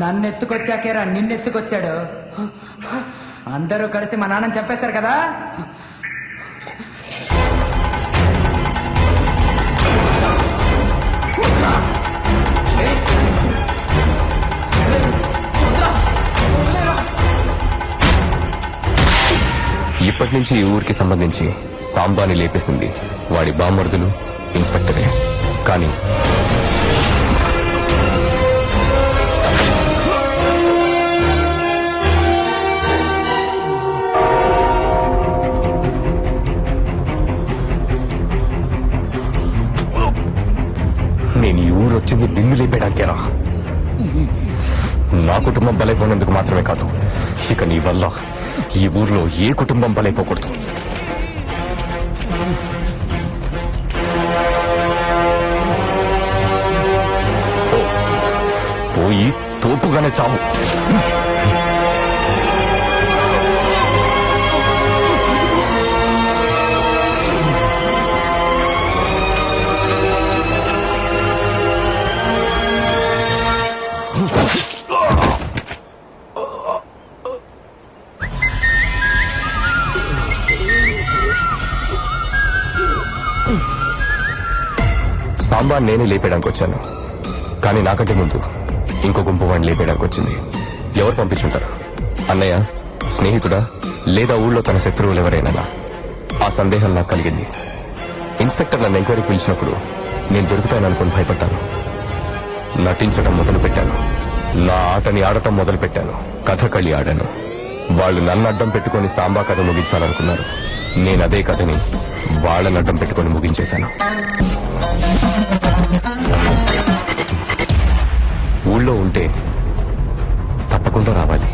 నన్ను ఎత్తుకొచ్చాకేరా నిన్నెత్తుకొచ్చాడు అందరూ కలిసి మా నాన్నని చెప్పేశారు కదా ఇప్పటి నుంచి ఈ ఊరికి సంబంధించి సాంబాని లేపేసింది వాడి బామ్మర్దులు ఇన్స్పెక్టరే. కానీ నేను ఈ ఊరు వచ్చింది నిన్ను లేపేయడానికేరా. నా కుటుంబం బలైపోయినందుకు మాత్రమే కాదు, ఇక నీ వల్ల ఈ ఊర్లో ఏ కుటుంబం బలైపోకూడదు. పోయి తోపుగానే చావు. సాంబార్ నేనే లేపేయడానికి వచ్చాను, కానీ నాకంటే ముందు ఇంకో గుంపు వాడిని లేపేయడానికి వచ్చింది. ఎవరు పంపించుంటారు? అన్నయ్య, స్నేహితుడా, లేదా ఊళ్ళో తన శత్రువులు ఎవరైనా? ఆ సందేహం నాకు కలిగింది. ఇన్స్పెక్టర్ నన్ను ఎంక్వైరీ పిలిచినప్పుడు నేను దొరుకుతాననుకుని భయపడ్డాను. నటించడం మొదలు పెట్టాను. నా ఆటని ఆడటం మొదలు పెట్టాను. కథకళి ఆడాను. వాళ్ళు నన్ను అడ్డం పెట్టుకుని సాంబా కథ ముగించాలనుకున్నారు. నేను అదే కథని వాళ్ళని అడ్డం పెట్టుకుని ముగించేశాను. ఊళ్ళో ఉంటే తప్పకుండా రావాలి.